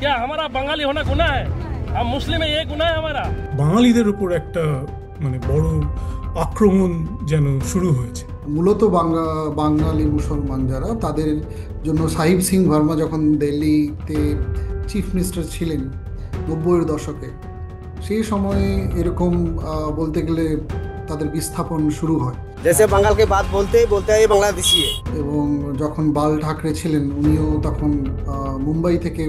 क्या हमारा बंगाली होना गुनाह है? हम मुस्लिम है, ये गुनाह है हमारा? বাঙালিদের উপর একটা বড় আক্রমণ যেন শুরু হয়েছে। মূলত বাঙালি মুসলমান যারা, তাদের জন্য সাহিব সিং ভার্মা যখন দিল্লিতে চিফ মিনিস্টার ছিলেন 90-এর দশকে, সেই সময়ে এরকম বলতে গেলে তাদের বিস্থাপন শুরু হয়। जैसे बंगाल की बात बोलते ही बोलते हैं ये बांग्लादेशी है। এবং যখন বাল ঠাকরে ছিলেন, উনিও তখন মুম্বাই থেকে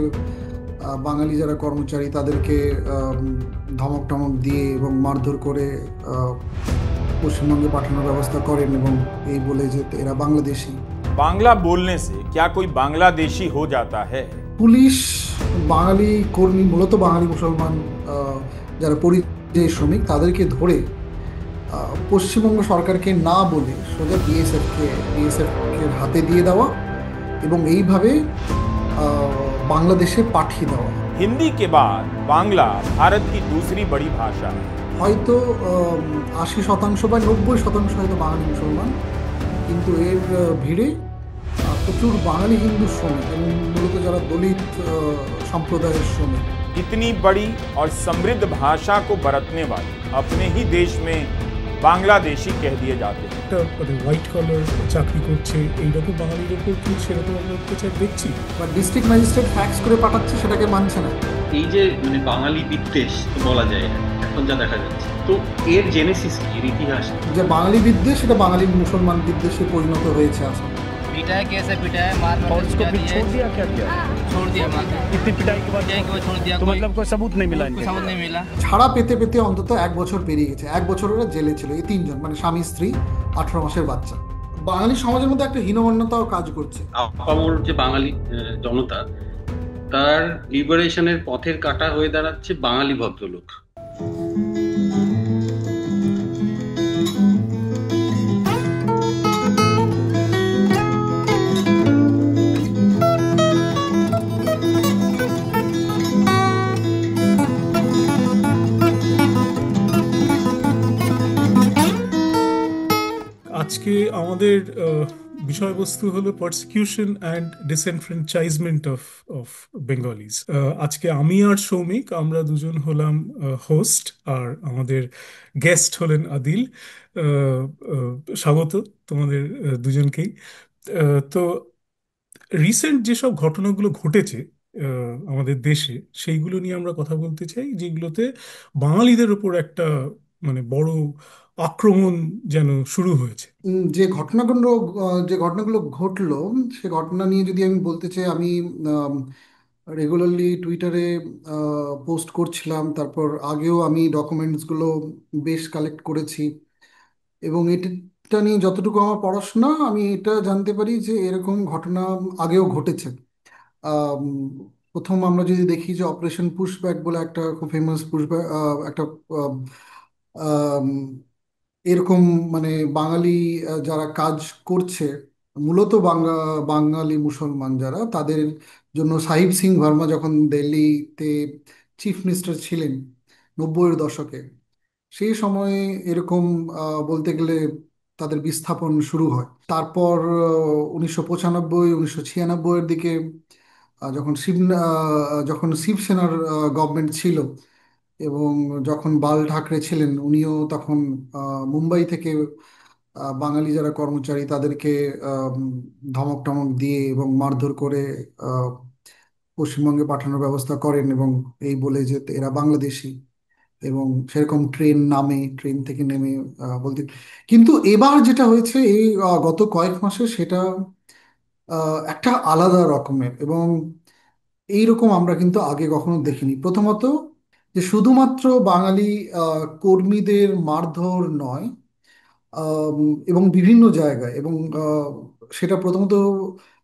বাঙালি যারা কর্মচারী তাদেরকে ধমক টমক দিয়ে এবং মারধর করে আহ, পশ্চিমবঙ্গে পাঠানোর ব্যবস্থা করেন, এবং এই বলে যে এরা বাংলাদেশি। बांग्ला बोलने से क्या कोई बांग्लादेशी हो जाता है? পুলিশ বাঙালি কর্মী, মূলত বাঙালি মুসলমান যারা পরিযায়ী শ্রমিক, তাদেরকে ধরে পশ্চিমবঙ্গ সরকারকে না বলে সোজা বিএসএফ এর হাতে দিয়ে দেওয়া এবং এইভাবে বাংলাদেশে পাঠিয়ে দেওয়া। हिंदी के बाद बांग्ला भारत की दूसरी बड़ी भाषा है। হয়তো 80% বা 90% হয়তো বাঙালি মুসলমান, কিন্তু এর ভিড়ে প্রচুর বাঙালি হিন্দু শ্রমিক এবং মূলত যারা দলিত সম্প্রদায়ের শ্রমিক। इतनी बड़ी और समृद्ध भाषा को बरतने वाले अपने ही देश में बांग्लादेशी कह दिए जाते हैं। একটা হোয়াইট কলার চাকরি করছে এইরকম বাঙালির উপর কি সেরকম আমরা অত্যাচার দেখছি? বা ডিস্ট্রিক্ট ম্যাজিস্ট্রেট ফ্যাক্স করে পাঠাচ্ছে, সেটাকে মানছে না। এই যে বাঙালি বিদ্বেষ তো বলা যায় এখন যা দেখা যাচ্ছে, তো এর জেনেসিস কি, এর ইতিহাস কি? যে বাঙালি বিদ্বেষ, সেটা বাঙালি মুসলমান বিদ্বেষে পরিণত হয়েছে আসাম। पिटाया कैसे पिटाया, मार और उसको फिर छोड़ दिया, क्या किया? छोड़ दिया, मार इतनी पिटाई के बाद छोड़ दिया। तो मतलब कोई सबूत नहीं मिला, कोई सबूत नहीं मिला। ছাড়া পেতে পেতে অন্তত 1 বছর পেরিয়ে গেছে। 1 বছর ওরা জেলে ছিল, এই 3 জন, মানে স্বামী স্ত্রী 18 মাসের বাচ্চা। বাঙালি সমাজের মধ্যে একটা হীনমন্যতাও কাজ করছে। আপামর যে বাঙালি জনতা, তার লিবারেশনের পথের কাঁটা হয়ে দাঁড়াচ্ছে বাঙালি ভদ্রলোক। আজকে আমাদের বিষয়বস্তু হলো persecution and disenfranchisement of of Bengalis. আজকে আমি আর সৌমিক, আমরা দুজন হলাম হোস্ট, আর আমাদের গেস্ট হলেন আদিল। আহ, আহ, স্বাগত তোমাদের দুজনকেই। তো রিসেন্ট যেসব ঘটনাগুলো ঘটেছে আমাদের দেশে, সেইগুলো নিয়ে আমরা কথা বলতে চাই, যেগুলোতে বাঙালিদের ওপর একটা বড় আক্রমণ যেন শুরু হয়েছে। যে ঘটনাগুলো ঘটলো, সে ঘটনা নিয়ে যদি আমি বলতে চাই, আমি রেগুলারলি টুইটারে পোস্ট করছিলাম। তারপর আগেও আমি ডকুমেন্টসগুলো বেশ কালেক্ট করেছি, এবং এটা নিয়ে যতটুকু আমার পড়াশোনা, আমি এটা জানতে পারি যে এরকম ঘটনা আগেও ঘটেছে। আম, প্রথম আমরা যদি দেখি যে অপারেশন পুশব্যাক বলে একটা খুব ফেমাস পুশব্যাক, একটা আম, আম, এরকম মানে বাঙালি যারা কাজ করছে, মূলত বাঙালি মুসলমান যারা, তাদের জন্য সাহিব সিং ভার্মা যখন দিল্লিতে চিফ মিনিস্টার ছিলেন 90-এর দশকে, সেই সময়ে এরকম বলতে গেলে তাদের বিস্থাপন শুরু হয়। তারপর 1995 1996-এর দিকে যখন শিবসেনার গভর্নমেন্ট ছিল, এবং যখন বাল ঠাকরে ছিলেন, উনিও তখন মুম্বাই থেকে বাঙালি যারা কর্মচারী তাদেরকে আহ, ধমক টমক দিয়ে এবং মারধর করে আহ, পশ্চিমবঙ্গে পাঠানোর ব্যবস্থা করেন, এবং এই বলে যে এরা বাংলাদেশি, এবং সেরকম ট্রেন থেকে নেমে বলতে। কিন্তু এবার যেটা হয়েছে এই গত কয়েক মাসে, সেটা একটা আলাদা রকমের, এবং এইরকম আমরা কিন্তু আগে কখনো দেখিনি। প্রথমত, যে শুধুমাত্র বাঙালি কর্মীদের মারধর নয়, আম, এবং বিভিন্ন জায়গায়, এবং সেটা প্রথমত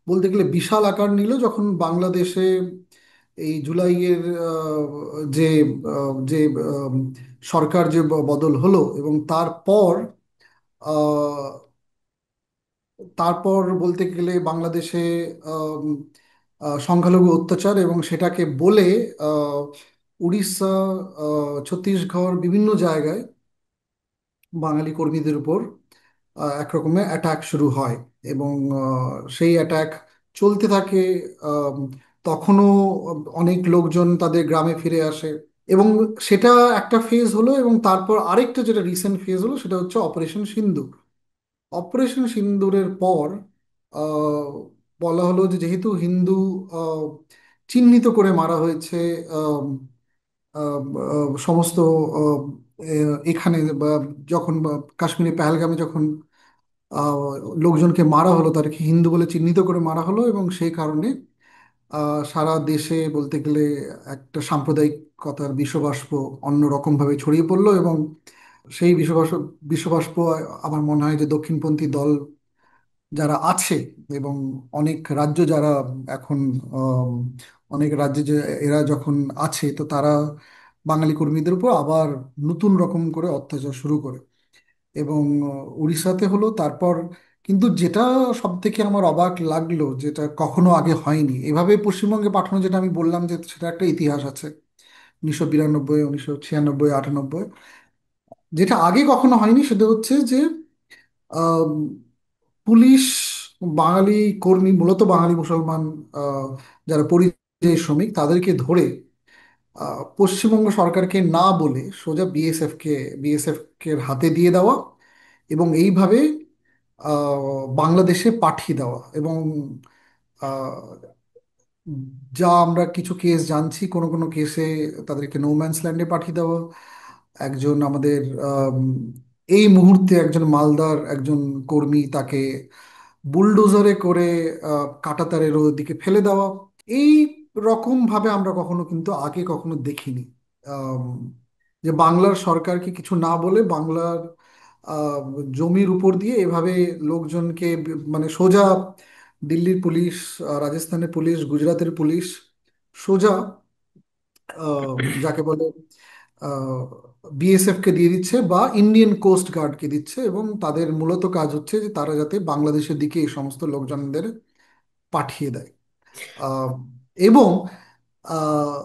বলতে গেলে বিশাল আকার নিল যখন বাংলাদেশে এই জুলাইয়ের যে যে সরকার যে বদল হলো, এবং তারপর বলতে গেলে বাংলাদেশে আম, সংখ্যালঘু অত্যাচার, এবং সেটাকে বলে আহ, উড়িষ্যা, ছত্তিশগড়, বিভিন্ন জায়গায় বাঙালি কর্মীদের উপর একরকমের অ্যাটাক শুরু হয়, এবং সেই অ্যাটাক চলতে থাকে। আম, তখনও অনেক লোকজন তাদের গ্রামে ফিরে আসে, এবং সেটা একটা ফেজ হলো। এবং তারপর আরেকটা যেটা রিসেন্ট ফেজ হলো সেটা হচ্ছে অপারেশন সিন্দুর। অপারেশন সিন্দুরের পর আহ, বলা হলো যে যেহেতু হিন্দু আহ, চিহ্নিত করে মারা হয়েছে, আহ, আহ, সমস্ত এখানে বা যখন কাশ্মীরে পেহেলগামে যখন আহ, লোকজনকে মারা হলো, তাদেরকে হিন্দু বলে চিহ্নিত করে মারা হলো, এবং সেই কারণে সারা দেশে বলতে গেলে একটা সাম্প্রদায়িকতার বিষবাষ্প অন্যরকম ভাবে ছড়িয়ে পড়লো। এবং সেই বিষবাষ্প আমার মনে হয় যে দক্ষিণপন্থী দল যারা আছে, এবং অনেক রাজ্য যারা এখন আম, অনেক রাজ্যে যে এরা যখন আছে, তো তারা বাঙালি কর্মীদের উপর আবার নতুন রকম করে অত্যাচার শুরু করে। এবং উড়িষ্যাতে হলো তারপর। কিন্তু যেটা সব থেকে আমার অবাক লাগলো, যেটা কখনো আগে হয়নি এভাবে পশ্চিমবঙ্গে পাঠানো, যেটা আমি বললাম যে সেটা একটা ইতিহাস আছে 1992, 1996, 98। যেটা আগে কখনো হয়নি সেটা হচ্ছে যে আম, পুলিশ বাঙালি কর্মী, মূলত বাঙালি মুসলমান আহ, যারা পরিযায়ী শ্রমিক, তাদেরকে ধরে পশ্চিমবঙ্গ সরকারকে না বলে সোজা বিএসএফ কে হাতে দিয়ে দেওয়া, এবং এইভাবে বাংলাদেশে পাঠিয়ে দেওয়া। এবং আহ, যা আমরা কিছু কেস জানছি, কোনো কোনো কেসে তাদেরকে নোম্যান্স ল্যান্ডে পাঠিয়ে দেওয়া। একজন আমাদের এই মুহূর্তে একজন মালদার একজন কর্মী, তাকে বুলডোজারে করে কাঁটাতারের দিকে ফেলে দেওয়া। এই রকম ভাবে আমরা কখনো কিন্তু আগে কখনো দেখিনি। আম, যে বাংলার সরকারকে কিছু না বলে বাংলার আহ, জমির উপর দিয়ে এভাবে লোকজনকে মানে সোজা দিল্লির পুলিশ, রাজস্থানের পুলিশ, গুজরাটের পুলিশ সোজা যাকে বলে বিএসএফ কে দিয়ে দিচ্ছে বা ইন্ডিয়ান কোস্ট গার্ডকে দিচ্ছে, এবং তাদের মূলত কাজ হচ্ছে যে তারা যাতে বাংলাদেশের দিকে এই সমস্ত লোকজনদের পাঠিয়ে দেয়। আহ, এবং আহ,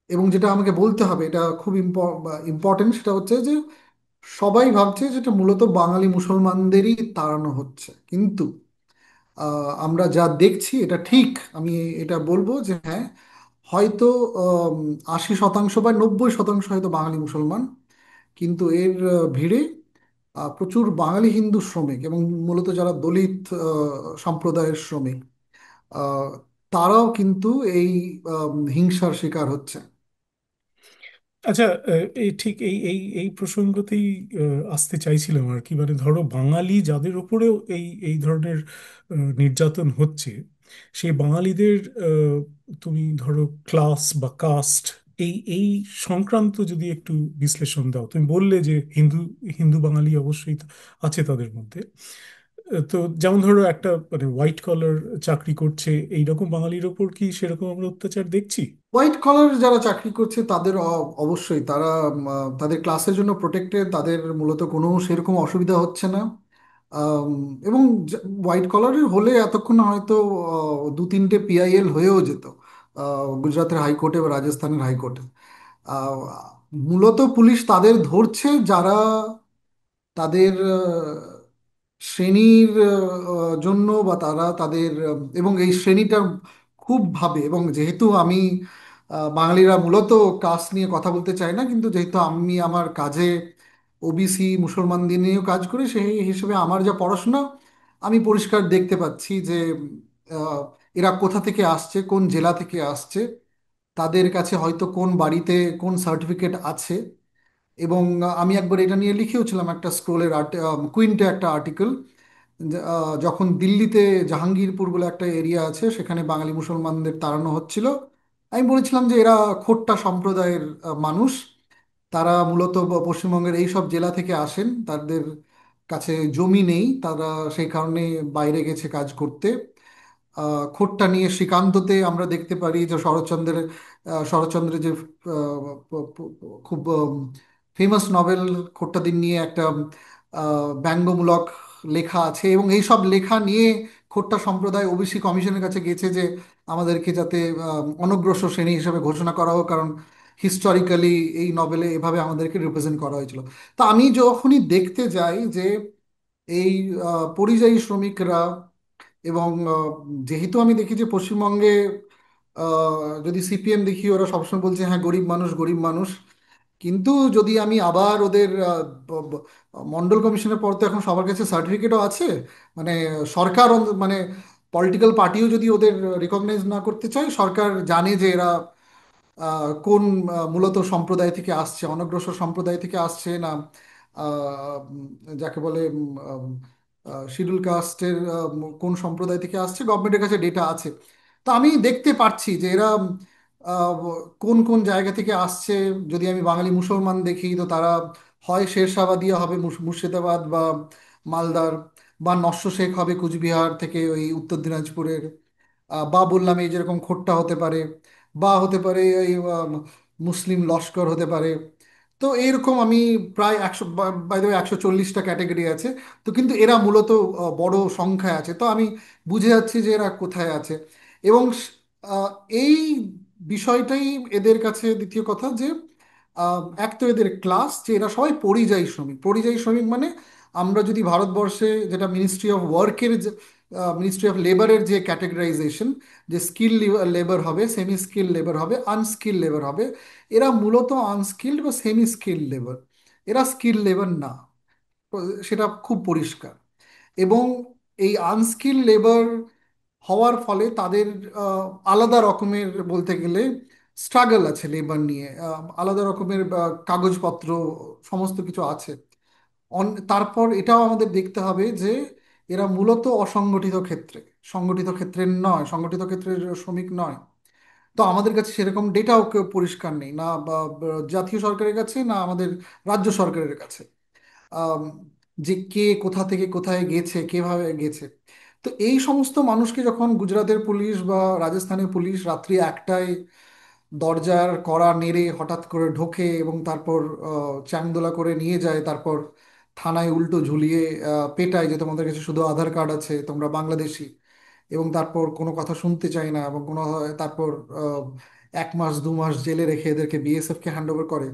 এবং যেটা আমাকে বলতে হবে, এটা খুব ইম্পর্টেন্ট, সেটা হচ্ছে যে সবাই ভাবছে যেটা মূলত বাঙালি মুসলমানদেরই তাড়ানো হচ্ছে, কিন্তু আমরা যা দেখছি এটা ঠিক। আমি এটা বলবো যে হ্যাঁ, হয়তো 80% বা 90% হয়তো বাঙালি মুসলমান, কিন্তু এর ভিড়ে প্রচুর বাঙালি হিন্দু শ্রমিক, এবং মূলত যারা দলিত সম্প্রদায়ের শ্রমিক, আহ, তারাও কিন্তু এই হিংসার শিকার হচ্ছে। আচ্ছা, এই ঠিক এই এই এই প্রসঙ্গতেই আসতে চাইছিলাম আর কি। মানে ধরো, বাঙালি যাদের ওপরেও এই এই ধরনের নির্যাতন হচ্ছে, সেই বাঙালিদের তুমি ধরো ক্লাস বা কাস্ট, এই এই সংক্রান্ত যদি একটু বিশ্লেষণ দাও। তুমি বললে যে হিন্দু হিন্দু বাঙালি অবশ্যই আছে তাদের মধ্যে। তো যেমন ধরো, একটা মানে হোয়াইট কলার চাকরি করছে এইরকম বাঙালির ওপর কি সেরকম আমরা অত্যাচার দেখছি? হোয়াইট কলার যারা চাকরি করছে তাদের অবশ্যই তারা তাদের ক্লাসের জন্য প্রোটেক্টেড, তাদের মূলত কোনো সেরকম অসুবিধা হচ্ছে না। আম, এবং হোয়াইট কলারের হলে এতক্ষণ হয়তো 2-3টে পিআইএল হয়েও যেত গুজরাটের হাইকোর্টে বা রাজস্থানের হাইকোর্টে। আহ, মূলত পুলিশ তাদের ধরছে যারা তাদের শ্রেণীর জন্য, বা তারা তাদের এবং এই শ্রেণীটা খুব ভাবে। এবং যেহেতু আমি বাঙালিরা মূলত কাস্ট নিয়ে কথা বলতে চাই না, কিন্তু যেহেতু আমি আমার কাজে ওবিসি মুসলমানদের নিয়েও কাজ করি, সেই হিসেবে আমার যা পড়াশোনা, আমি পরিষ্কার দেখতে পাচ্ছি যে আহ, এরা কোথা থেকে আসছে, কোন জেলা থেকে আসছে, তাদের কাছে হয়তো কোন বাড়িতে কোন সার্টিফিকেট আছে। এবং আমি একবার এটা নিয়ে লিখেওছিলাম একটা স্ক্রোলের কুইন্টে একটা আর্টিকেল। যখন দিল্লিতে জাহাঙ্গীরপুর বলে একটা এরিয়া আছে, সেখানে বাঙালি মুসলমানদের তাড়ানো হচ্ছিল, আমি বলেছিলাম যে এরা খোট্টা সম্প্রদায়ের মানুষ। তারা মূলত পশ্চিমবঙ্গের এই সব জেলা থেকে আসেন, তাদের কাছে জমি নেই, তারা সেই কারণে বাইরে গেছে কাজ করতে। খোট্টা নিয়ে শ্রীকান্ততে আমরা দেখতে পারি যে শরৎচন্দ্রের যে খুব ফেমাস নভেল খোট্টাদিন নিয়ে একটা ব্যঙ্গমূলক লেখা আছে, এবং এই সব লেখা নিয়ে খোট্টা সম্প্রদায় ওবিসি কমিশনের কাছে গেছে যে আমাদেরকে যাতে অনগ্রসর শ্রেণী হিসেবে ঘোষণা করা হোক, কারণ হিস্টোরিক্যালি এই নভেলে এভাবে আমাদেরকে রিপ্রেজেন্ট করা হয়েছিল। তা আমি যখনই দেখতে যাই যে এই পরিযায়ী শ্রমিকরা, এবং যেহেতু আমি দেখি যে পশ্চিমবঙ্গে যদি সিপিএম দেখি, ওরা সবসময় বলছে হ্যাঁ গরিব মানুষ গরিব মানুষ। কিন্তু যদি আমি আবার ওদের মন্ডল কমিশনের পর তো এখন সবার কাছে সার্টিফিকেটও আছে, মানে সরকার মানে পলিটিক্যাল পার্টিও যদি ওদের রিকগনাইজ না করতে চায়, সরকার জানে যে এরা কোন মূলত সম্প্রদায় থেকে আসছে, অনগ্রসর সম্প্রদায় থেকে আসছে না যাকে বলে শিডিউল কাস্টের কোন সম্প্রদায় থেকে আসছে, গভর্নমেন্টের কাছে ডেটা আছে। তো আমি দেখতে পাচ্ছি যে এরা আহ, কোন কোন জায়গা থেকে আসছে। যদি আমি বাঙালি মুসলমান দেখি, তো তারা হয় শেরশাবাদিয়া হবে মুর্শিদাবাদ বা মালদার, বা নস্য শেখ হবে কুচবিহার থেকে, ওই উত্তর দিনাজপুরের, বা বললাম এই যেরকম খোট্টা হতে পারে, বা হতে পারে এই মুসলিম লস্কর হতে পারে। তো এইরকম আমি প্রায় 100, বাই দ্য 140টা ক্যাটাগরি আছে। তো কিন্তু এরা মূলত বড় সংখ্যায় আছে, তো আমি বুঝে যাচ্ছি যে এরা কোথায় আছে। এবং আহ, এই বিষয়টাই এদের কাছে দ্বিতীয় কথা যে এক তো এদের ক্লাস, যে এরা সবাই পরিযায়ী শ্রমিক। পরিযায়ী শ্রমিক মানে আমরা যদি ভারতবর্ষে যেটা মিনিস্ট্রি অফ ওয়ার্কের, মিনিস্ট্রি অফ লেবারের যে ক্যাটেগরাইজেশন, যে স্কিল লেবার হবে, সেমি স্কিল লেবার হবে, আনস্কিল লেবার হবে, এরা মূলত আনস্কিল্ড বা সেমি স্কিল লেবার, এরা স্কিল লেবার না। তো সেটা খুব পরিষ্কার। এবং এই আনস্কিল লেবার হওয়ার ফলে তাদের আলাদা রকমের, বলতে গেলে স্ট্রাগল আছে লেবার নিয়ে, আলাদা রকমের কাগজপত্র সমস্ত কিছু আছে। তারপর এটাও আমাদের দেখতে হবে যে এরা মূলত অসংগঠিত ক্ষেত্রে, সংগঠিত ক্ষেত্রের নয়, সংগঠিত ক্ষেত্রের শ্রমিক নয়। তো আমাদের কাছে সেরকম ডেটাও পরিষ্কার নেই, না জাতীয় সরকারের কাছে, না আমাদের রাজ্য সরকারের কাছে, আম, যে কে কোথা থেকে কোথায় গেছে, কিভাবে গেছে। তো এই সমস্ত মানুষকে যখন গুজরাটের পুলিশ বা রাজস্থানের পুলিশ রাত্রি 1টায় দরজার কড়া নেড়ে হঠাৎ করে ঢোকে এবং তারপর চ্যাংদোলা করে নিয়ে যায়, তারপর থানায় উল্টো ঝুলিয়ে পেটায় যে তোমাদের কাছে শুধু আধার কার্ড আছে, তোমরা বাংলাদেশি, এবং তারপর কোনো কথা শুনতে চায় না, এবং তারপর 1 মাস 2 মাস জেলে রেখে এদেরকে বিএসএফ কে হ্যান্ড ওভার করে।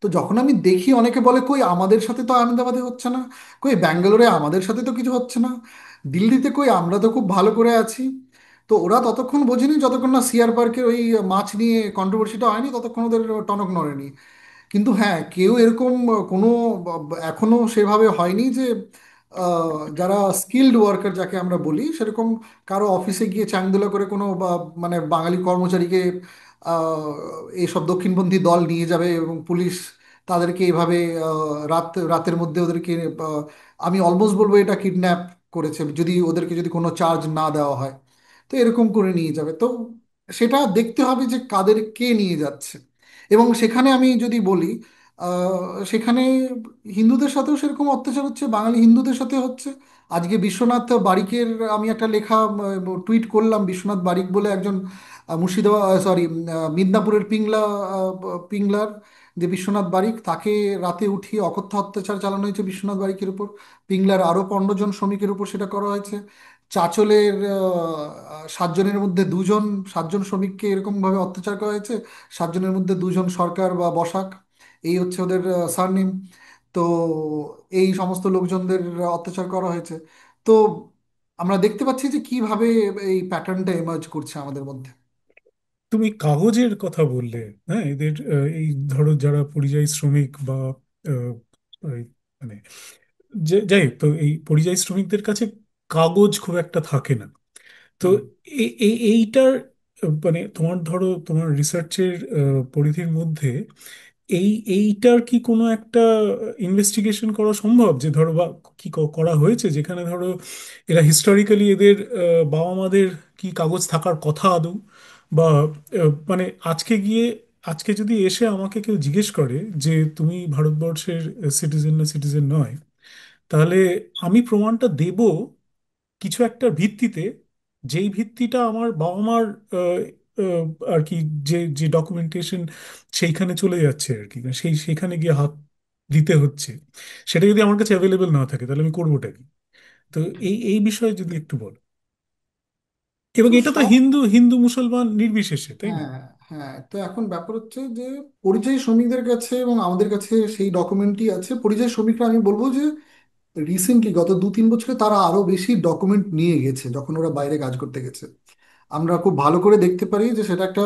তো যখন আমি দেখি, অনেকে বলে কই আমাদের সাথে তো আহমেদাবাদে হচ্ছে না, কই ব্যাঙ্গালোরে আমাদের সাথে তো কিছু হচ্ছে না, দিল্লিতে কই আমরা তো খুব ভালো করে আছি। তো ওরা ততক্ষণ বোঝেনি যতক্ষণ না সিআর পার্কের ওই মাছ নিয়ে কন্ট্রোভার্সিটা হয়নি, ততক্ষণ ওদের টনক নড়েনি। কিন্তু হ্যাঁ, কেউ এরকম কোনো এখনো সেভাবে হয়নি যে যারা স্কিল্ড ওয়ার্কার যাকে আমরা বলি, সেরকম কারো অফিসে গিয়ে চাংদোলা করে কোনো মানে বাঙালি কর্মচারীকে আহ, এইসব দক্ষিণপন্থী দল নিয়ে যাবে এবং পুলিশ তাদেরকে এইভাবে রাতের মধ্যে ওদেরকে আমি অলমোস্ট বলবো এটা কিডন্যাপ করেছে, যদি ওদেরকে যদি কোনো চার্জ না দেওয়া হয়। তো এরকম করে নিয়ে যাবে। তো সেটা দেখতে হবে যে কাদের কে নিয়ে যাচ্ছে। এবং সেখানে আমি যদি বলি, সেখানে হিন্দুদের সাথেও সেরকম অত্যাচার হচ্ছে, বাঙালি হিন্দুদের সাথে হচ্ছে। আজকে বিশ্বনাথ বারিকের আমি একটা লেখা টুইট করলাম। বিশ্বনাথ বারিক বলে একজন মুর্শিদাবাদ, সরি, মিদনাপুরের পিংলার যে বিশ্বনাথ বারিক, তাকে রাতে উঠিয়ে অকথ্য অত্যাচার চালানো হয়েছে বিশ্বনাথ বারিকের উপর। পিংলার আরও 15 জন শ্রমিকের উপর সেটা করা হয়েছে। চাঁচলের 7 জনের মধ্যে 2 জন, 7 জন শ্রমিককে এরকমভাবে অত্যাচার করা হয়েছে। 7 জনের মধ্যে 2 জন সরকার বা বসাক, এই হচ্ছে ওদের সারনেম। তো এই সমস্ত লোকজনদের অত্যাচার করা হয়েছে। তো আমরা দেখতে পাচ্ছি যে কিভাবে এই প্যাটার্নটা এমার্জ করছে আমাদের মধ্যে। তুমি কাগজের কথা বললে, হ্যাঁ, এদের এই ধরো যারা পরিযায়ী শ্রমিক বা আহ, এই মানে যাই হোক, তো এই পরিযায়ী শ্রমিকদের কাছে কাগজ খুব একটা থাকে না। তো হুম। এইটার মানে তোমার ধরো তোমার রিসার্চের পরিধির মধ্যে এইটার কি কোনো একটা ইনভেস্টিগেশন করা সম্ভব, যে ধরো বা কি করা হয়েছে যেখানে ধরো এরা হিস্টোরিক্যালি এদের বাবা মাদের কি কাগজ থাকার কথা আদৌ, বা মানে আজকে গিয়ে আজকে যদি এসে আমাকে কেউ জিজ্ঞেস করে যে তুমি ভারতবর্ষের সিটিজেন না সিটিজেন নয়, তাহলে আমি প্রমাণটা দেব কিছু একটা ভিত্তিতে, যেই ভিত্তিটা আমার বাবা মার আহ, আহ, আর কি, যে যে ডকুমেন্টেশন সেইখানে চলে যাচ্ছে আর কি, সেইখানে গিয়ে হাত দিতে হচ্ছে, সেটা যদি আমার কাছে অ্যাভেলেবেল না থাকে তাহলে আমি করবোটা কি? তো এই বিষয়ে যদি একটু বলো। এবং তো এটা তো সব, হিন্দু হিন্দু মুসলমান নির্বিশেষে, তাই না? হ্যাঁ, হ্যাঁ, তো এখন ব্যাপার হচ্ছে যে পরিযায়ী শ্রমিকদের কাছে এবং আমাদের কাছে সেই ডকুমেন্টই আছে। পরিযায়ী শ্রমিকরা আমি বলবো যে রিসেন্টলি গত 2-3 বছরে তারা আরো বেশি ডকুমেন্ট নিয়ে গেছে যখন ওরা বাইরে কাজ করতে গেছে। আমরা খুব ভালো করে দেখতে পারি যে সেটা একটা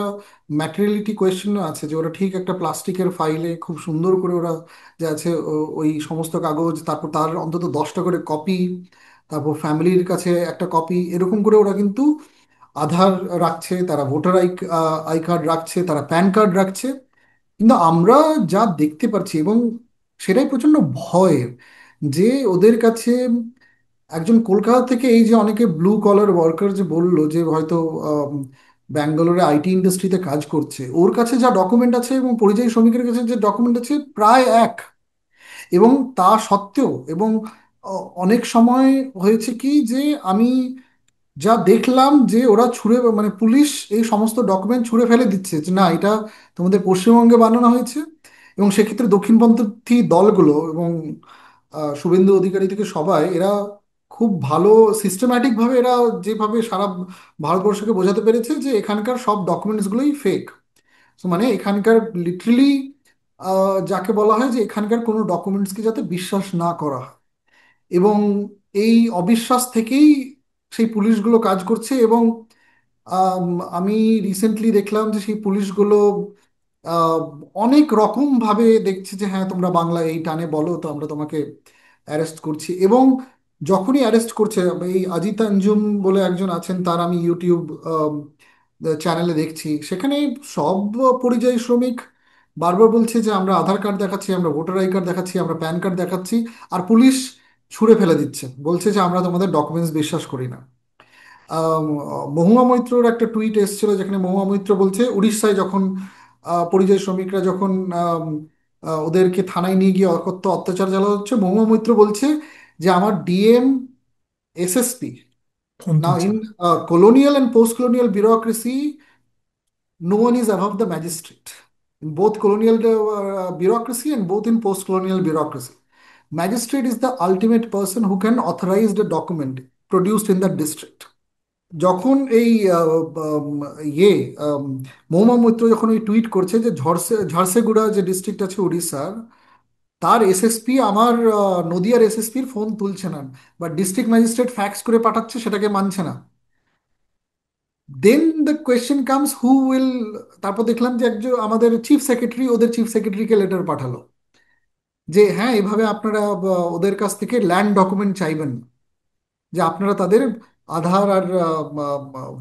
ম্যাটেরিয়ালিটি কোয়েশ্চেন আছে, যে ওরা ঠিক একটা প্লাস্টিকের ফাইলে খুব সুন্দর করে ওরা যে আছে ওই সমস্ত কাগজ, তারপর তার অন্তত 10টা করে কপি, তারপর ফ্যামিলির কাছে একটা কপি, এরকম করে ওরা কিন্তু আধার রাখছে, তারা ভোটার আই আই কার্ড রাখছে, তারা প্যান কার্ড রাখছে। কিন্তু আমরা যা দেখতে পাচ্ছি, এবং সেটাই প্রচন্ড ভয়ের, যে ওদের কাছে একজন কলকাতা থেকে এই যে অনেকে ব্লু কলার ওয়ার্কার যে বললো যে হয়তো আম, ব্যাঙ্গালোরে আইটি ইন্ডাস্ট্রিতে কাজ করছে, ওর কাছে যা ডকুমেন্ট আছে এবং পরিযায়ী শ্রমিকের কাছে যে ডকুমেন্ট আছে প্রায় এক। এবং তা সত্ত্বেও, এবং অনেক সময় হয়েছে কি যে আমি যা দেখলাম যে ওরা ছুঁড়ে, মানে পুলিশ এই সমস্ত ডকুমেন্ট ছুঁড়ে ফেলে দিচ্ছে, যে না এটা তোমাদের পশ্চিমবঙ্গে বানানো হয়েছে। এবং সেক্ষেত্রে দক্ষিণপন্থী দলগুলো এবং শুভেন্দু অধিকারী থেকে সবাই, এরা খুব ভালো সিস্টেম্যাটিক ভাবে এরা যেভাবে সারা ভারতবর্ষকে বোঝাতে পেরেছে যে এখানকার সব ডকুমেন্টসগুলোই ফেক। তো মানে এখানকার লিটারেলি যাকে বলা হয় যে এখানকার কোনো ডকুমেন্টসকে যাতে বিশ্বাস না করা হয়, এবং এই অবিশ্বাস থেকেই সেই পুলিশগুলো কাজ করছে। এবং আম, আমি রিসেন্টলি দেখলাম যে সেই পুলিশগুলো আহ, অনেক রকম ভাবে দেখছে যে হ্যাঁ তোমরা বাংলা এই টানে বলো তো আমরা তোমাকে অ্যারেস্ট করছি। এবং যখনই অ্যারেস্ট করছে, এই অজিত আঞ্জুম বলে একজন আছেন, তার আমি ইউটিউব চ্যানেলে দেখছি, সেখানে সব পরিযায়ী শ্রমিক বারবার বলছে যে আমরা আধার কার্ড দেখাচ্ছি, আমরা ভোটার আই কার্ড দেখাচ্ছি, আমরা প্যান কার্ড দেখাচ্ছি, আর পুলিশ ছুঁড়ে ফেলে দিচ্ছে, বলছে যে আমরা তোমাদের ডকুমেন্টস বিশ্বাস করি না। আম, মহুয়া মৈত্রর একটা টুইট এসেছিল, যেখানে মহুয়া মৈত্র বলছে উড়িষ্যায় যখন পরিযায়ী শ্রমিকরা যখন ওদেরকে থানায় নিয়ে গিয়ে অকথ্য অত্যাচার চালানো হচ্ছে, মহুয়া মৈত্র বলছে যে আমার ডিএম, এসএসপি, ফোন নাও তুলছে ইন না। colonial and post-colonial bureaucracy, no one is above the magistrate. In both colonial bureaucracy and both in post-colonial bureaucracy, magistrate is the ultimate person who can authorize the document produced in that district. যখন এই ইয়ে আম, মহুমা মৈত্র যখন ওই tweet করছে যে ঝারসেগুড়া যে district আছে উড়িষ্যার, তার এসএসপি আমার নদিয়ার এসএসপির ফোন তুলছে না, বা ডিস্ট্রিক্ট ম্যাজিস্ট্রেট ফ্যাক্স করে পাঠাচ্ছে সেটাকে মানছে না, then the question comes who will. তারপর দেখলাম যে একজন আমাদের চিফ সেক্রেটারি ওদের চিফ সেক্রেটারিকে লেটার পাঠালো যে হ্যাঁ এভাবে আপনারা ওদের কাছ থেকে ল্যান্ড ডকুমেন্ট চাইবেন না, যে আপনারা তাদের আধার আর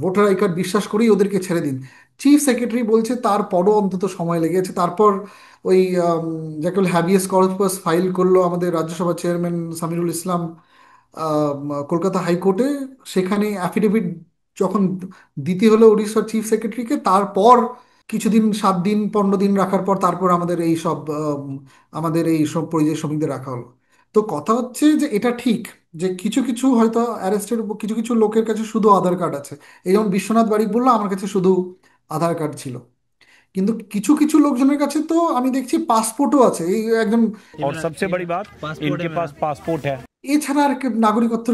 ভোটার আই কার্ড বিশ্বাস করেই ওদেরকে ছেড়ে দিন। চিফ সেক্রেটারি বলছে তারপরও অন্তত সময় লেগেছে। তারপর ওই যাকে বলে হ্যাবিয়াস কর্পাস ফাইল করলো আমাদের রাজ্যসভা চেয়ারম্যান সামিরুল ইসলাম কলকাতা হাইকোর্টে, সেখানে অ্যাফিডেভিট যখন দিতে হলো উড়িষ্যার চিফ সেক্রেটারিকে, তারপর কিছুদিন 7 দিন 15 দিন রাখার পর তারপর আমাদের এই সব পরিযায়ী শ্রমিকদের রাখা হলো। তো কথা হচ্ছে যে এটা ঠিক যে কিছু কিছু হয়তো অ্যারেস্টের কিছু কিছু লোকের কাছে শুধু আধার কার্ড আছে, এই যেমন বিশ্বনাথ বারিক বললো আমার কাছে শুধু আধার কার্ড ছিল, কিন্তু কিছু কিছু লোকজনের কাছে তো আমি দেখছি পাসপোর্টও আছে। এই একজন, और सबसे बड़ी बात इनके पास पासपोर्ट है। এছাড়া আর নাগরিকত্ব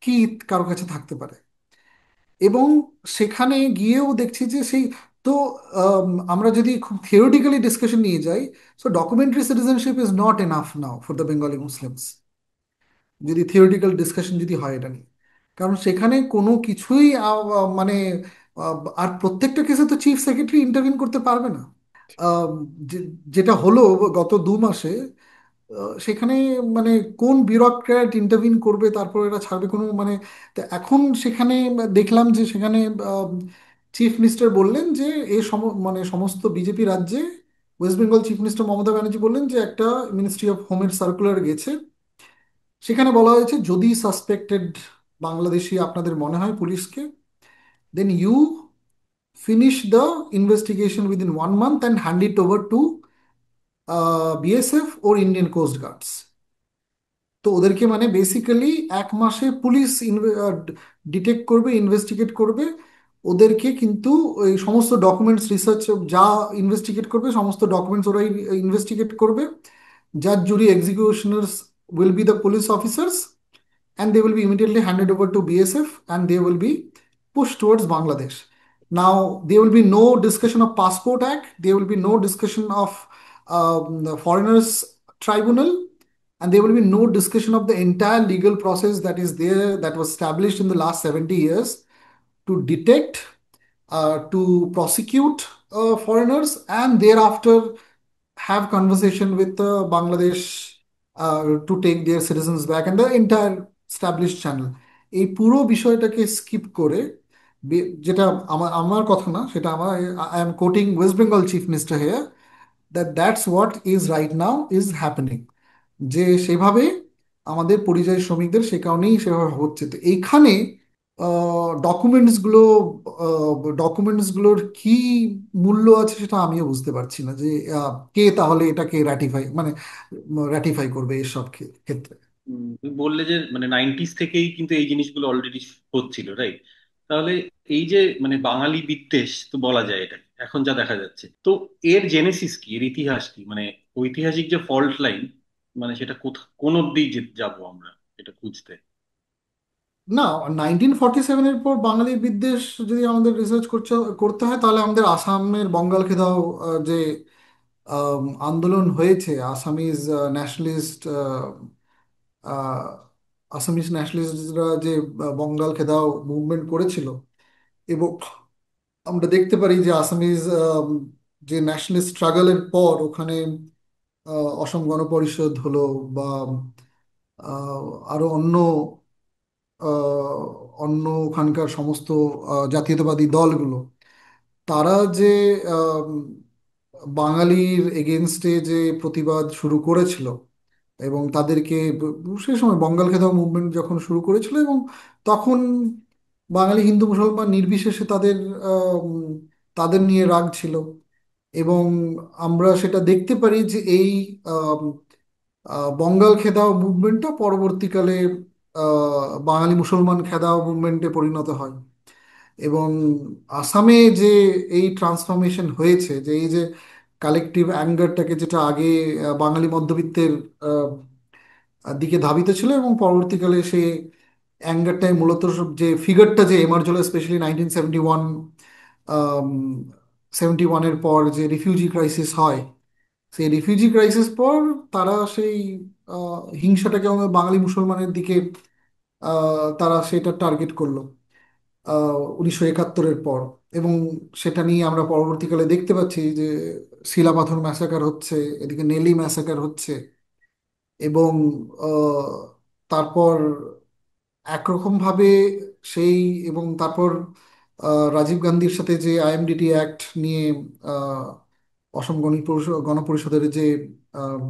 কি কারো কাছে থাকতে পারে? এবং সেখানে গিয়েও দেখছি যে সেই, তো আমরা যদি খুব থিওরিটিক্যালি ডিসকাশন নিয়ে যাই, so documentary citizenship is not enough now for the Bengali Muslims, যদি থিওরিটিক্যাল ডিসকাশন যদি হয় এটা নিয়ে। কারণ সেখানে কোনো কিছুই মানে আর প্রত্যেকটা কেসে তো চিফ সেক্রেটারি ইন্টারভিন করতে পারবে না। আহ, যেটা হলো গত 2 মাসে, সেখানে মানে কোন বিউরোক্র্যাট ইন্টারভিন করবে তারপর এরা ছাড়বে কোনো মানে। তো এখন সেখানে দেখলাম যে সেখানে চিফ মিনিস্টার বললেন যে মানে সমস্ত বিজেপি রাজ্যে, West Bengal chief minister Mamata Banerjee বললেন যে একটা মিনিস্ট্রি অফ হোমের সার্কুলার গেছে, সেখানে বলা হয়েছে যদি সাসপেক্টেড বাংলাদেশি আপনাদের মনে হয় পুলিশকে, then you finish the investigation within 1 month and hand it over to BSF or Indian coast guards. তো ওদেরকে মানে বেসিক্যালি 1 মাসে পুলিশ ডিটেক্ট করবে, ইনভেস্টিগেট করবে ওদেরকে, কিন্তু ওই সমস্ত ডকুমেন্টস রিসার্চ যা ইনভেস্টিগেট করবে সমস্ত ডকুমেন্টস ওরাই ইনভেস্টিগেট করবে। জাজ jury executioners will be the police officers, and they will be immediately handed over to BSF and they will be pushed towards Bangladesh. Now, there will be no discussion of Passport Act, there will be no discussion of the Foreigners Tribunal, and there will be no discussion of the entire legal process that is there, that was established in the last 70 years to detect to prosecute foreigners and thereafter have conversation with Bangladesh to take their citizens back and the entire established channel এই পুরো বিষয়টাকে skip করে যেটা আমার আমার কথা না সেটা আমার I am quoting West Bengal chief minister here that that's what is right now is happening যে সেভাবে আমাদের পরিযায়ী শ্রমিকদের সে কারণেই সেভাবে হচ্ছে তো এইখানে ডকুমেন্টসগুলো ডকুমেন্টসগুলোর কি মূল্য আছে সেটা আমিও বুঝতে পারছি না যে কে তাহলে এটাকে র্যাটিফাই করবে এসব ক্ষেত্রে। তুমি বললে যে মানে নাইনটিস থেকেই কিন্তু এই জিনিসগুলো অলরেডি হচ্ছিল, রাইট? তাহলে এই যে মানে বাঙালি বিদ্বেষ তো বলা যায় এটা এখন যা দেখা যাচ্ছে, তো এর জেনেসিস কি, এর ইতিহাস কি, মানে ঐতিহাসিক যে ফল্ট লাইন, মানে সেটা কোন অব্দি যাবো আমরা এটা খুঁজতে? না, 1947-এর পর বাঙালি বিদ্বেষ যদি আমাদের রিসার্চ করতে হয় তাহলে আমাদের আসামের বঙ্গাল খেদাও যে আন্দোলন হয়েছে, ন্যাশনালিস্ট আসামিজ ন্যাশনালিস্টরা যে বঙ্গাল খেদাও মুভমেন্ট করেছিল এবং আমরা দেখতে পারি যে আসামিজ যে ন্যাশনালিস্ট স্ট্রাগলের পর ওখানে অসম গণপরিষদ হলো বা আরো অন্য ওখানকার সমস্ত জাতীয়তাবাদী দলগুলো তারা যে আম, বাঙালির এগেনস্টে যে প্রতিবাদ শুরু করেছিল এবং তাদেরকে সেই সময় বঙ্গাল খেদাও মুভমেন্ট যখন শুরু করেছিল এবং তখন বাঙালি হিন্দু মুসলমান নির্বিশেষে আম, তাদের নিয়ে রাগ ছিল এবং আমরা সেটা দেখতে পারি যে এই আম, বঙ্গাল খেদাও মুভমেন্টটা পরবর্তীকালে বাঙালি মুসলমান খেদাও মুভমেন্টে পরিণত হয় এবং আসামে যে এই ট্রান্সফরমেশন হয়েছে যে এই যে কালেকটিভ অ্যাঙ্গারটাকে যেটা আগে বাঙালি মধ্যবিত্তের দিকে ধাবিত ছিল এবং পরবর্তীকালে সে অ্যাঙ্গারটাই মূলত যে ফিগারটা যে এমার্জ হলো স্পেশালি 1971 71-এর পর যে রিফিউজি ক্রাইসিস হয় সেই রিফিউজি ক্রাইসিস পর তারা সেই হিংসাটাকে আমাদের বাঙালি মুসলমানের দিকে তারা সেটা টার্গেট করলো 1971-এর পর এবং সেটা নিয়ে আমরা পরবর্তীকালে দেখতে পাচ্ছি যে শিলাপাথর ম্যাসাকার হচ্ছে, এদিকে নেলি ম্যাসাকার হচ্ছে এবং আহ, তারপর একরকম ভাবে সেই এবং তারপর রাজীব গান্ধীর সাথে যে আইএমডিটি অ্যাক্ট নিয়ে আহ, অসম গণপরিষদের যে আহ,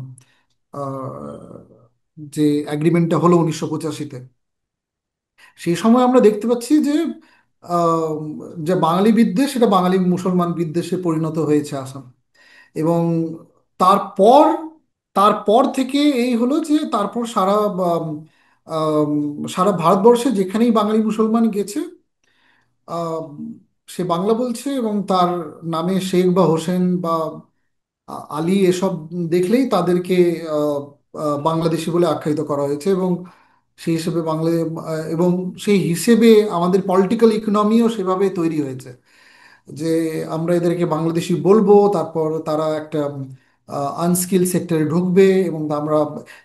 আহ, যে অ্যাগ্রিমেন্টটা হলো 1985-তে সেই সময় আমরা দেখতে পাচ্ছি যে আহ, যে বাঙালি বিদ্বেষ সেটা বাঙালি মুসলমান বিদ্বেষে পরিণত হয়েছে আসাম এবং তারপর তারপর থেকে এই হলো যে তারপর আম, সারা ভারতবর্ষে যেখানেই বাঙালি মুসলমান গেছে আম, সে বাংলা বলছে এবং তার নামে শেখ বা হোসেন বা আলী এসব দেখলেই তাদেরকে আহ, বাংলাদেশি বলে আখ্যায়িত করা হয়েছে এবং সেই হিসেবে এবং সেই হিসেবে আমাদের পলিটিক্যাল ইকোনমিও সেভাবে তৈরি হয়েছে যে আমরা এদেরকে বাংলাদেশি বলবো, তারপর তারা একটা আনস্কিল সেক্টরে ঢুকবে এবং আমরা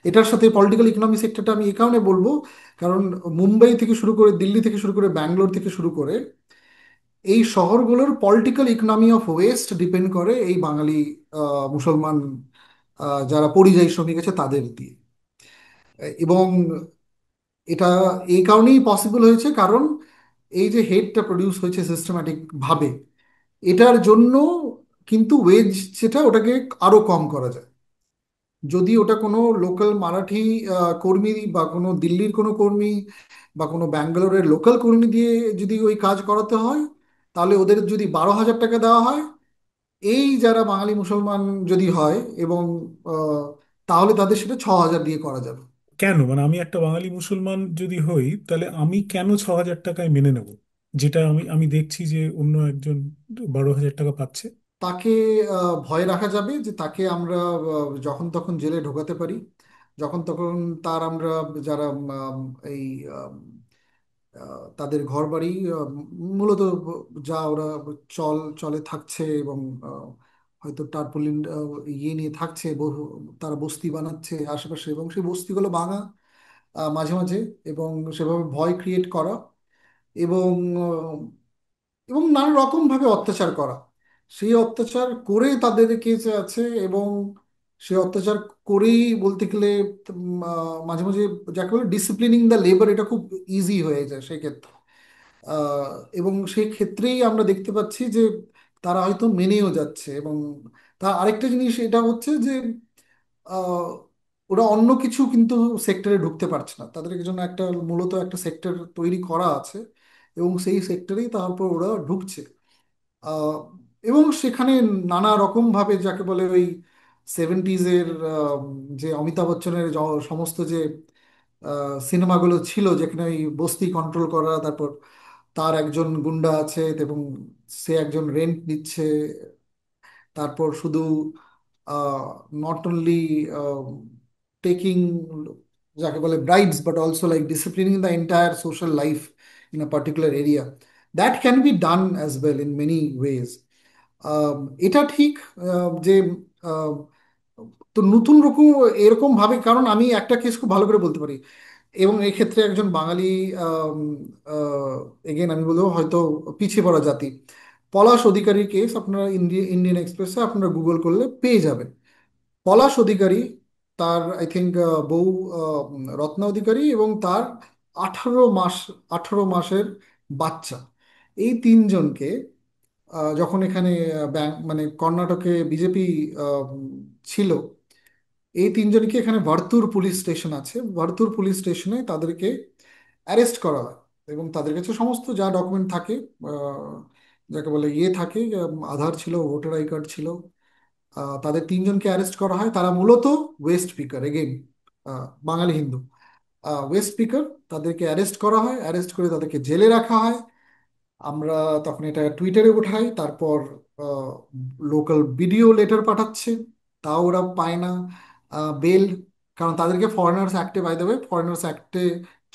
এটার সাথে পলিটিক্যাল ইকোনমি সেক্টরটা আমি এই কারণে বলবো কারণ মুম্বাই থেকে শুরু করে দিল্লি থেকে শুরু করে ব্যাঙ্গালোর থেকে শুরু করে এই শহরগুলোর political economy of west depend করে এই বাঙালি মুসলমান যারা পরিযায়ী শ্রমিক আছে তাদের দিয়ে এবং এটা এই কারণেই পসিবল হয়েছে কারণ এই যে হেডটা প্রডিউস হয়েছে সিস্টেম্যাটিক ভাবে এটার জন্য কিন্তু ওয়েজ যেটা ওটাকে আরো কম করা যায় যদি ওটা কোনো লোকাল মারাঠি কর্মী বা কোনো দিল্লির কোনো কর্মী বা কোনো ব্যাঙ্গালোরের লোকাল কর্মী দিয়ে যদি ওই কাজ করাতে হয় তাহলে ওদের যদি 12,000 টাকা দেওয়া হয় এই যারা বাঙালি মুসলমান যদি হয় এবং আহ, তাহলে তাদের সেটা 6,000 দিয়ে করা যাবে। কেন? মানে আমি একটা বাঙালি মুসলমান যদি হই তাহলে আমি কেন 6,000 টাকায় মেনে নেব, যেটা আমি আমি দেখছি যে অন্য একজন 12,000 টাকা পাচ্ছে। তাকে ভয় রাখা যাবে যে তাকে আমরা যখন তখন জেলে ঢোকাতে পারি, যখন তখন তার আমরা যারা এই তাদের ঘর বাড়ি মূলত যা ওরা চলে থাকছে এবং হয়তো টারপুলিন ইয়ে নিয়ে থাকছে তারা বস্তি বানাচ্ছে আশেপাশে এবং সেই বস্তিগুলো ভাঙা মাঝে মাঝে এবং সেভাবে ভয় ক্রিয়েট করা এবং এবং নানা রকম ভাবে অত্যাচার করা, সেই অত্যাচার করে তাদের কেসে আছে। এবং সেই অত্যাচার করেই বলতে গেলে মাঝে মাঝে যাকে বলে ডিসিপ্লিনিং দ্য লেবার, এটা খুব ইজি হয়ে যায় সেক্ষেত্রে। আহ, এবং সেই ক্ষেত্রেই আমরা দেখতে পাচ্ছি যে তারা হয়তো মেনেও যাচ্ছে। এবং তার আরেকটা জিনিস এটা হচ্ছে যে আহ, ওরা অন্য কিছু কিন্তু সেক্টরে ঢুকতে পারছে না, তাদের জন্য একটা মূলত একটা সেক্টর তৈরি করা আছে এবং সেই সেক্টরেই তারপর ওরা ঢুকছে। আহ, এবং সেখানে নানা রকম ভাবে যাকে বলে ওই সেভেন্টিজের যে অমিতাভ বচ্চনের সমস্ত যে সিনেমাগুলো ছিল, যেখানে ওই বস্তি কন্ট্রোল করা, তারপর তার একজন গুন্ডা আছে এবং সে একজন রেন্ট নিচ্ছে, তারপর শুধু নট অনলি টেকিং যাকে বলে brides but also like disciplining the entire social life in a particular area, that can be done as well in many ways. এটা ঠিক যে আহ, তো নতুন রকম এরকম ভাবে, কারণ আমি একটা কেস খুব ভালো করে বলতে পারি এবং এক্ষেত্রে একজন বাঙালি, এগেন আমি বলবো হয়তো পিছিয়ে পড়া জাতি, পলাশ অধিকারীর কেস আপনারা ইন্ডিয়ান এক্সপ্রেসে আপনারা গুগল করলে পেয়ে যাবেন। পলাশ অধিকারী, তার আই থিঙ্ক বউ রত্না অধিকারী এবং তার 18 মাস, 18 মাসের বাচ্চা, এই তিনজনকে যখন এখানে মানে কর্ণাটকে বিজেপি ছিল, এই তিনজনকে এখানে ভারতুর পুলিশ স্টেশন আছে, ভারতুর পুলিশ স্টেশনে তাদেরকে অ্যারেস্ট করা হয় এবং তাদের কাছে সমস্ত যা ডকুমেন্ট থাকে, আহ, যাকে বলে ইয়ে থাকে, আধার ছিল, ভোটার আই কার্ড ছিল, তাদের তিনজনকে অ্যারেস্ট করা হয়। তারা মূলত ওয়েস্ট পিকার, এগেইন বাঙালি হিন্দু, ওয়েস্ট পিকার। তাদেরকে অ্যারেস্ট করা হয়, অ্যারেস্ট করে তাদেরকে জেলে রাখা হয়। আমরা তখন এটা টুইটারে উঠাই, তারপর লোকাল বিডিও লেটার পাঠাচ্ছে, তাও ওরা পায় না বেল, কারণ তাদেরকে ফরেনার্স অ্যাক্টে, বাই দ্য ওয়ে ফরেনার্স অ্যাক্টে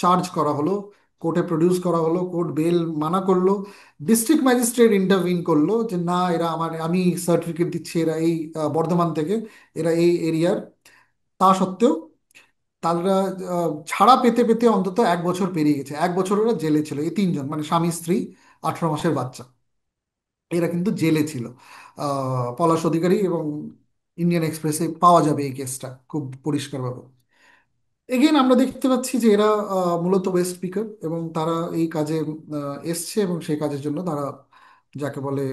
চার্জ করা হলো, কোর্টে প্রডিউস করা হলো, কোর্ট বেল মানা করলো, ডিস্ট্রিক্ট ম্যাজিস্ট্রেট ইন্টারভিন করলো যে না, এরা আমার, আমি সার্টিফিকেট দিচ্ছি, এরা এই বর্ধমান থেকে, এরা এই এরিয়ার। তা সত্ত্বেও তারা ছাড়া পেতে পেতে অন্তত 1 বছর পেরিয়ে গেছে, 1 বছর ওরা জেলে ছিল, এই তিনজন মানে স্বামী স্ত্রী, 18 মাসের বাচ্চা, এরা কিন্তু জেলে ছিল। পলাশ অধিকারী এবং ইন্ডিয়ান এক্সপ্রেসে পাওয়া যাবে এই কেসটা খুব পরিষ্কারভাবে। এগেন আমরা দেখতে পাচ্ছি যে এরা মূলত ওয়েস্ট স্পিকার এবং তারা এই কাজে এসছে এবং সেই কাজের জন্য তারা যাকে বলে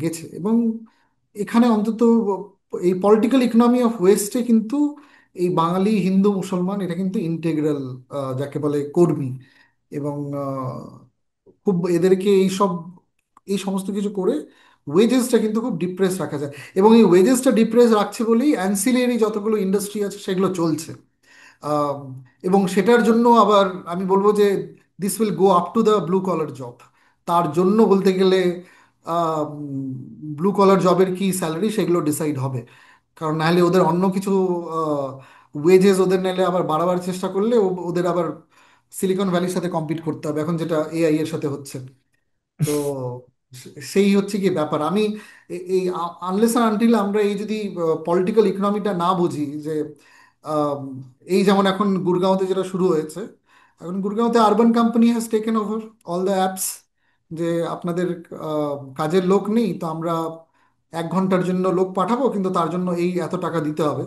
গেছে। এবং এখানে অন্তত এই পলিটিক্যাল ইকোনমি অফ ওয়েস্টে কিন্তু এই বাঙালি হিন্দু মুসলমান এটা কিন্তু ইন্টেগ্রাল যাকে বলে কর্মী। এবং খুব এদেরকে এই সমস্ত কিছু করে ওয়েজেসটা কিন্তু খুব ডিপ্রেস রাখা যায়। এবং এই ওয়েজেসটা ডিপ্রেস রাখছে বলেই অ্যান্সিলিয়ারি যতগুলো ইন্ডাস্ট্রি আছে সেগুলো চলছে। আম, এবং সেটার জন্য আবার আমি বলবো যে this will go up to the blue collar job. তার জন্য বলতে গেলে ব্লু কলার জবের কি স্যালারি সেগুলো ডিসাইড হবে, কারণ নাহলে ওদের অন্য কিছু ওয়েজেস ওদের নাহলে আবার বাড়াবার চেষ্টা করলে ওদের আবার সিলিকন ভ্যালির সাথে কম্পিট করতে হবে, এখন যেটা এআই এর সাথে হচ্ছে। তো সেই হচ্ছে কি ব্যাপার। আমি এই আনলেস আনটিল আমরা এই যদি পলিটিক্যাল ইকোনমিটা না বুঝি যে আম, এই যেমন এখন গুরগাঁওতে যেটা শুরু হয়েছে, এখন গুরগাঁওতে urban company has taken over all the apps, যে আপনাদের কাজের লোক নেই, তো আমরা 1 ঘন্টার জন্য লোক পাঠাবো, কিন্তু তার জন্য এই এত টাকা দিতে হবে।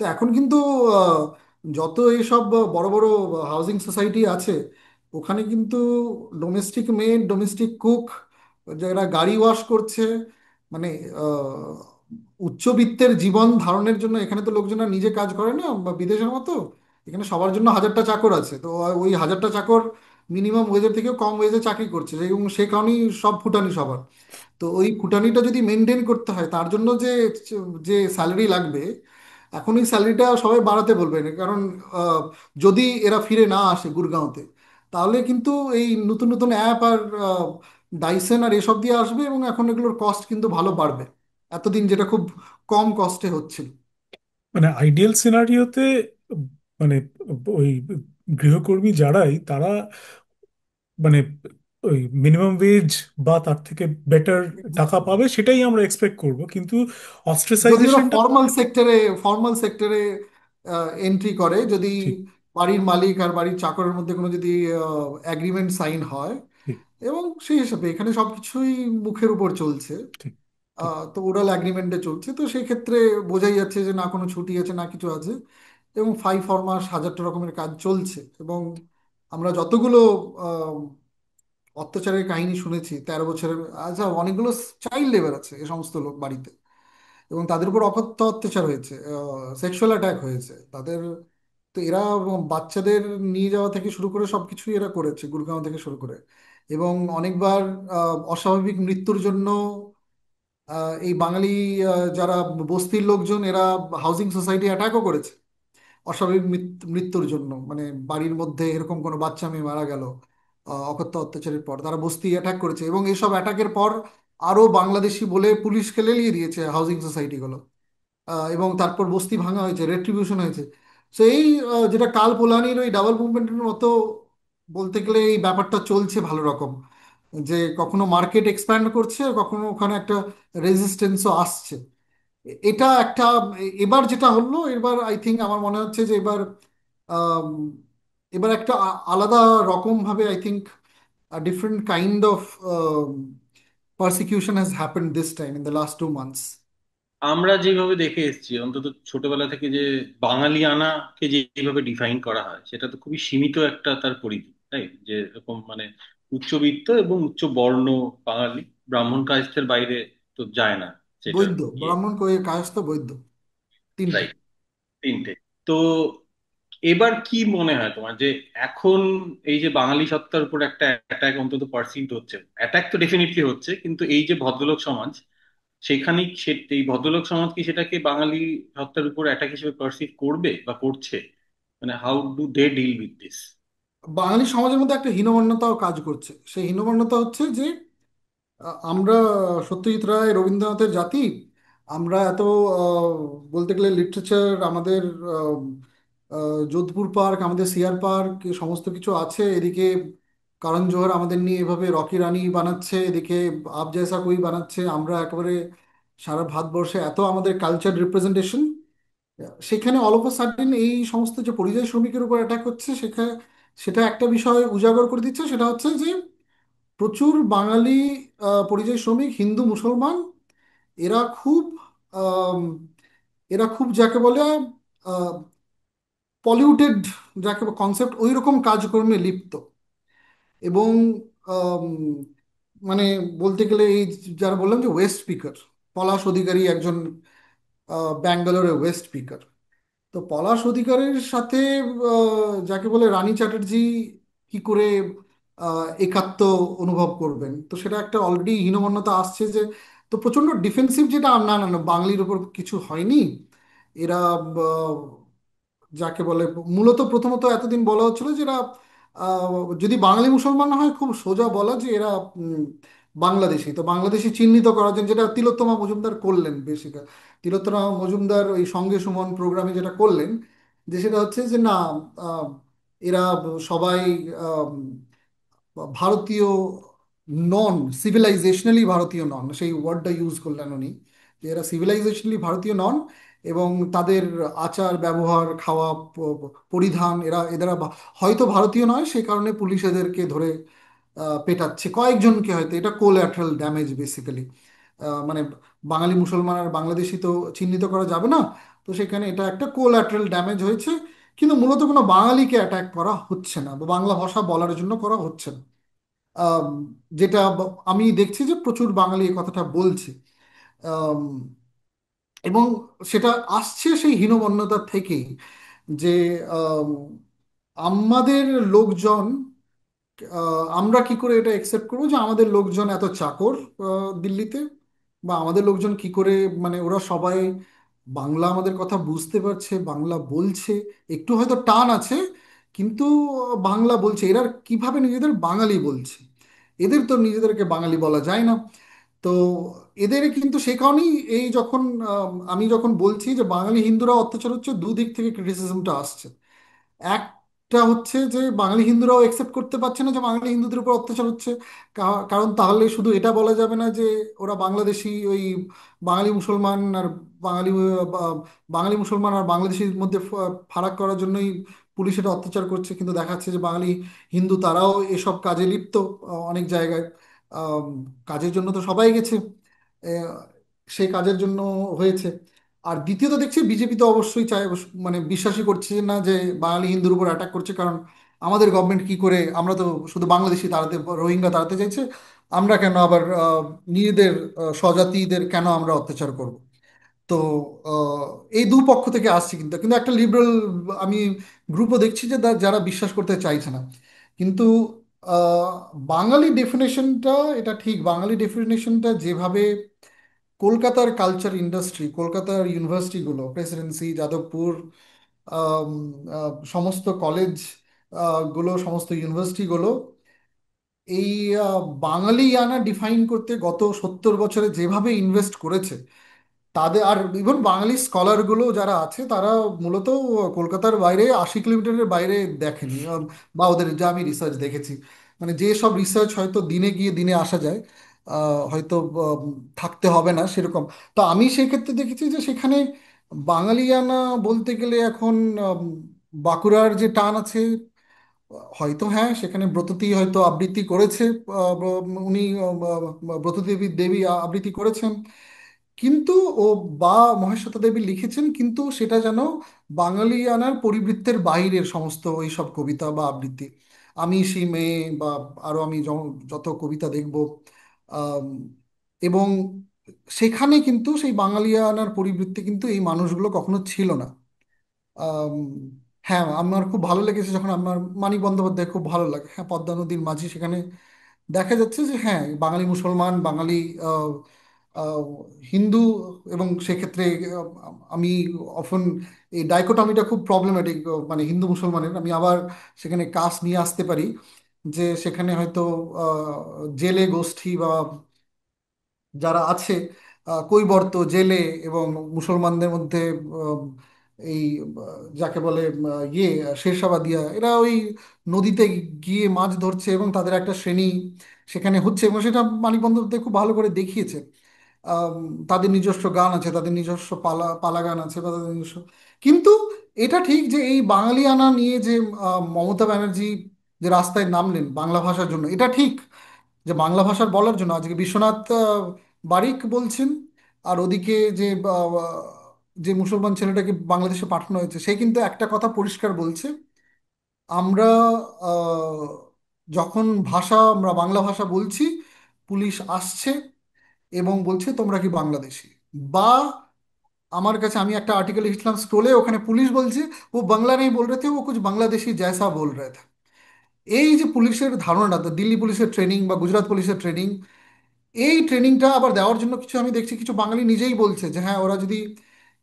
তো এখন কিন্তু আহ, যত এইসব বড় বড় হাউজিং সোসাইটি আছে, ওখানে কিন্তু ডোমেস্টিক মেড, ডোমেস্টিক কুক, যারা গাড়ি ওয়াশ করছে, মানে উচ্চবিত্তের জীবন ধারণের জন্য এখানে তো লোকজনরা নিজে কাজ করে না বা বিদেশের মতো, এখানে সবার জন্য হাজারটা চাকর আছে, তো ওই হাজারটা চাকর মিনিমাম ওয়েজের থেকেও কম ওয়েজে চাকরি করছে, এবং সে কারণেই সব ফুটানি সবার। তো ওই ফুটানিটা যদি মেনটেন করতে হয়, তার জন্য যে যে স্যালারি লাগবে, এখন এই স্যালারিটা সবাই বাড়াতে বলবে না, কারণ আহ, যদি এরা ফিরে না আসে গুরগাঁওতে, তাহলে কিন্তু এই নতুন নতুন অ্যাপ আর ডাইসেন আর এসব দিয়ে আসবে এবং এখন এগুলোর কস্ট কিন্তু ভালো বাড়বে, এতদিন যেটা খুব কম কস্টে হচ্ছিল। মানে আইডিয়াল সিনারিওতে মানে ওই গৃহকর্মী যারাই তারা মানে ওই মিনিমাম ওয়েজ বা তার থেকে বেটার টাকা পাবে সেটাই আমরা এক্সপেক্ট করব, কিন্তু যদি ওরা অস্ট্রেসাইজেশনটা ফর্মাল সেক্টরে এন্ট্রি করে, যদি ঠিক বাড়ির মালিক আর বাড়ির চাকরের মধ্যে কোনো যদি অ্যাগ্রিমেন্ট সাইন হয়, ঠিক এবং সেই হিসাবে এখানে সবকিছুই মুখের উপর চলছে। ঠিক ঠিক। তো ওরাল অ্যাগ্রিমেন্টে চলছে, তো সেই ক্ষেত্রে বোঝাই যাচ্ছে যে না কোনো ছুটি আছে না কিছু আছে। এবং 5 4 মাস হাজারটা রকমের কাজ চলছে। এবং আমরা যতগুলো আহ, অত্যাচারের কাহিনী শুনেছি, 13 বছরের, আচ্ছা অনেকগুলো চাইল্ড লেবার আছে এ সমস্ত লোক বাড়িতে, এবং তাদের উপর অকথ্য অত্যাচার হয়েছে, সেক্সুয়াল অ্যাটাক হয়েছে তাদের। তো এরা বাচ্চাদের নিয়ে যাওয়া থেকে শুরু করে সবকিছুই এরা করেছে, গুরগাঁও থেকে শুরু করে। এবং অনেকবার অস্বাভাবিক মৃত্যুর জন্য এই বাঙালি যারা বস্তির লোকজন এরা হাউজিং সোসাইটি অ্যাটাকও করেছে অস্বাভাবিক মৃত্যুর জন্য। মানে বাড়ির মধ্যে এরকম কোনো বাচ্চা মেয়ে মারা গেল অকথ্য অত্যাচারের পর, তারা বস্তি অ্যাটাক করেছে, এবং এইসব অ্যাটাকের পর আরো বাংলাদেশি বলে পুলিশকে লেলিয়ে দিয়েছে হাউজিং সোসাইটিগুলো। এবং তারপর বস্তি ভাঙা হয়েছে, রেট্রিবিউশন হয়েছে। তো এই যেটা কাল পোলানির ওই ডাবল মুভমেন্টের মতো বলতে গেলে এই ব্যাপারটা চলছে ভালো রকম, যে কখনো মার্কেট এক্সপ্যান্ড করছে আর কখনো ওখানে একটা রেজিস্ট্যান্সও আসছে। এটা একটা, এবার যেটা হলো, এবার আই থিঙ্ক আমার মনে হচ্ছে যে এবার আম, এবার একটা আলাদা রকম ভাবে I think different kind of persecution has happened this time in the last 2 months. আমরা যেভাবে দেখে এসেছি অন্তত ছোটবেলা থেকে, যে বাঙালিয়ানাকে যেভাবে ডিফাইন করা হয় সেটা তো খুবই সীমিত একটা তার পরিধি, তাই যে এরকম মানে উচ্চবিত্ত এবং উচ্চ বর্ণ বাঙালি, ব্রাহ্মণ কায়স্থের বাইরে তো যায় না সেটার বৈদ্য, ইয়ে। ব্রাহ্মণ কায়স্থ, বৈদ্য, তিনটে। রাইট, তিনটে। তো এবার কি মনে হয় তোমার যে এখন এই যে বাঙালি সত্তার উপর একটা অ্যাটাক অন্তত পারসিভড হচ্ছে, অ্যাটাক তো ডেফিনেটলি হচ্ছে, কিন্তু এই যে ভদ্রলোক সমাজ, সেখানে এই ভদ্রলোক সমাজ কি সেটাকে বাঙালি সত্তার উপর অ্যাটাক হিসেবে পারসিভ করবে বা করছে? মানে how do they deal with this? বাঙালি সমাজের মধ্যে একটা হীনমন্যতাও কাজ করছে। সেই হীনমন্যতা হচ্ছে যে আমরা সত্যজিৎ রায় রবীন্দ্রনাথের জাতি, আমরা এত আহ, বলতে গেলে লিটারেচার আমাদের, আহ, যোধপুর পার্ক, আমাদের সিআর পার্ক, সমস্ত কিছু আছে এদিকে। কারণ জোহর আমাদের নিয়ে এভাবে রকি রানী বানাচ্ছে, এদিকে আপ জেসা কোই বানাচ্ছে, আমরা একেবারে সারা ভারতবর্ষে এত আমাদের কালচার রিপ্রেজেন্টেশন, সেখানে অল অফ আ সাডেন এই সমস্ত যে পরিযায়ী শ্রমিকের উপর অ্যাটাক হচ্ছে, সেখানে সেটা একটা বিষয় উজাগর করে দিচ্ছে। সেটা হচ্ছে যে প্রচুর বাঙালি পরিযায়ী শ্রমিক, হিন্দু মুসলমান, এরা খুব আম, এরা খুব যাকে বলে পলিউটেড, যাকে কনসেপ্ট ওই রকম কাজকর্মে লিপ্ত। এবং আম, মানে বলতে গেলে এই যারা বললাম যে ওয়েস্ট স্পিকার, পলাশ অধিকারী একজন ব্যাঙ্গালোরের ওয়েস্ট স্পিকার। তো পলাশ অধিকারের সাথে যাকে বলে রানী চ্যাটার্জি কি করে একাত্ম অনুভব করবেন, তো সেটা একটা অলরেডি হীনমন্যতা আসছে যে। তো প্রচন্ড ডিফেন্সিভ, যেটা না না না, বাঙালির উপর কিছু হয়নি, এরা আহ, যাকে বলে মূলত প্রথমত এতদিন বলা হচ্ছিল যে এরা যদি বাঙালি মুসলমান না হয়, খুব সোজা বলা যে এরা উম, বাংলাদেশি। তো বাংলাদেশি চিহ্নিত করার জন্য যেটা তিলোত্তমা মজুমদার করলেন বেসিক্যালি, তিলোত্তমা মজুমদার ওই সঙ্গে সুমন প্রোগ্রামে যেটা করলেন, যে সেটা হচ্ছে যে না, আহ, এরা সবাই আহ, ভারতীয় নন, সিভিলাইজেশনালি ভারতীয় নন, সেই ওয়ার্ডটা ইউজ করলেন উনি, যে এরা সিভিলাইজেশনালি ভারতীয় নন। এবং তাদের আচার ব্যবহার, খাওয়া, পরিধান, এরা হয়তো ভারতীয় নয়, সেই কারণে পুলিশ এদেরকে ধরে পেটাচ্ছে কয়েকজনকে, হয়তো এটা কোল্যাটারাল ড্যামেজ বেসিক্যালি। মানে বাঙালি মুসলমান আর বাংলাদেশি তো চিহ্নিত করা যাবে না, তো সেখানে এটা একটা কোল্যাটারাল ড্যামেজ হয়েছে। কিন্তু মূলত কোনো বাঙালিকে অ্যাটাক করা হচ্ছে না, বা বাংলা ভাষা বলার জন্য করা হচ্ছে না। আম, যেটা আমি দেখছি যে প্রচুর বাঙালি এই কথাটা বলছে। আম, এবং সেটা আসছে সেই হীনমন্যতা থেকেই, যে আম, আমাদের লোকজন, আমরা কি করে এটা একসেপ্ট করবো যে আমাদের লোকজন এত চাকর দিল্লিতে, বা আমাদের লোকজন কি করে, মানে ওরা সবাই বাংলা আমাদের কথা বুঝতে পারছে, বাংলা বলছে, একটু হয়তো টান আছে, কিন্তু বাংলা বলছে। এরা কিভাবে নিজেদের বাঙালি বলছে? এদের তো নিজেদেরকে বাঙালি বলা যায় না। তো এদের কিন্তু সে কারণেই এই যখন আমি যখন বলছি যে বাঙালি হিন্দুরা অত্যাচার হচ্ছে, দুদিক থেকে ক্রিটিসিজমটা আসছে। একটা হচ্ছে যে বাঙালি হিন্দুরাও একসেপ্ট করতে পারছে না যে বাঙালি হিন্দুদের উপর অত্যাচার হচ্ছে। কারণ তাহলে শুধু এটা বলা যাবে না যে ওরা বাংলাদেশি, ওই বাঙালি মুসলমান আর বাঙালি, বা বাঙালি মুসলমান আর বাংলাদেশির মধ্যে ফারাক করার জন্যই পুলিশ এটা অত্যাচার করছে, কিন্তু দেখা যাচ্ছে যে বাঙালি হিন্দু তারাও এসব কাজে লিপ্ত অনেক জায়গায়। আম, কাজের জন্য তো সবাই গেছে, আহ, সেই কাজের জন্য হয়েছে। আর দ্বিতীয়ত দেখছি বিজেপি তো অবশ্যই চায়, মানে বিশ্বাসই করছে না যে বাঙালি হিন্দুর উপর অ্যাটাক করছে, কারণ আমাদের গভর্নমেন্ট কি করে, আমরা তো শুধু বাংলাদেশি তাড়াতে, রোহিঙ্গা তাড়াতে চাইছে, আমরা কেন আবার নিজেদের স্বজাতিদের কেন আমরা অত্যাচার করব? তো আহ, এই দুপক্ষ থেকে আসছে, কিন্তু কিন্তু একটা লিবারেল আমি গ্রুপও দেখছি যে যারা বিশ্বাস করতে চাইছে না। কিন্তু আহ, বাঙালি ডেফিনেশনটা, এটা ঠিক, বাঙালি ডেফিনেশনটা যেভাবে কলকাতার কালচার ইন্ডাস্ট্রি, কলকাতার ইউনিভার্সিটিগুলো, প্রেসিডেন্সি, যাদবপুর, আম, সমস্ত কলেজ গুলো, সমস্ত ইউনিভার্সিটিগুলো এই বাঙালিয়ানা ডিফাইন করতে গত 70 বছরে যেভাবে ইনভেস্ট করেছে, তাদের, আর ইভেন বাঙালি স্কলারগুলো যারা আছে তারা মূলত কলকাতার বাইরে 80 কিলোমিটারের বাইরে দেখেনি, বা ওদের যা আমি রিসার্চ দেখেছি, মানে যে সব রিসার্চ হয়তো দিনে গিয়ে দিনে আসা যায়, হয়তো থাকতে হবে না সেরকম। তো আমি সেই ক্ষেত্রে দেখেছি যে সেখানে বাঙালিয়ানা বলতে গেলে এখন বাঁকুড়ার যে টান আছে, হয়তো হ্যাঁ সেখানে ব্রততী হয়তো আবৃত্তি করেছে, উনি ব্রততী দেবী দেবী আবৃত্তি করেছেন, কিন্তু ও, বা মহেশ্বেতা দেবী লিখেছেন, কিন্তু সেটা যেন বাঙালিয়ানার পরিবৃত্তের বাইরের সমস্ত ওই সব কবিতা বা আবৃত্তি। আমি সেই মেয়ে, বা আরো আমি যত কবিতা দেখব, আম, এবং সেখানে কিন্তু সেই বাঙালিয়ানার পরিবৃত্তি কিন্তু এই মানুষগুলো কখনো ছিল না। আম, হ্যাঁ, আমার খুব ভালো লেগেছে যখন আমার মানিক বন্দ্যোপাধ্যায়, খুব ভালো লাগে, হ্যাঁ, পদ্মা নদীর মাঝি, সেখানে দেখা যাচ্ছে যে হ্যাঁ বাঙালি মুসলমান, বাঙালি আহ, আহ, হিন্দু, এবং সেক্ষেত্রে আমি অফন এই ডাইকোটমিটা খুব প্রবলেমেটিক, মানে হিন্দু মুসলমানের, আমি আবার সেখানে কাস্ট নিয়ে আসতে পারি, যে সেখানে হয়তো জেলে গোষ্ঠী বা যারা আছে, কৈবর্ত জেলে, এবং মুসলমানদের মধ্যে আহ, এই যাকে বলে শেরশাবাদিয়া, এরা ওই নদীতে গিয়ে মাছ ধরছে, এবং তাদের একটা শ্রেণী সেখানে হচ্ছে, এবং সেটা মানিক বন্দ্যোপাধ্যায় খুব ভালো করে দেখিয়েছে। আম, তাদের নিজস্ব গান আছে, তাদের নিজস্ব পালা পালা গান আছে, বা তাদের নিজস্ব, কিন্তু এটা ঠিক যে এই বাঙালিয়ানা নিয়ে যে মমতা ব্যানার্জি যে রাস্তায় নামলেন বাংলা ভাষার জন্য, এটা ঠিক যে বাংলা ভাষার বলার জন্য আজকে বিশ্বনাথ বারিক বলছেন, আর ওদিকে যে যে মুসলমান ছেলেটাকে বাংলাদেশে পাঠানো হয়েছে, সে কিন্তু একটা কথা পরিষ্কার বলছে, আমরা আহ, যখন আমরা বাংলা ভাষা বলছি, পুলিশ আসছে এবং বলছে তোমরা কি বাংলাদেশি, বা আমার কাছে, আমি একটা আর্টিকেল লিখলাম স্ক্রোলে, ওখানে পুলিশ বলছে ও বাংলা নেই বল রहे थे, ও কুছ বাংলাদেশি জैसा बोल रहे थे। এই যে পুলিশের ধারণাটা, তো দিল্লি পুলিশের ট্রেনিং বা গুজরাট পুলিশের ট্রেনিং, এই ট্রেনিংটা আবার দেওয়ার জন্য কিছু আমি দেখছি কিছু বাঙালি নিজেই বলছে যে হ্যাঁ, ওরা যদি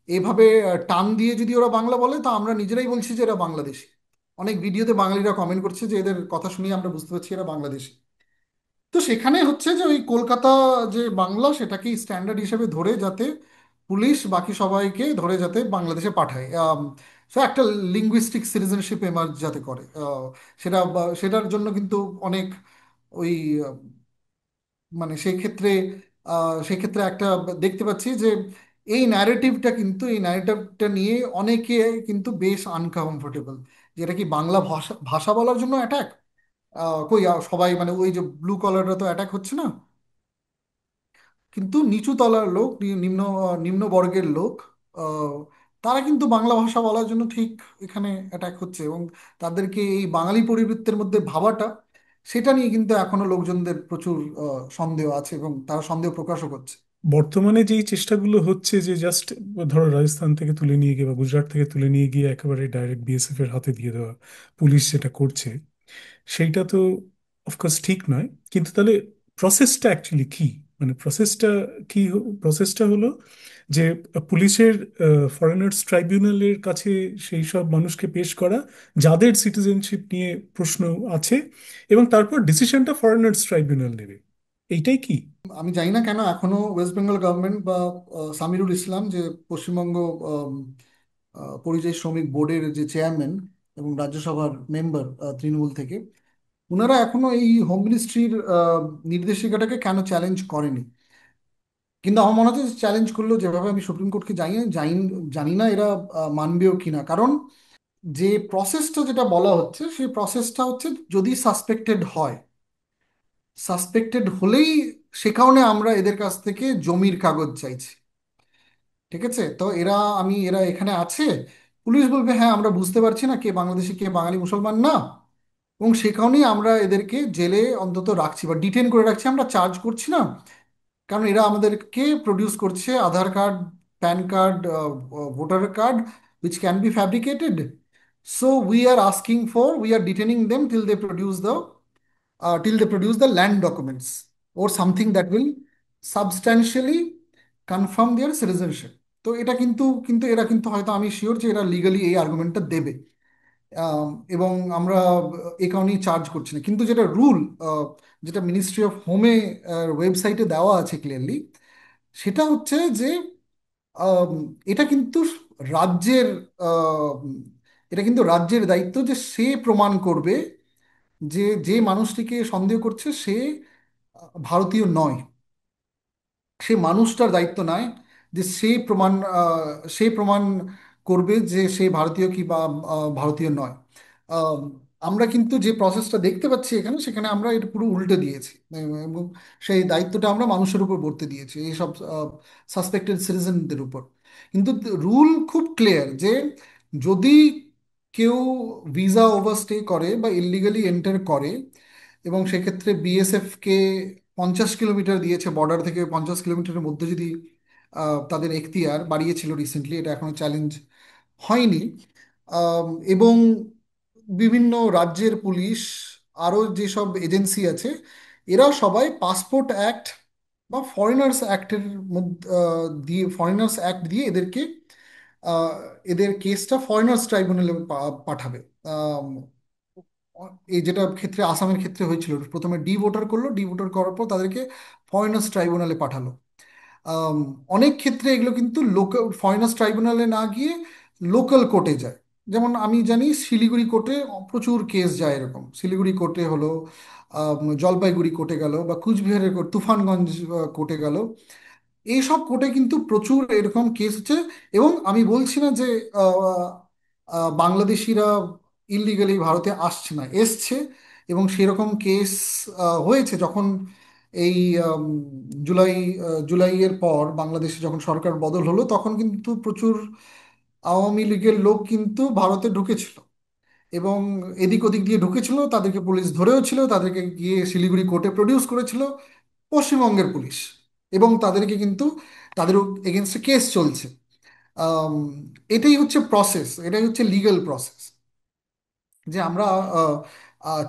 এভাবে টান দিয়ে যদি ওরা বাংলা বলে, তা আমরা নিজেরাই বলছি যে এরা বাংলাদেশি। অনেক ভিডিওতে বাঙালিরা কমেন্ট করছে যে এদের কথা শুনিয়ে আমরা বুঝতে পারছি এরা বাংলাদেশি। তো সেখানে হচ্ছে যে ওই কলকাতা যে বাংলা, সেটাকে স্ট্যান্ডার্ড হিসেবে ধরে যাতে পুলিশ বাকি সবাইকে ধরে যাতে বাংলাদেশে পাঠায়, সো একটা লিঙ্গুইস্টিক সিটিজেনশিপ এমার্জ যাতে করে, সেটার জন্য কিন্তু অনেক ওই মানে সেই ক্ষেত্রে সেক্ষেত্রে একটা দেখতে পাচ্ছি যে এই ন্যারেটিভটা নিয়ে অনেকে কিন্তু বেশ আনকমফোর্টেবল, যেটা কি বাংলা ভাষা ভাষা বলার জন্য অ্যাটাক, কই সবাই, মানে ওই যে ব্লু কলাররা তো অ্যাটাক হচ্ছে না, কিন্তু নিচু তলার লোক, নিম্ন নিম্ন বর্গের লোক, আহ, তারা কিন্তু বাংলা ভাষা বলার জন্য ঠিক এখানে অ্যাটাক হচ্ছে, এবং তাদেরকে এই বাঙালি পরিবৃত্তের মধ্যে ভাবাটা, সেটা নিয়ে কিন্তু এখনো লোকজনদের প্রচুর সন্দেহ আছে, এবং তারা সন্দেহ প্রকাশও করছে। বর্তমানে যেই চেষ্টাগুলো হচ্ছে যে জাস্ট ধরো রাজস্থান থেকে তুলে নিয়ে গিয়ে বা গুজরাট থেকে তুলে নিয়ে গিয়ে একেবারে ডাইরেক্ট বিএসএফ এর হাতে দিয়ে দেওয়া, পুলিশ যেটা করছে সেইটা তো অফকোর্স ঠিক নয়। কিন্তু তাহলে প্রসেসটা অ্যাকচুয়ালি কি? মানে প্রসেসটা কি? প্রসেসটা হলো যে পুলিশের ফরেনার্স ট্রাইব্যুনালের কাছে সেই সব মানুষকে পেশ করা যাদের সিটিজেনশিপ নিয়ে প্রশ্ন আছে, এবং তারপর ডিসিশনটা ফরেনার্স ট্রাইব্যুনাল নেবে। এইটাই কি? আমি জানি না কেন এখনো ওয়েস্ট বেঙ্গল গভর্নমেন্ট বা সামিরুল ইসলাম, যে পশ্চিমবঙ্গ পরিযায়ী শ্রমিক বোর্ডের যে চেয়ারম্যান এবং রাজ্যসভার মেম্বার তৃণমূল থেকে, ওনারা এখনো এই হোম মিনিস্ট্রির নির্দেশিকাটাকে কেন চ্যালেঞ্জ করেনি। কিন্তু আমার মনে হচ্ছে চ্যালেঞ্জ করলেও, যেভাবে আমি সুপ্রিম কোর্টকে জানি জানি জানি না এরা মানবেও কিনা, কারণ যে প্রসেসটা যেটা বলা হচ্ছে সেই প্রসেসটা হচ্ছে যদি সাসপেক্টেড হয়, সাসপেক্টেড হলেই সে কারণে আমরা এদের কাছ থেকে জমির কাগজ চাইছি। ঠিক আছে, তো এরা এখানে আছে, পুলিশ বলবে হ্যাঁ আমরা বুঝতে পারছি না কে বাংলাদেশি কে বাঙালি মুসলমান না, এবং সে কারণেই আমরা এদেরকে জেলে অন্তত রাখছি বা ডিটেন করে রাখছি, আমরা চার্জ করছি না। কারণ এরা আমাদেরকে প্রডিউস করছে Aadhaar card, PAN card, voter card, which can be fabricated. So we are detaining them till they produce the land documents or something that will substantially confirm their citizenship. তো এটা কিন্তু এরা কিন্তু হয়তো, আমি শিওর যে এরা লিগালি এই আর্গুমেন্টটা দেবে। এবং আমরা এই কারণেই চার্জ করছি না, কিন্তু যেটা রুল, যেটা মিনিস্ট্রি অফ হোমে ওয়েবসাইটে দেওয়া আছে ক্লিয়ারলি, সেটা হচ্ছে যে আম, এটা কিন্তু রাজ্যের আম, এটা কিন্তু রাজ্যের দায়িত্ব যে সে প্রমাণ করবে যে যে মানুষটিকে সন্দেহ করছে সে ভারতীয় নয়। সে মানুষটার দায়িত্ব নয় যে সে প্রমাণ করবে যে সে ভারতীয় কি বা ভারতীয় নয়। আহ, আমরা কিন্তু যে প্রসেসটা দেখতে পাচ্ছি এখানে, সেখানে আমরা এটা পুরো উল্টে দিয়েছি, এবং সেই দায়িত্বটা আমরা মানুষের উপর বর্তে দিয়েছি, এইসব সাসপেক্টেড সিটিজেনদের উপর। কিন্তু রুল খুব ক্লিয়ার যে যদি কেউ ভিসা ওভারস্টে করে বা ইললিগালি এন্টার করে, এবং সেক্ষেত্রে বিএসএফ কে 50 কিলোমিটার দিয়েছে, বর্ডার থেকে 50 কিলোমিটারের মধ্যে যদি তাদের এখতিয়ার বাড়িয়েছিল রিসেন্টলি, এটা এখনো চ্যালেঞ্জ হয়নি। এবং বিভিন্ন রাজ্যের পুলিশ, আরও যেসব এজেন্সি আছে, এরা সবাই পাসপোর্ট অ্যাক্ট বা ফরেনার্স অ্যাক্টের মধ্যে দিয়ে, ফরেনার্স অ্যাক্ট দিয়ে আহ, এদের কেসটা ফরেনার্স ট্রাইব্যুনালে পাঠাবে। আম, এই যেটা ক্ষেত্রে আসামের ক্ষেত্রে হয়েছিল, প্রথমে ডি ভোটার করলো, ডি ভোটার করার পর তাদেরকে ফরেনার্স ট্রাইব্যুনালে পাঠালো। আম, অনেক ক্ষেত্রে এগুলো কিন্তু লোকাল ফরেনার্স ট্রাইব্যুনালে না গিয়ে লোকাল কোর্টে যায়। যেমন আমি জানি শিলিগুড়ি কোর্টে প্রচুর কেস যায়, এরকম শিলিগুড়ি কোর্টে হলো, জলপাইগুড়ি কোর্টে গেল, বা কুচবিহারের কোর্ট, তুফানগঞ্জ কোর্টে গেল। এইসব কোর্টে কিন্তু প্রচুর এরকম কেস হচ্ছে। এবং আমি বলছি না যে আহ, বাংলাদেশিরা ইললিগালি ভারতে আসছে না, এসছে, এবং সেরকম কেস হয়েছে যখন এই আম, জুলাই জুলাইয়ের পর বাংলাদেশে যখন সরকার বদল হলো, তখন কিন্তু প্রচুর আওয়ামী লীগের লোক কিন্তু ভারতে ঢুকেছিল, এবং এদিক ওদিক দিয়ে ঢুকেছিল, তাদেরকে পুলিশ ধরেও ছিল, তাদেরকে গিয়ে শিলিগুড়ি কোর্টে প্রডিউস করেছিল পশ্চিমবঙ্গের পুলিশ, এবং তাদেরকে কিন্তু তাদের এগেনস্টে কেস চলছে। আম, এটাই হচ্ছে প্রসেস, এটাই হচ্ছে লিগ্যাল প্রসেস, যে আমরা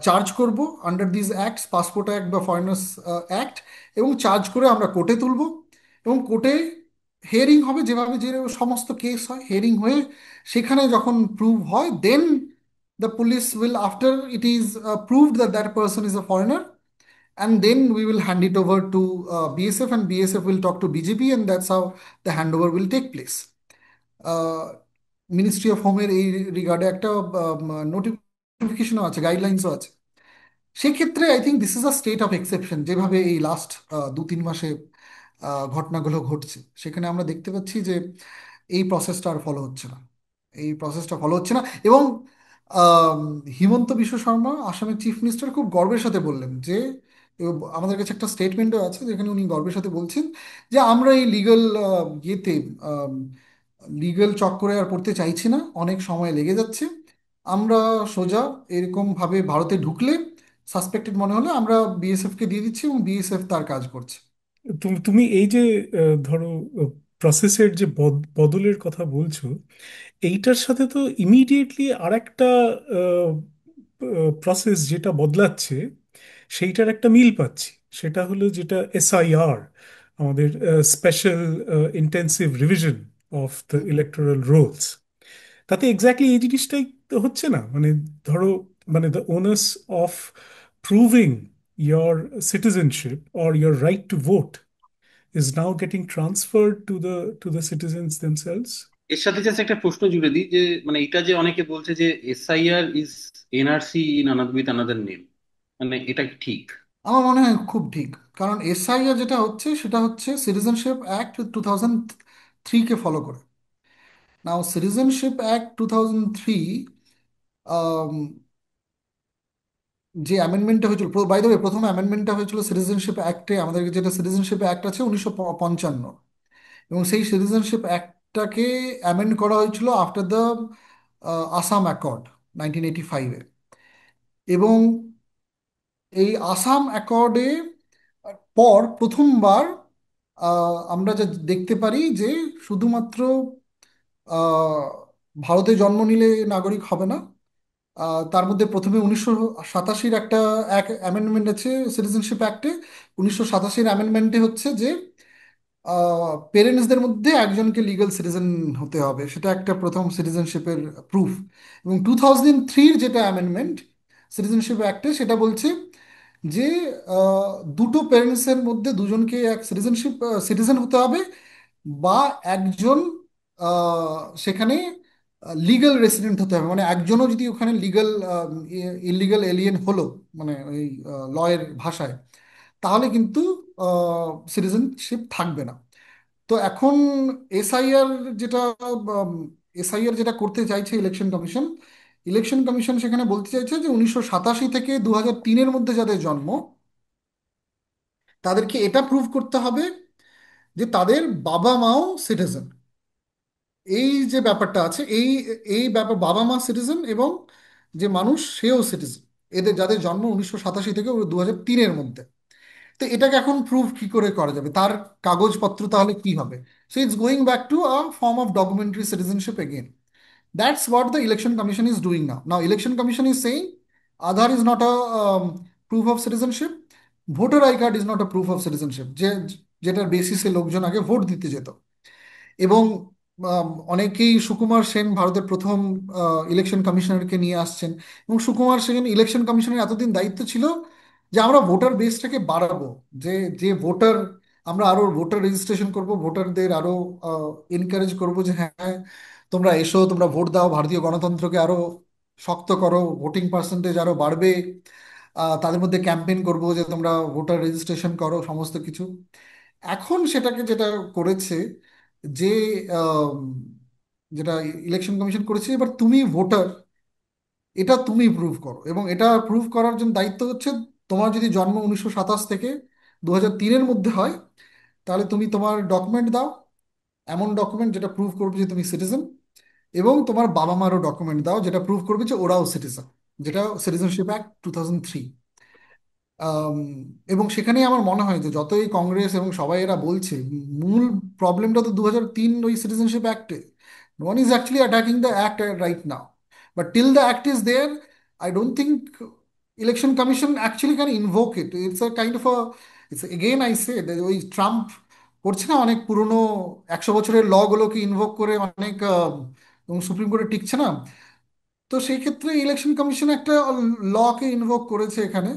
চার্জ করব under this acts, passport act বা ফরেনার্স অ্যাক্ট, এবং চার্জ করে আমরা কোর্টে তুলব, এবং কোর্টে হিয়ারিং হবে, যেভাবে যে সমস্ত কেস হয় হিয়ারিং হয়ে সেখানে যখন প্রুভ হয়, then the police will, after it is proved that that person is a foreigner, and then we will hand it over to BSF, and BSF will talk to BJP, and that's how the handover will take place. Ministry of হোমের এই রিগার্ডে একটা নোটিফিকেশনও আছে, গাইডলাইন্সও আছে। সেক্ষেত্রে I think this is a state of exception, যেভাবে এই last 2-3 মাসে ঘটনাগুলো ঘটছে, সেখানে আমরা দেখতে পাচ্ছি যে এই প্রসেসটা আর ফলো হচ্ছে না, এই প্রসেসটা ফলো হচ্ছে না। এবং আম, হিমন্ত বিশ্ব শর্মা, আসামের চিফ মিনিস্টার, খুব গর্বের সাথে বললেন যে আমাদের কাছে একটা স্টেটমেন্টও আছে যেখানে উনি গর্বের সাথে বলছেন যে আমরা এই লিগাল ইয়েতে লিগাল চক্করে আর পড়তে চাইছি না, অনেক সময় লেগে যাচ্ছে। আমরা সোজা এরকম ভাবে ভারতে ঢুকলে, সাসপেক্টেড মনে হলে আমরা বিএসএফ কে দিয়ে দিচ্ছি, এবং বিএসএফ তার কাজ করছে। তুমি তুমি এই যে ধরো প্রসেসের যে বদলের কথা বলছো, এইটার সাথে তো ইমিডিয়েটলি আর একটা প্রসেস যেটা বদলাচ্ছে, সেইটার একটা মিল পাচ্ছি। সেটা হলো যেটা এসআইআর, আমাদের special intensive revision of the electoral rolls. তাতে এক্স্যাক্টলি এই জিনিসটাই তো হচ্ছে না, মানে ধরো, মানে the onus of proving your citizenship or your right to vote is now getting transferred to the citizens themselves. এর সাথে জাস্ট একটা প্রশ্ন জুড়ে দিই, যে মানে এটা যে অনেকে বলছে যে SIR is NRC in another with another name, মানে এটা কি ঠিক? আমার মনে হয় খুব ঠিক, কারণ এসআইআর যেটা হচ্ছে সেটা হচ্ছে সিটিজেনশিপ অ্যাক্ট 2003 কে ফলো করে। নাও সিটিজেনশিপ অ্যাক্ট 2003 আম, যে অ্যামেন্ডমেন্টটা হয়েছিল, বাই দ্য ওয়ে, প্রথম অ্যামেন্ডমেন্টটা হয়েছিল সিটিজেনশিপ অ্যাক্টে, আমাদের যেটা সিটিজেনশিপ অ্যাক্ট আছে 1955, এবং সেই সিটিজেনশিপ অ্যাক্টটাকে অ্যামেন্ড করা হয়েছিল আফটার দ্য আসাম অ্যাকর্ড 1985-এ। এবং এই আসাম অ্যাকর্ডে পর প্রথমবার আমরা যা দেখতে পারি যে শুধুমাত্র আহ, ভারতে জন্ম নিলে নাগরিক হবে না। তার মধ্যে প্রথমে 1987-র একটা এক অ্যামেন্ডমেন্ট আছে সিটিজেনশিপ অ্যাক্টে। 1987-র অ্যামেন্ডমেন্টে হচ্ছে যে পেরেন্টসদের মধ্যে একজনকে লিগ্যাল সিটিজেন হতে হবে, সেটা একটা প্রথম সিটিজেনশিপের প্রুফ। এবং 2003-র যেটা অ্যামেন্ডমেন্ট সিটিজেনশিপ অ্যাক্টে, সেটা বলছে যে দুটো প্যারেন্টসের মধ্যে দুজনকে এক সিটিজেন হতে হবে, বা একজন সেখানে লিগ্যাল রেসিডেন্ট হতে হবে, মানে একজনও যদি ওখানে ইলিগাল এলিয়েন হলো, মানে ওই লয়ের ভাষায়, তাহলে কিন্তু সিটিজেনশিপ থাকবে না। তো এখন এসআইআর যেটা এসআইআর যেটা করতে চাইছে ইলেকশন কমিশন সেখানে বলতে চাইছে যে 1987 থেকে 2003-এর মধ্যে যাদের জন্ম, তাদেরকে এটা প্রুভ করতে হবে যে তাদের বাবা মাও সিটিজেন। এই যে ব্যাপারটা আছে, এই এই ব্যাপার, বাবা মা সিটিজেন এবং যে মানুষ সেও সিটিজেন, এদের যাদের জন্ম 1987 থেকে 2003-এর মধ্যে। তো এটাকে এখন প্রুভ কি করে করা যাবে, তার কাগজপত্র তাহলে কি হবে? So it's going back to a form of documentary citizenship again. That's what the Election Commission is doing now. Now, Election Commission is saying Aadhaar is not a proof of citizenship. Voter I card is not a proof of citizenship. যেটার বেসিসে লোকজন আগে vote দিতে যেত। এবং অনেকেই সুকুমার সেন ভারতের প্রথম ইলেকশন কমিশনারকে নিয়ে আসছেন, এবং সুকুমার সেন ইলেকশন কমিশনের এতদিন দায়িত্ব ছিল যে আমরা ভোটার বেসটাকে বাড়াবো, যে যে ভোটার, আমরা আরো ভোটার রেজিস্ট্রেশন করব, ভোটারদের আরো এনকারেজ করব যে হ্যাঁ তোমরা এসো, তোমরা ভোট দাও, ভারতীয় গণতন্ত্রকে আরো শক্ত করো, ভোটিং পার্সেন্টেজ আরো বাড়বে। তাদের মধ্যে ক্যাম্পেইন করব যে তোমরা ভোটার রেজিস্ট্রেশন করো, সমস্ত কিছু। এখন সেটাকে যেটা করেছে, যে আম, যেটা ইলেকশন কমিশন করেছে, এবার তুমি ভোটার, এটা তুমি প্রুভ করো, এবং এটা প্রুভ করার জন্য দায়িত্ব হচ্ছে, তোমার যদি জন্ম 1927 থেকে 2003-এর মধ্যে হয়, তাহলে তুমি তোমার ডকুমেন্ট দাও, এমন ডকুমেন্ট যেটা প্রুভ করবে যে তুমি সিটিজেন, এবং তোমার বাবা মারও ডকুমেন্ট দাও যেটা প্রুভ করবে যে ওরাও সিটিজেন, যেটা সিটিজেনশিপ অ্যাক্ট 2003। আম, এবং সেখানেই আমার মনে হয় যে যতই কংগ্রেস এবং সবাই এরা বলছে, মূল প্রবলেমটা তো 2003 ওই সিটিজেনশিপ অ্যাক্টে। No one is actually attacking the act right now, but till the act is there, I don't think election commission actually can invoke it. It's a kind of it's again I say, ওই Trump করছে না, অনেক পুরনো 100 বছরের গুলোকে invoke করে অনেক, এবং সুপ্রিম কোর্টে টিকছে না। তো সেই ক্ষেত্রে ইলেকশন কমিশন একটা লকে ইনভোক করেছে এখানে,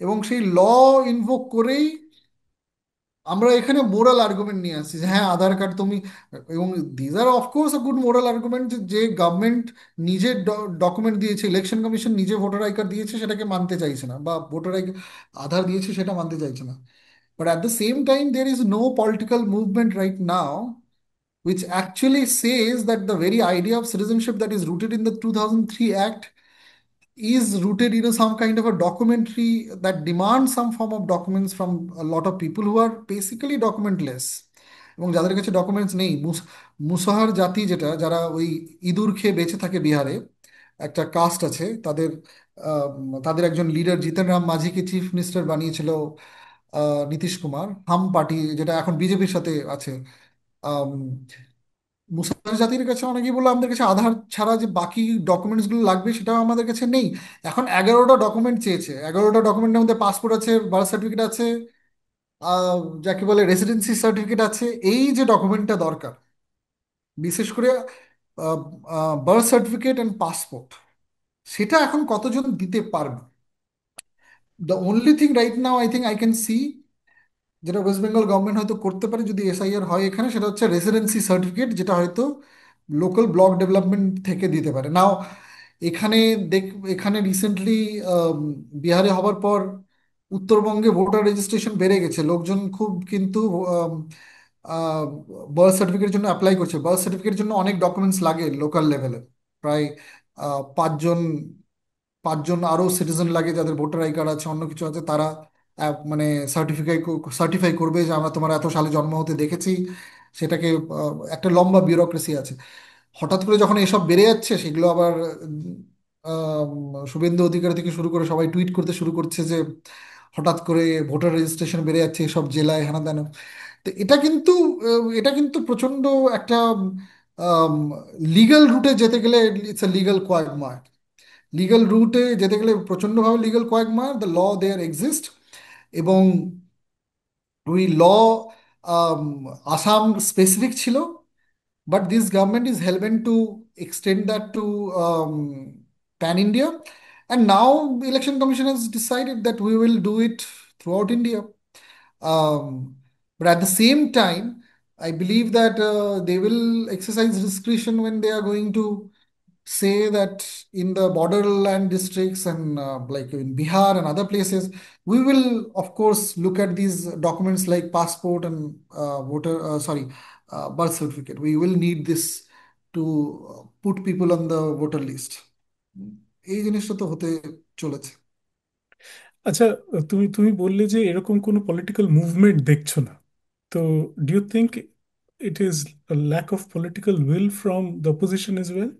এবং সেই ল ইনভোক করেই আমরা এখানে মোরাল আর্গুমেন্ট নিয়ে আসছি যে হ্যাঁ আধার কার্ড তুমি, এবং these are of course a good moral argument, যে গভর্নমেন্ট নিজে ডকুমেন্ট দিয়েছে, ইলেকশন কমিশন নিজে ভোটার আই কার্ড দিয়েছে সেটাকে মানতে চাইছে না, বা ভোটার আধার দিয়েছে সেটা মানতে চাইছে না। But at the same time there is no political movement right now which actually says that the very idea of citizenship that is rooted in the 2003 Act is rooted in some kind of a documentary that demands some form of documents from a lot of people who are basically documentless, এবং যাদের কাছে documents নেই। মুসাহার জাতি, যেটা যারা ওই ইঁদুর খেয়ে বেঁচে থাকে বিহারে, একটা কাস্ট আছে তাদের। তাদের একজন লিডার জিতেন রাম মাঝিকে চিফ মিনিস্টার বানিয়েছিল নীতিশ কুমার, হাম পার্টি, যেটা এখন বিজেপির সাথে আছে। মুসলমান জাতির কাছে অনেকেই বললো আমাদের কাছে আধার ছাড়া যে বাকি ডকুমেন্টস গুলো লাগবে সেটাও আমাদের কাছে নেই। এখন 11টা ডকুমেন্ট চেয়েছে, 11টা ডকুমেন্টের মধ্যে পাসপোর্ট আছে, বার্থ সার্টিফিকেট আছে, যাকে বলে রেসিডেন্সি সার্টিফিকেট আছে। এই যে ডকুমেন্টটা দরকার, বিশেষ করে বার্থ সার্টিফিকেট অ্যান্ড পাসপোর্ট, সেটা এখন কতজন দিতে পারবে? The only thing right now I think I can see, যেটা ওয়েস্ট বেঙ্গল গভর্নমেন্ট হয়তো করতে পারে যদি এসআইআর হয় এখানে, সেটা হচ্ছে রেসিডেন্সি সার্টিফিকেট, যেটা হয়তো লোকাল ব্লক ডেভেলপমেন্ট থেকে দিতে পারে। নাও এখানে এখানে রিসেন্টলি বিহারে হবার পর উত্তরবঙ্গে ভোটার রেজিস্ট্রেশন বেড়ে গেছে, লোকজন খুব কিন্তু বার্থ সার্টিফিকেটের জন্য অ্যাপ্লাই করছে। বার্থ সার্টিফিকেটের জন্য অনেক ডকুমেন্টস লাগে লোকাল লেভেলে, প্রায় পাঁচজন পাঁচজন আরো সিটিজেন লাগে যাদের ভোটার আই কার্ড আছে, অন্য কিছু আছে, তারা মানে সার্টিফাই করবে যে আমরা তোমার এত সালে জন্ম হতে দেখেছি। সেটাকে একটা লম্বা বিউরোক্রেসি আছে। হঠাৎ করে যখন এসব বেড়ে যাচ্ছে, সেগুলো আবার শুভেন্দু অধিকারী থেকে শুরু করে সবাই টুইট করতে শুরু করছে যে হঠাৎ করে ভোটার রেজিস্ট্রেশন বেড়ে যাচ্ছে এসব জেলায়, হেনা তেনা। তো এটা কিন্তু প্রচন্ড একটা লিগ্যাল রুটে যেতে গেলে it's a legal quagmire. Legal রুটে যেতে গেলে প্রচন্ডভাবে legal quagmire. The law there exist, এবং ওই ল আসাম স্পেসিফিক ছিল, but this government is hell-bent to extend that to pan India. And now the Election Commission has decided that we will do it throughout India. But at the same time, I believe that they will exercise discretion when they are going to say that in the borderland districts and like in Bihar and other places, we will of course look at these documents like passport and birth certificate. We will need this to put people on the voter list. এই জিনিসটা তো হতে চলেছে। আচ্ছা, তুমি তুমি বললে যে এরকম কোনো পলিটিক্যাল মুভমেন্ট দেখছো না। তো do you think it is a lack of political will from the opposition as well?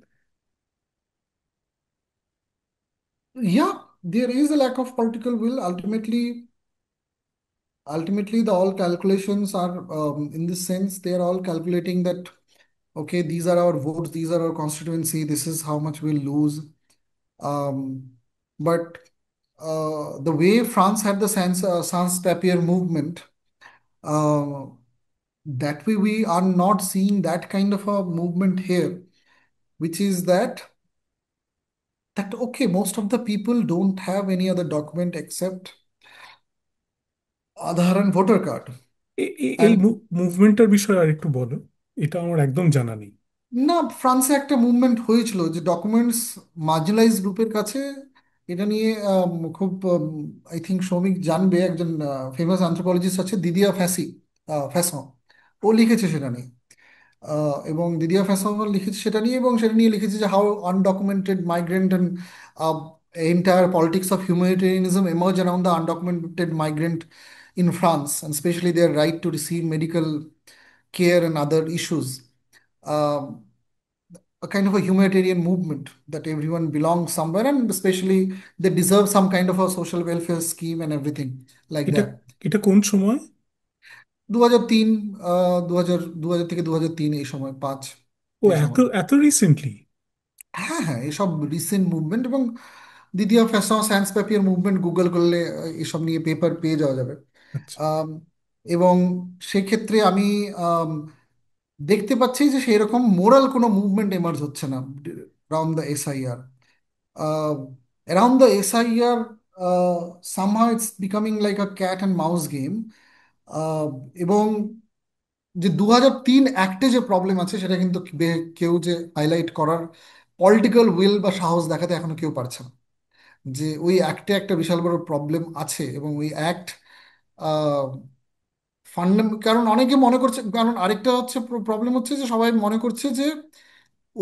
Yeah, there is a lack of political will. Ultimately, the all calculations are in this sense, they are all calculating that okay, these are our votes, these are our constituency, this is how much we'll lose. But the way France had the sans papier movement, uh, that way we are not seeing that kind of a movement here, which is that okay, most of the people don't have any other document except Aadhaar and voter card. এই And মুভমেন্টের বিষয়ে আর একটু বলো, এটা আমার একদম জানা নেই। না, ফ্রান্সে একটা মুভমেন্ট হয়েছিল যে ডকুমেন্টস মার্জিনালাইজ গ্রুপের কাছে, এটা নিয়ে খুব আই থিঙ্ক সৌমিক জানবে, একজন ফেমাস অ্যানথ্রোপোলজিস্ট আছে দিদিয়া ফ্যাসন, ও লিখেছে সেটা নিয়ে। এবং দিদিয়া ফ্যাসন লিখেছে সেটা নিয়ে, এবং সেটা নিয়ে লিখেছে যে how undocumented migrant and entire politics of humanitarianism emerge around the undocumented migrant in France, and especially their right to receive medical care and other issues. Um, a kind of a humanitarian movement that everyone belongs somewhere, and especially they deserve some kind of a social welfare scheme and everything like এটা that. এটা কোন সময়? 2003, 2000 থেকে 2003, এই সময় 5, ও, এই এত সময়। এত রিসেন্টলি? হ্যাঁ হ্যাঁ, এসব রিসেন্ট মুভমেন্ট, এবং দ্বিতীয় fashion science paper movement Google করলে এসব নিয়ে পেপার পেয়ে যাওয়া যাবে। আচ্ছা। আম, এবং সেক্ষেত্রে আমি আম, দেখতে পাচ্ছি যে সেরকম মোরাল কোনো মুভমেন্ট এমার্জ হচ্ছে না around the SIR. Around the SIR, somehow it's becoming like a cat and mouse game. Uh, এবং যে 2003 অ্যাক্টে যে প্রবলেম আছে সেটা কিন্তু কেউ যে হাইলাইট করার পলিটিক্যাল উইল বা সাহস দেখাতে এখনো কেউ পারছে না, যে ওই অ্যাক্টে একটা বিশাল বড় প্রবলেম আছে। এবং ওই অ্যাক্ট কারণ অনেকে মনে করছে, কারণ আরেকটা হচ্ছে প্রবলেম হচ্ছে যে সবাই মনে করছে যে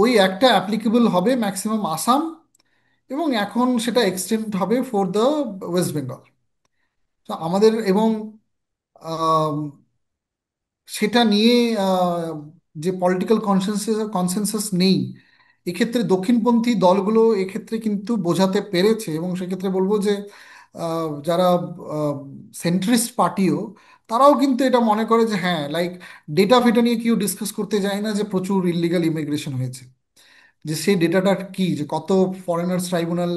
ওই অ্যাক্টটা অ্যাপ্লিকেবল হবে ম্যাক্সিমাম আসাম, এবং এখন সেটা এক্সটেন্ড হবে ফর দ্য ওয়েস্ট বেঙ্গল। তো আমাদের এবং আম, সেটা নিয়ে যে পলিটিক্যাল কনসেনসাস নেই, এক্ষেত্রে দক্ষিণপন্থী দলগুলো এক্ষেত্রে কিন্তু বোঝাতে পেরেছে। এবং সেক্ষেত্রে বলবো যে যারা সেন্ট্রিস্ট পার্টিও, তারাও কিন্তু এটা মনে করে যে হ্যাঁ, লাইক ডেটা ফেটা নিয়ে কেউ ডিসকাস করতে যায় না যে প্রচুর ইলিগাল ইমিগ্রেশন হয়েছে, যে সেই ডেটাটা কি, যে কত ফরেনার্স ট্রাইব্যুনাল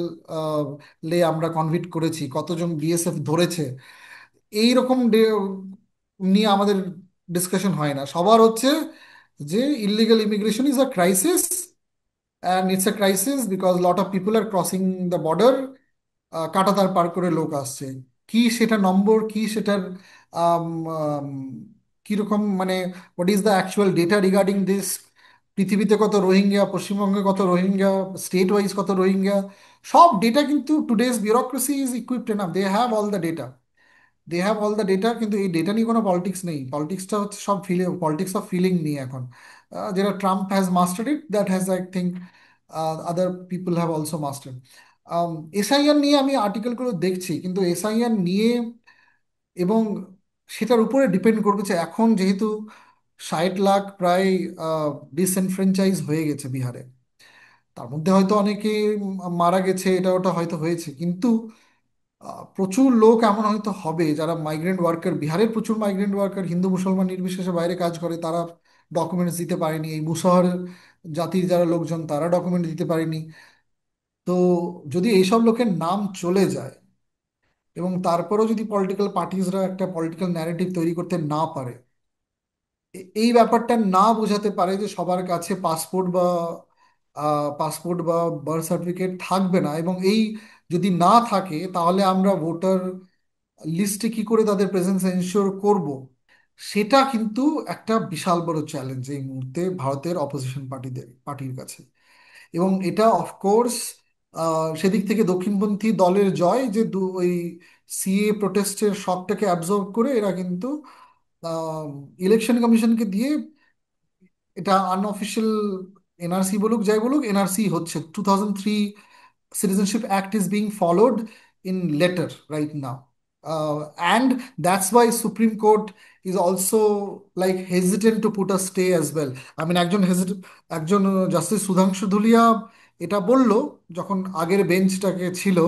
লে আমরা কনভিক্ট করেছি, কতজন বিএসএফ ধরেছে, এই রকম নিয়ে আমাদের ডিসকাশন হয় না। সবার হচ্ছে যে illegal immigration is a crisis, and it's a crisis because lot of people are crossing the border, কাঁটাতার পার করে লোক আসছে। কি সেটা নম্বর, কি সেটার আম, আম, কিরকম মানে what is the actual data regarding this, পৃথিবীতে কত রোহিঙ্গা, পশ্চিমবঙ্গে কত রোহিঙ্গা, স্টেট ওয়াইজ কত রোহিঙ্গা, সব ডেটা কিন্তু today's bureaucracy is equipped enough, they have all the data, কিন্তু এই ডেটা নিয়ে কোনো পলিটিক্স নেই। পলিটিক্সটা হচ্ছে সব পলিটিক্স অফ ফিলিং নিয়ে এখন, যেটা Trump has mustard it, that has I think other people have also mustard. SIR নিয়ে আমি আর্টিকেলগুলো দেখছি, কিন্তু এসআইআর নিয়ে এবং সেটার উপরে ডিপেন্ড করবে যে এখন যেহেতু 60 লাখ প্রায় ডিসএনফ্রেঞ্চাইজ হয়ে গেছে বিহারে, তার মধ্যে হয়তো অনেকে মারা গেছে, এটা ওটা হয়তো হয়েছে, কিন্তু প্রচুর লোক এমন হয়তো হবে যারা মাইগ্রেন্ট ওয়ার্কার, বিহারের প্রচুর মাইগ্রেন্ট ওয়ার্কার হিন্দু মুসলমান নির্বিশেষে বাইরে কাজ করে, তারা ডকুমেন্টস দিতে পারেনি। এই মুসহর জাতির যারা লোকজন তারা ডকুমেন্ট দিতে পারেনি। তো যদি এইসব লোকের নাম চলে যায় এবং তারপরেও যদি পলিটিক্যাল পার্টিজরা একটা পলিটিক্যাল ন্যারেটিভ তৈরি করতে না পারে, এই ব্যাপারটা না বোঝাতে পারে যে সবার কাছে পাসপোর্ট বা বার্থ সার্টিফিকেট থাকবে না, এবং এই যদি না থাকে তাহলে আমরা ভোটার লিস্টে কি করে তাদের প্রেজেন্স এনশিওর করব, সেটা কিন্তু একটা বিশাল বড় চ্যালেঞ্জ এই মুহূর্তে ভারতের অপোজিশন পার্টির কাছে। এবং এটা অফকোর্স সেদিক থেকে দক্ষিণপন্থী দলের জয় যে ওই সিএ প্রোটেস্টের শকটাকে অ্যাবজর্ব করে এরা কিন্তু ইলেকশন কমিশনকে দিয়ে এটা আনঅফিসিয়াল এনআরসি বলুক যাই বলুক, এনআরসি হচ্ছে। 2003 citizenship act is being followed in letter right now, and that's why Supreme Court is also like hesitant to put a stay as well. I mean একজন জাস্টিস সুধাংশু ধুলিয়া এটা বলল যখন আগের বেঞ্চটাকে ছিল,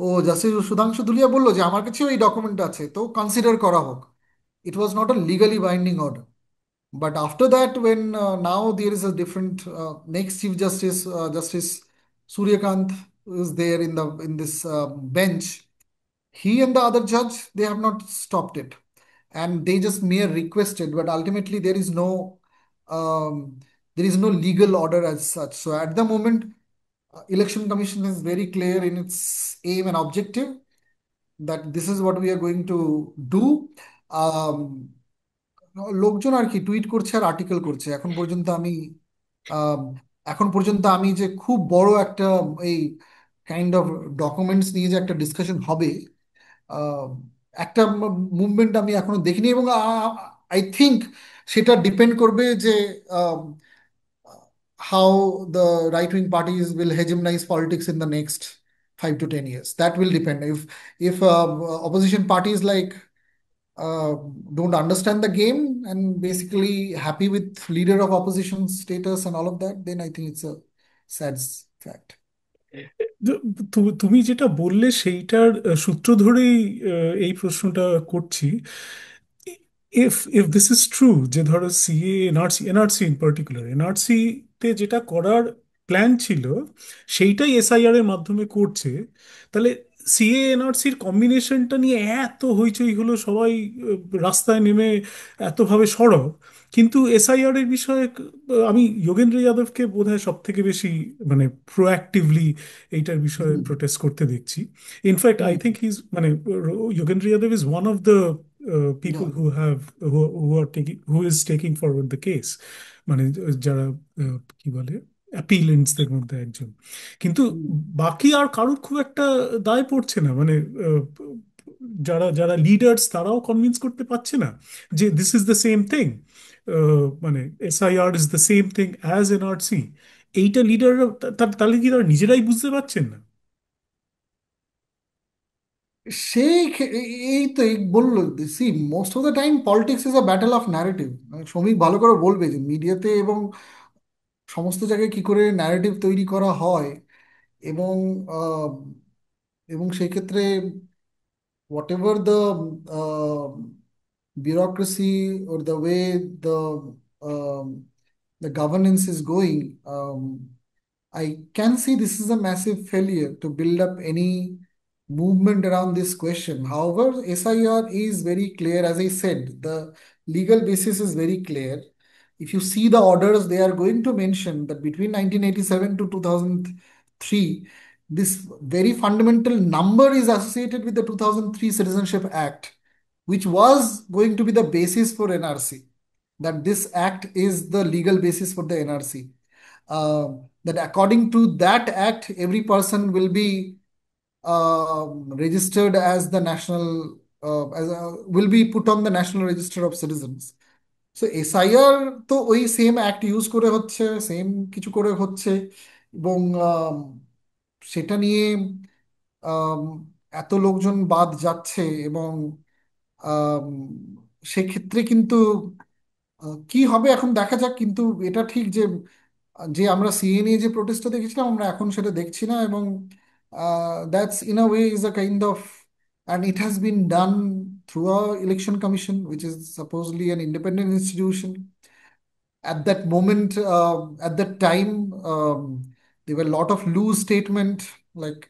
ও জাস্টিস সুধাংশু ধুলিয়া বলল যে আমার কাছেও এই ডকুমেন্ট আছে, তো কনসিডার করা হোক। It was not a legally binding order. But after that, when now there is a different next Chief Justice, Justice Suryakant, is there in this bench. He and the other judge, they have not stopped it, and they just mere requested. But ultimately, um, there is no legal order as such. So at the moment, Election Commission is very clear in its aim and objective that this is what we are going to do. Um, লোকজন আর কি tweet করছে আর article করছে। আম, এখন পর্যন্ত আমি যে খুব বড় একটা এই কাইন্ড অফ ডকুমেন্টস নিয়ে যে একটা ডিসকাশন হবে, আম, একটা মুভমেন্ট আমি এখনো দেখিনি। এবং আই থিঙ্ক সেটা ডিপেন্ড করবে যে how the right-wing parties will hegemonize politics in the next 5 to 10 years. That will depend. If opposition parties uh, don't understand the game and basically happy with leader of opposition status and all of that, then I think it's a sad fact. তুমি যেটা বললে সেইটার সূত্র ধরেই এই প্রশ্নটা করছি। If this is true, যে ধরো CA, NRC in particular, NRC তে যেটা করার প্ল্যান ছিল সেইটাই এসআইআর এর মাধ্যমে করছে, তাহলে সিএ এনআরসির কম্বিনেশনটা নিয়ে এত হইচই হলো, সবাই রাস্তায় নেমে এতভাবে সরব, কিন্তু এসআইআর এর বিষয়ে আমি যোগেন্দ্র যাদবকে বোধহয় সব থেকে বেশি মানে প্রোঅ্যাক্টিভলি এইটার বিষয়ে হুম, প্রোটেস্ট করতে দেখছি। In fact I hmm, think his মানে Yogendra Yadav is one of the people yeah, who are taking, who is taking forward the case, মানে যারা কি বলে অ্যাপিলেন্টসদের মধ্যে একজন। কিন্তু হুম। বাকি আর কারোর খুব একটা দায় পড়ছে না, মানে যারা যারা লিডার্স তারাও কনভিন্স করতে পারছে না যে this is the same thing, মানে SIR is the same thing as NRC. এইটা লিডাররা তাহলে কি তারা নিজেরাই বুঝতে পারছেন না? এই তো এই বললো, see most of the time politics is a battle of narrative. শ্রমিক ভালো করে বলবে যে মিডিয়াতে এবং সমস্ত জায়গায় কি করে ন্যারেটিভ তৈরি করা হয়, এবং আহ, এবং সেই ক্ষেত্রে whatever the bureaucracy or the way the governance is going, I can see this is a massive failure to build up any movement around this question. However, SIR is very clear. As I said, the legal basis is very clear. If you see the orders, they are going to mention that between 1987 to 2003, this very fundamental number is associated with the 2003 Citizenship Act, which was going to be the basis for NRC. That this act is the legal basis for the NRC. That according to that act, every person will be registered as the national, will be put on the National Register of Citizens. So SIR তো ওই same act use করে হচ্ছে, same কিছু করে হচ্ছে, এবং সেটা নিয়ে আম, এত লোকজন বাদ যাচ্ছে, এবং আম, সেক্ষেত্রে কিন্তু কি হবে এখন দেখা যাক। কিন্তু এটা ঠিক যে যে আমরা সিএ নিয়ে যে প্রোটেস্টটা দেখেছিলাম আমরা এখন সেটা দেখছি না, এবং that's in a way is a kind of, and it has been done through a election commission which is supposedly an independent institution. At that moment, at that time, there were a lot of loose statement like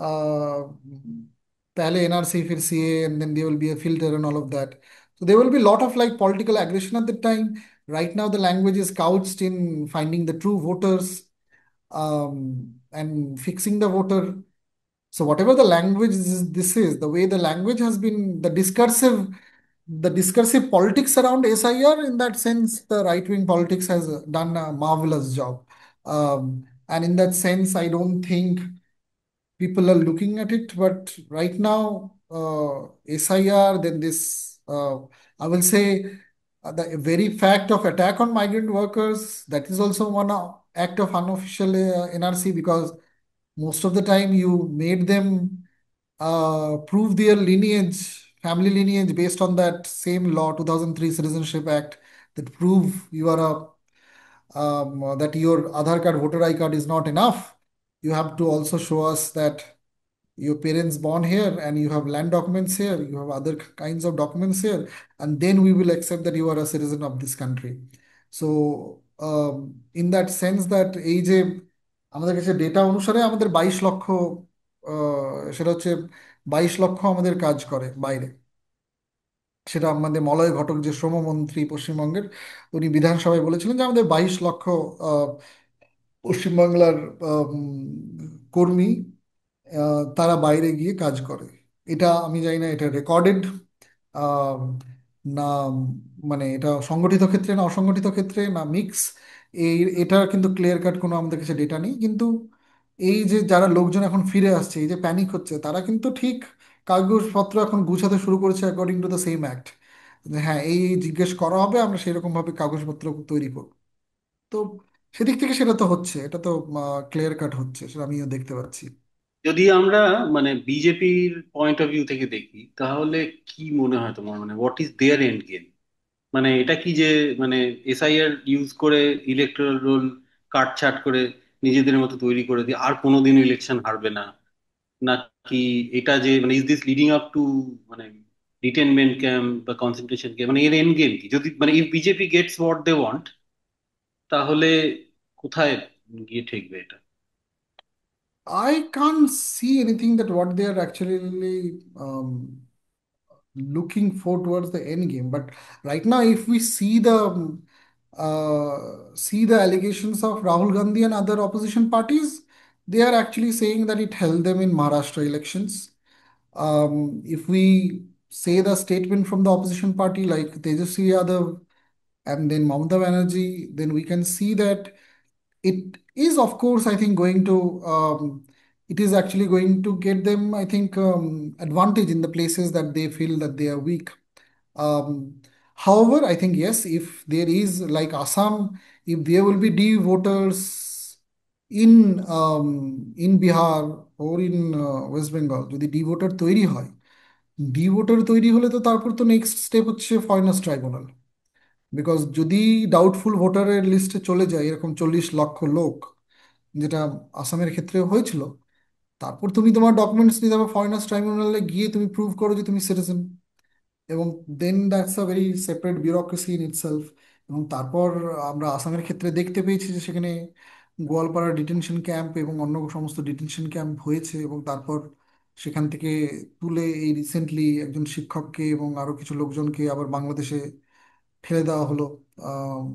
uh, पहले NRC फिर CA and then there will be a filter and all of that. So there will be a lot of like political aggression at the time. Right now, the language is couched in finding the true voters, and fixing the voter. So whatever the language this is, the way the language has been, the discursive politics around SIR, in that sense, the right wing politics has done a marvelous job. And in that sense, I don't think people are looking at it. But right now, SIR, then this, I will say, the very fact of attack on migrant workers, that is also one act of unofficial NRC, because most of the time you made them prove their lineage, family lineage, based on that same law, 2003 Citizenship Act, that prove you are that your Aadhaar card, voter ID card is not enough. You have to also show us that your parents born here and you have land documents here, you have other kinds of documents here, and then we will accept that you are a citizen of this country. So in that sense, that এই যে আমাদের কাছে data অনুসারে আমাদের 22 লক্ষ, সেটা হচ্ছে 22 লক্ষ আমাদের কাজ করে বাইরে। সেটা আমাদের মলয় ঘটক, যে শ্রমমন্ত্রী পশ্চিমবঙ্গের, উনি বিধানসভায় বলেছিলেন যে আমাদের 22 লক্ষ আহ, পশ্চিমবাংলার কর্মী, তারা বাইরে গিয়ে কাজ করে। এটা আমি জানি না এটা রেকর্ডেড না, মানে এটা সংগঠিত ক্ষেত্রে না অসংগঠিত ক্ষেত্রে না মিক্স, এটা কিন্তু ক্লিয়ার কাট কোনো আমাদের কাছে ডেটা নেই। কিন্তু এই যে যারা লোকজন এখন ফিরে আসছে, এই যে প্যানিক হচ্ছে, তারা কিন্তু ঠিক কাগজপত্র এখন গুছাতে শুরু করেছে according to the same act. হ্যাঁ, এই জিজ্ঞেস করা হবে, আমরা সেরকম ভাবে কাগজপত্র তৈরি করব। তো সেদিক থেকে সেটা তো হচ্ছে, এটা তো ক্লিয়ার কাট হচ্ছে, সেটা আমিও দেখতে পাচ্ছি। যদি আমরা মানে বিজেপির পয়েন্ট অফ ভিউ থেকে দেখি, তাহলে কি মনে হয় তোমার, মানে what is their end game? মানে এটা কি যে মানে এসআইআর ইউজ করে ইলেকটোরাল রোল কাটছাট করে নিজেদের মতো তৈরি করে দিয়ে আর কোনোদিনও ইলেকশন হারবে না, নাকি এটা যে মানে is this leading up to মানে রিটেনমেন্ট ক্যাম্প বা কনসেন্ট্রেশন ক্যাম্প, মানে এর এন্ড গেম কি? যদি মানে if BJP gets what they want, তাহলে কোথায় গিয়ে ঠেকবে এটা? I can't see anything that what they are actually looking for towards the end game. But right now, if we see the allegations of Rahul Gandhi and other opposition parties, they are actually saying that it held them in Maharashtra elections. If we say the statement from the opposition party like Tejasvi Yadav and then Mamata Banerjee, then we can see that it is, of course, I think, it is actually going to get them, I think, advantage in the places that they feel that they are weak. Um, However, I think, yes, if there is like Assam, if there will be D voters in Bihar or in West Bengal, যদি D voter তৈরি হয়, D voter তৈরি হলে তো তারপর তো next step হচ্ছে foreigners tribunal. Because যদি ডাউটফুল ভোটারের লিস্টে চলে যায় এরকম 40 লক্ষ লোক, যেটা আসামের ক্ষেত্রে হয়েছিল, তারপর তুমি তোমার ডকুমেন্টস নিয়ে যাবে ফরেনার্স ট্রাইব্যুনালে, গিয়ে তুমি প্রুভ করো যে তুমি সিটিজেন, এবং then that's a very separate bureaucracy in itself. এবং তারপর আমরা আসামের ক্ষেত্রে দেখতে পেয়েছি যে সেখানে গোয়ালপাড়া ডিটেনশন ক্যাম্প এবং অন্য সমস্ত ডিটেনশন ক্যাম্প হয়েছে, এবং তারপর সেখান থেকে তুলে এই রিসেন্টলি একজন শিক্ষককে এবং আরো কিছু লোকজনকে আবার বাংলাদেশে ঠেলে দেওয়া হলো। আম,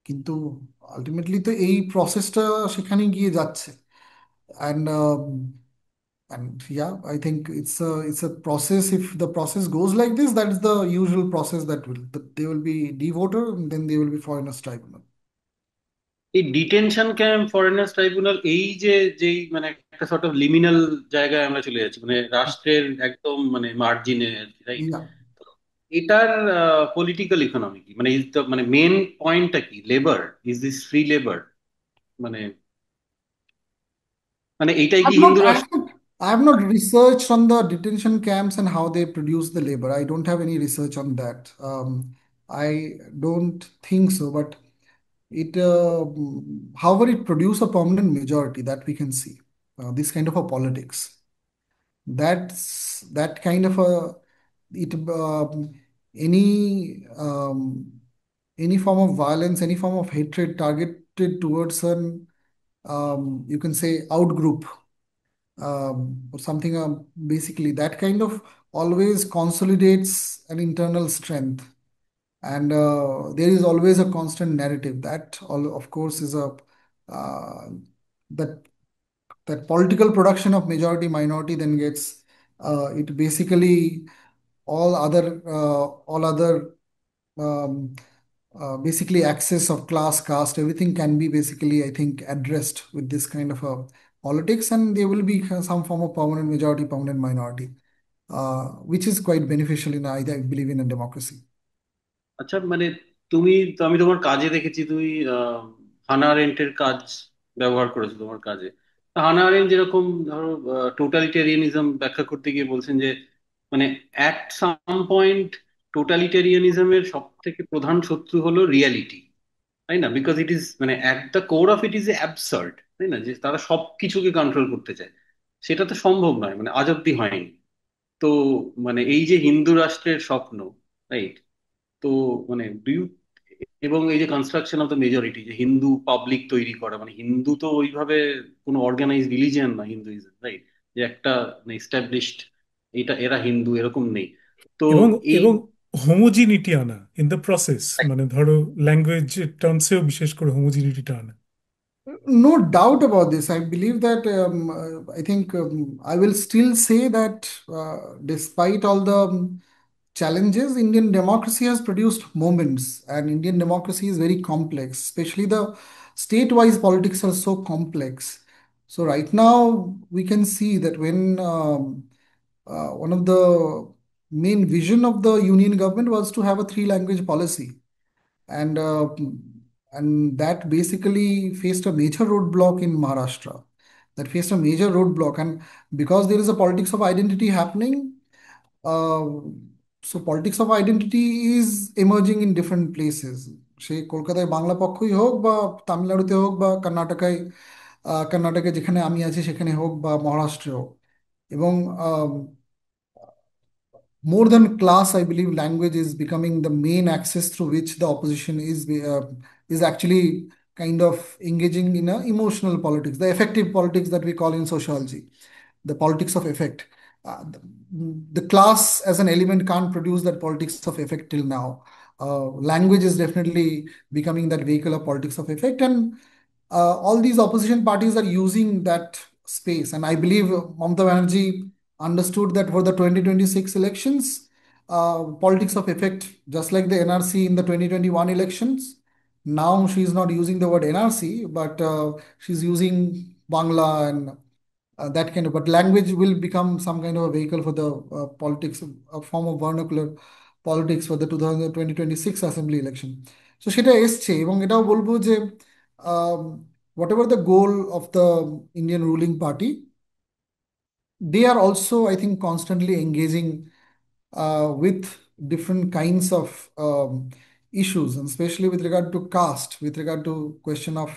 কিন্তু আলটিমেটলি তো এই প্রসেসটা সেখানে গিয়ে যাচ্ছে। And yeah, I think it's a process. If the process goes like this, that is the usual process, that they will be de-voter and then they will be foreigners tribunal. এই detention camp, foreigners tribunal, এই যে যেই মানে একটা sort of লিমিনাল জায়গায় আমরা চলে যাচ্ছি, মানে রাষ্ট্রের একদম মানে মার্জিনে, রাইট? Yeah. এটার পলিটিক্যাল ইকোনমি কি? মানে is the মানে মেন পয়েন্টটা কি? Labour? Is this free labour? মানে মানে এইটাই কি I've হিন্দু not, I রাষ্ট্র? haven't, I have not researched on the detention camps and how they produce the labor. I don't have any research on that. I don't think so, but however, it produce a permanent majority that we can see. This kind of a politics. That kind of a it any any form of violence, any form of hatred targeted towards an you can say outgroup or something. Basically, that kind of always consolidates an internal strength, and there is always a constant narrative that, all, of course, is a uh, that that political production of majority minority then gets it basically all other um, basically access of class, caste, everything can be basically, I think, addressed with this kind of a politics, and there will be some form of permanent majority, permanent minority, which is quite beneficial in, I believe, in a democracy. আচ্ছা, মানে আমি তোমার কাজে দেখেছি, তুমি হানা আরেন্টের কাজ ব্যবহার করেছো তোমার কাজে। তা হানা আরেন্ট যেরকম ধরো টোটালিটেরিয়ানিজম ব্যাখ্যা করতে গিয়ে বলছেন যে মানে অ্যাট সাম পয়েন্ট টোটালিটেরিয়ানিজমের সব থেকে প্রধান শত্রু হলো রিয়ালিটি, তাই না? বিকজ ইট ইজ মানে at the core of it is absurd, তাই না? যে তারা সব কিছুকে কন্ট্রোল করতে চায়, সেটা তো সম্ভব নয়, মানে আজ অব্দি হয়নি। তো মানে এই যে হিন্দু রাষ্ট্রের স্বপ্ন, রাইট? তো মানে এবং এই যে কনস্ট্রাকশন অফ দ্য মেজরিটি, যে হিন্দু পাবলিক তৈরি করা, মানে হিন্দু তো ওইভাবে কোনো অর্গানাইজ রিলিজিয়ন না হিন্দুইজম, রাইট? যে একটা এস্টাবলিশড এটা এরা হিন্দু এরকম নেই। তো এবং এই এবং হোমোজিনিটি আনা ইন দ্য প্রসেস, মানে ধরো ল্যাঙ্গুয়েজ টার্মসেও বিশেষ করে হোমোজিনিটিটা আনা। No doubt about this. I believe that I think I will still say that despite all the challenges, Indian democracy has produced moments, and Indian democracy is very complex, especially the state-wise politics are so complex. So right now we can see that when one of the main vision of the union government was to have a three-language policy, and that basically faced a major roadblock in Maharashtra. That faced a major roadblock, and because there is a politics of identity happening, uh, so politics of identity is emerging in different places. সেই কলকাতায় বাংলা পক্ষই হোক বা তামিলনাড়ুতে হোক বা কর্ণাটকে যেখানে আমি আছি সেখানে হোক বা মহারাষ্ট্রে হোক, এবং more than class, I believe language is becoming the main axis through which the opposition is actually kind of engaging in a emotional politics, the effective politics that we call in sociology, the politics of effect. The class as an element can't produce that politics of effect till now. Language is definitely becoming that vehicle of politics of effect, and all these opposition parties are using that space. And I believe Mamata Banerjee understood that for the 2026 elections, politics of effect, just like the NRC in the 2021 elections, now she is not using the word NRC, but she's using Bangla and that kind of, but language will become some kind of a vehicle for the politics, a form of vernacular politics for the 2026 assembly election. So সেটা এসছে, এবং এটাও বলবো যে whatever the goal of the Indian ruling party, they are also, I think, constantly engaging with different kinds of issues, and especially with regard to caste, with regard to question of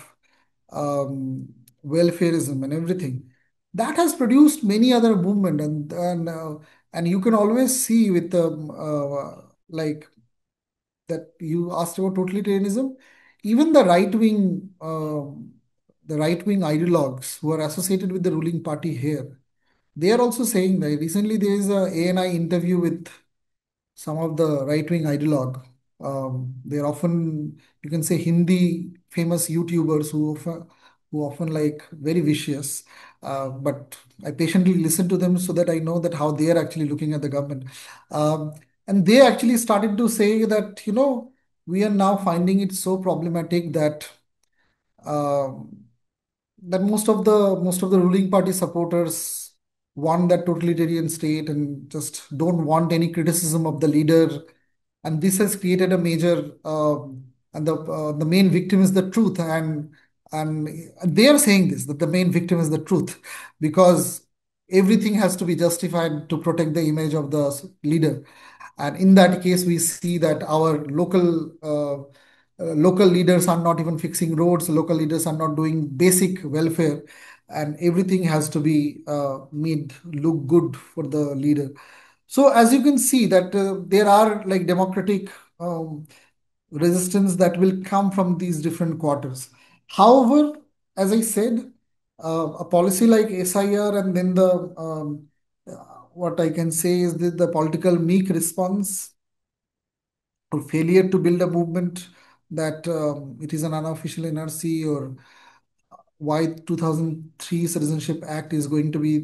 welfareism and everything. That has produced many other movement, and you can always see with the like that you asked about totalitarianism, even the right wing ideologues who are associated with the ruling party here, they are also saying that recently there is a ANI interview with some of the right-wing ideologue. They're often, you can say, Hindi famous YouTubers who often like very vicious. But I patiently listen to them so that I know that how they are actually looking at the government. Um, and they actually started to say that, we are now finding it so problematic that um most of the ruling party supporters want that totalitarian state and just don't want any criticism of the leader, and this has created a major and the main victim is the truth, and And they are saying this, that the main victim is the truth, because everything has to be justified to protect the image of the leader. And in that case, we see that our local leaders are not even fixing roads, local leaders are not doing basic welfare, and everything has to be made look good for the leader. So as you can see that there are like democratic resistance that will come from these different quarters. However, as I said, a policy like SIR and then the uh, what I can say is that the political meek response or failure to build a movement, that it is an unofficial NRC, or why 2003 Citizenship Act is going to be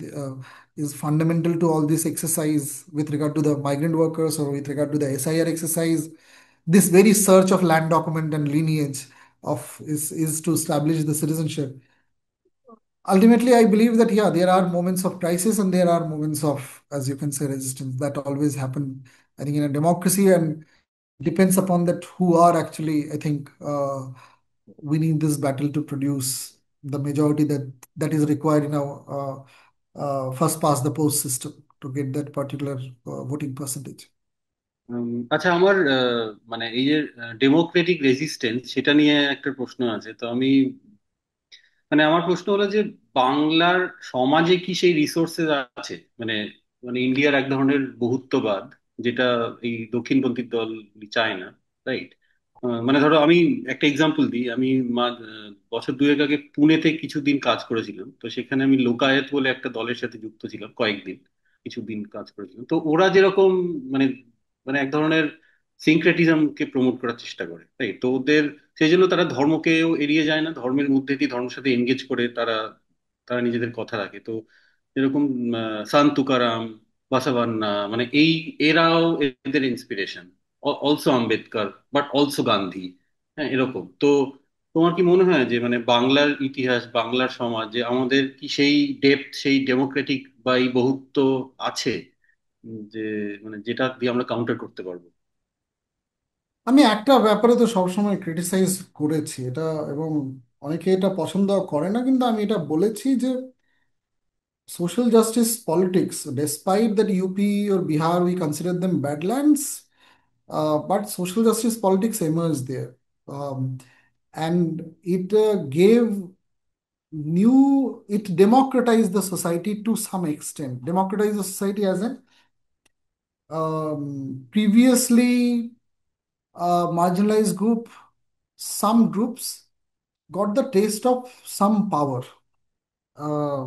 is fundamental to all this exercise with regard to the migrant workers or with regard to the SIR exercise. This very search of land document and lineage of is to establish the citizenship. Ultimately, I believe that yeah, there are moments of crisis and there are moments of, as you can say, resistance that always happen. I think in a democracy, and depends upon that who are actually, I think, winning this battle to produce the majority that is required in our first past the post system to get that particular voting percentage. আচ্ছা, আমার মানে এই যে Democratic resistance, সেটা নিয়ে একটা প্রশ্ন আছে। তো আমি মানে আমার প্রশ্ন হলো যে বাংলার সমাজে কি সেই রিসোর্সেস আছে? মানে মানে ইন্ডিয়ার এক ধরনের বহুত্ববাদ, যেটা এই দক্ষিণপন্থী দল চায় না, রাইট? মানে ধরো আমি একটা এক্সাম্পল দিই। আমি বছর দুয়েক আগে পুনেতে কিছুদিন কাজ করেছিলাম। তো সেখানে আমি লোকায়েত বলে একটা দলের সাথে যুক্ত ছিলাম কয়েকদিন, কিছুদিন কাজ করেছিলাম। তো ওরা যেরকম মানে মানে এক ধরনের সিনক্রেটিজমকে প্রমোট করার চেষ্টা করে, তাই তো ওদের সেই জন্য তারা ধর্মকেও এড়িয়ে যায় না, ধর্মের মধ্যে দিয়ে ধর্মের সাথে এনগেজ করে তারা তারা নিজেদের কথা রাখে। তো যেরকম সান্ত তুকারাম, বাসাবান্না, মানে এই এরাও এদের inspiration, also Ambedkar, but also Gandhi. হ্যাঁ, এরকম। তো তোমার কি মনে হয় যে মানে বাংলার ইতিহাস, বাংলার সমাজ, যে আমাদের কি সেই ডেপথ, সেই ডেমোক্রেটিক বা এই বহুত্ব আছে, যে মানে যেটা দিয়ে আমরা কাউন্টার করতে পারবো? আমি একটা ব্যাপারে তো সবসময় ক্রিটিসাইজ করেছি এটা, এবং অনেকে এটা পছন্দ করে না, কিন্তু আমি এটা বলেছি যে social justice politics, despite that UP or Bihar, we consider them badlands, but social justice politics emerged there. Um, and it it democratized the society to some extent. Democratized the society as in previously marginalized group, some groups got the taste of some power. Uh,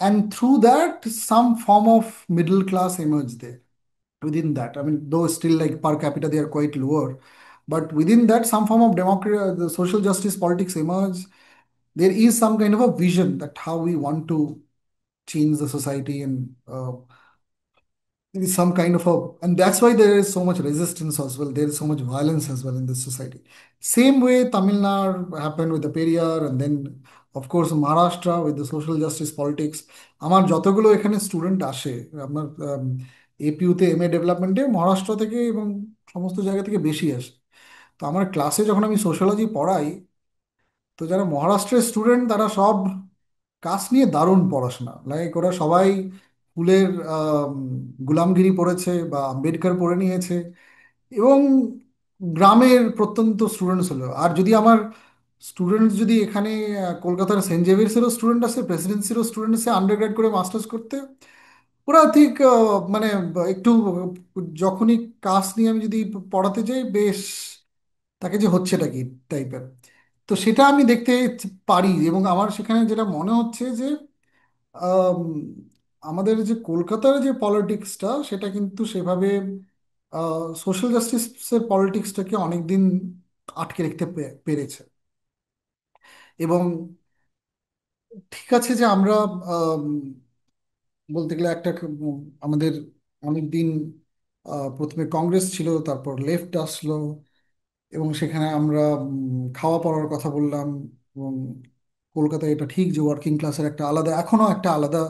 and through that, some form of middle class emerged there. Within that, I mean, though still like per capita they are quite lower, but within that, some form of democracy, the social justice politics emerge. There is some kind of a vision that how we want to change the society, and there is some kind of a, and that's why there is so much resistance as well. There is so much violence as well in this society. Same way Tamil Nadu happened with the Periyar, and then of course Maharashtra with the social justice politics. আমার যতগুলো এখানে student আসে, আপনার এপিইউতে MA ডেভেলপমেন্টে Maharashtra থেকে এবং সমস্ত জায়গা থেকে বেশি আসে। তো আমার ক্লাসে যখন আমি সোশ্যোলজি পড়াই, তো যারা মহারাষ্ট্রের স্টুডেন্ট তারা সব কাজ নিয়ে দারুণ পড়াশোনা, লাইক ওরা সবাই ফুলের গুলামগিরি পড়েছে বা আম্বেদকর পড়ে নিয়েছে, এবং গ্রামের প্রত্যন্ত স্টুডেন্টস হলো। আর যদি আমার স্টুডেন্টস যদি এখানে কলকাতার সেন্ট জেভিয়ার্সেরও স্টুডেন্ট আছে, প্রেসিডেন্সিরও স্টুডেন্ট আছে আন্ডারগ্রেড করে মাস্টার্স করতে, ওরা ঠিক মানে একটু যখনই কাজ নিয়ে আমি যদি পড়াতে যাই, বেশ তাকে যে হচ্ছেটা কি টাইপের। তো সেটা আমি দেখতে পারি, এবং আমার সেখানে যেটা মনে হচ্ছে যে আম, আমাদের যে কলকাতার যে পলিটিক্সটা, সেটা কিন্তু সেভাবে সোশ্যাল জাস্টিসের পলিটিক্সটাকে অনেকদিন আটকে রাখতে পেরেছে। এবং ঠিক আছে যে আমরা আম, বলতে গেলে একটা আমাদের অনেকদিন প্রথমে কংগ্রেস ছিল, তারপর লেফট আসলো, এবং সেখানে আমরা খাওয়া পড়ার কথা বললাম, এবং কলকাতায় এটা ঠিক যে ওয়ার্কিং ক্লাসের একটা আলাদা, এখনো একটা আলাদা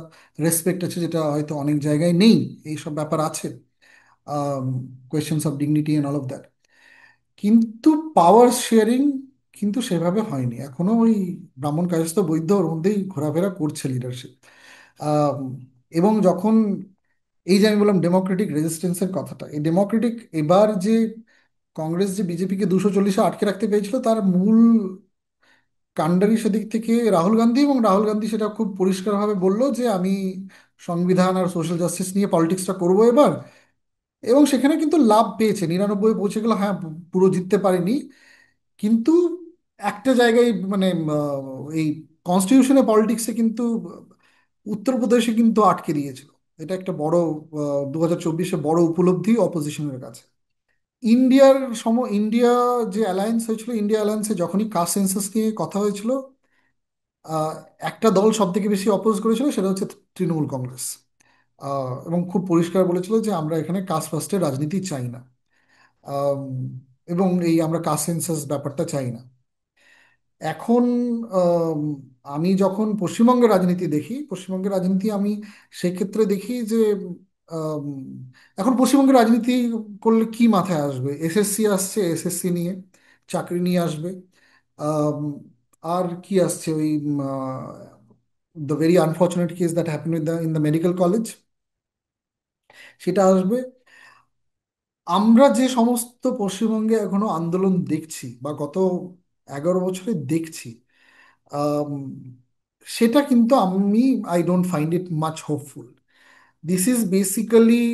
রেসপেক্ট আছে, যেটা হয়তো অনেক জায়গায় নেই। এইসব ব্যাপার আছে, questions of dignity and all of that. কিন্তু পাওয়ার শেয়ারিং কিন্তু সেভাবে হয়নি, এখনো ওই ব্রাহ্মণ কায়স্থ বৈদ্য ওর মধ্যেই ঘোরাফেরা করছে লিডারশিপ। এবং যখন এই যে আমি বললাম ডেমোক্রেটিক রেজিস্ট্যান্সের কথাটা, এই ডেমোক্রেটিক এবার যে কংগ্রেস যে বিজেপিকে 240-এ আটকে রাখতে পেরেছিল, তার মূল কাণ্ডারি সেদিক থেকে রাহুল গান্ধী, এবং রাহুল গান্ধী সেটা খুব পরিষ্কারভাবে বলল যে আমি সংবিধান আর সোশ্যাল জাস্টিস নিয়ে পলিটিক্সটা করবো এবার। এবং সেখানে কিন্তু লাভ পেয়েছে, 99 পৌঁছে গেল, হ্যাঁ পুরো জিততে পারেনি, কিন্তু একটা জায়গায় মানে এই কনস্টিটিউশনে পলিটিক্সে কিন্তু উত্তরপ্রদেশে কিন্তু আটকে দিয়েছিল। এটা একটা বড় 2024-এ বড় উপলব্ধি অপোজিশনের কাছে। ইন্ডিয়ার ইন্ডিয়া যে অ্যালায়েন্স হয়েছিল, ইন্ডিয়া অ্যালায়েন্সে যখনই কাস্ট সেন্সাস নিয়ে কথা হয়েছিল, আহ, একটা দল সব থেকে বেশি অপোজ করেছিল, সেটা হচ্ছে তৃণমূল কংগ্রেস। এবং খুব পরিষ্কার বলেছিল যে আমরা এখানে কাস্ট ফার্স্টের রাজনীতি চাই না, আম, এবং এই আমরা কাস্ট সেন্সাস ব্যাপারটা চাই না। এখন আম, আমি যখন পশ্চিমবঙ্গের রাজনীতি দেখি, পশ্চিমবঙ্গের রাজনীতি আমি সেক্ষেত্রে দেখি যে আম, এখন পশ্চিমবঙ্গের রাজনীতি করলে কি মাথায় আসবে? এসএসসি আসছে, এসএসসি নিয়ে চাকরি নিয়ে আসবে। আম, আর কি আসছে? ওই the very unfortunate case that happen in the medical college, সেটা আসবে। আমরা যে সমস্ত পশ্চিমবঙ্গে এখনো আন্দোলন দেখছি বা গত 11 বছরে দেখছি, আম, সেটা কিন্তু আমি I don't find it much hopeful. This is basically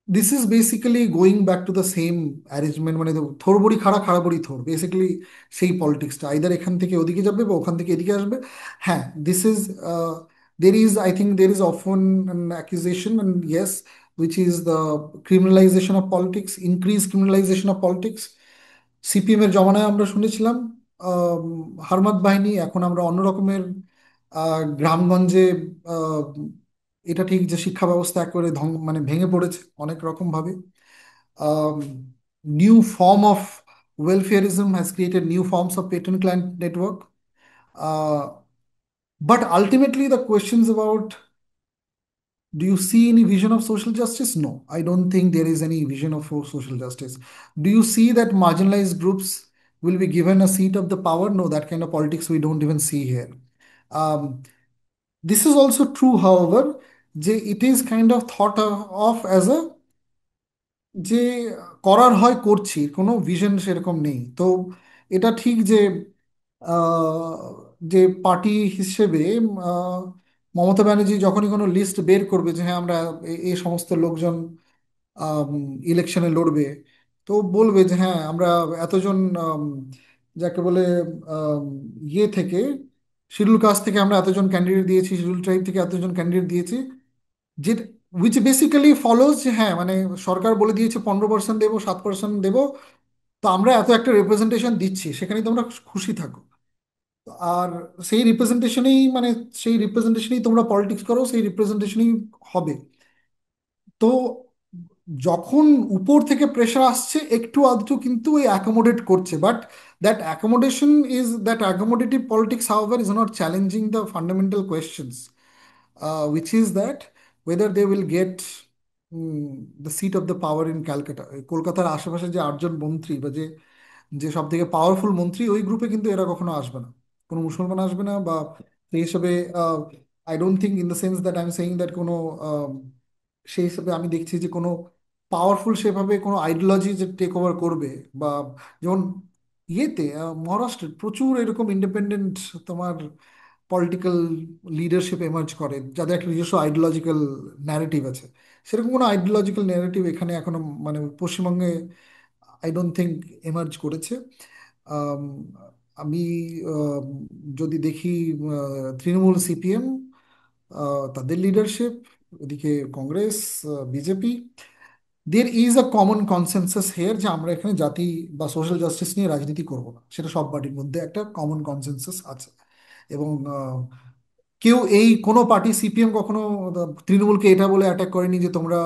this is basically going back to the same arrangement, মানে থোর বড়ি খাড়া, খাড়া বড়ি থোর, বেসিক্যালি সেই পলিটিক্সটা আইদার এখান থেকে ওদিকে যাবে বা ওখান থেকে এদিকে আসবে। হ্যাঁ, this is there is, I think there is often an accusation, and yes, which is the criminalization of politics, increased criminalization of politics. CPM এর জমানায় আমরা শুনেছিলাম আম, হারমাত বাহিনী, এখন আমরা অন্য রকমের গ্রামগঞ্জে আহ, এটা ঠিক যে শিক্ষা ব্যবস্থা একেবারে মানে ভেঙে পড়েছে অনেক রকম ভাবে। New form of welfareism has created new forms of patron client network. Uh, but ultimately, the questions about, do you see any vision of social justice? No, I don't think there is any vision of social justice. Do you see that marginalized groups will be given a seat of the power? No, that kind of politics we don't even see here. Um, this is also true, however, it is kind of thought of as a যে করার হয় করছি, কোনো vision সেরকম নেই। তো এটা ঠিক যে আহ, যে পার্টি হিসেবে আহ, মমতা ব্যানার্জি যখনই কোনো লিস্ট বের করবে যে হ্যাঁ আমরা এই সমস্ত লোকজন ইলেকশনে লড়বে, তো বলবে যে হ্যাঁ আমরা এতজন যাকে বলে আম, ইয়ে থেকে, শিডিউল কাস্ট থেকে আমরা এতজন ক্যান্ডিডেট দিয়েছি, শিডিউল ট্রাইব থেকে এতজন ক্যান্ডিডেট দিয়েছি, যে উইচ বেসিক্যালি ফলোজ যে হ্যাঁ মানে সরকার বলে দিয়েছে 15% দেবো, 7% দেবো, তো আমরা এত একটা রিপ্রেজেন্টেশন দিচ্ছি, সেখানেই তোমরা খুশি থাকো। আর সেই রিপ্রেজেন্টেশনেই মানে সেই রিপ্রেজেন্টেশনেই তোমরা পলিটিক্স করো, সেই রিপ্রেজেন্টেশনই হবে। তো যখন উপর থেকে প্রেশার আসছে একটু আধটু কিন্তু এই অ্যাকোমোডেট করছে, but that accommodative politics however is not challenging the fundamental questions, which is that whether they will get the seat of the power in Calcutta. এই কলকাতার আশেপাশে যে 8জন মন্ত্রী বা যে যে সব থেকে পাওয়ারফুল মন্ত্রী, ওই গ্রুপে কিন্তু এরা কখনো আসবে না, কোনো মুসলমান আসবে না, বা সেই হিসাবে I don't think in the sense that I am saying that কোনো সেই হিসাবে আমি দেখছি যে কোনো পাওয়ারফুল সেভাবে কোনো আইডিওলজি যে টেক ওভার করবে, বা যেমন ইয়েতে মহারাষ্ট্রে প্রচুর এরকম ইন্ডিপেন্ডেন্ট তোমার পলিটিক্যাল লিডারশিপ এমার্জ করে যাদের একটা নিজস্ব আইডিওলজিক্যাল ন্যারেটিভ আছে। সেরকম কোনো আইডিওলজিক্যাল ন্যারেটিভ এখানে এখনো মানে পশ্চিমবঙ্গে আই ডোন্ট থিঙ্ক এমার্জ করেছে। আম, আমি আম, যদি দেখি তৃণমূল, সিপিএম, তাদের লিডারশিপ, ওদিকে কংগ্রেস, বিজেপি, দের is a common consensus here যে আমরা এখানে জাতি বা সোশ্যাল জাস্টিস নিয়ে রাজনীতি করব না, সেটা সব পার্টির মধ্যে একটা কমন কনসেনসাস আছে। এবং কেউ এই কোনো পার্টি, সিপিএম কখনো তৃণমূলকে এটা বলে অ্যাটাক করেনি যে তোমরা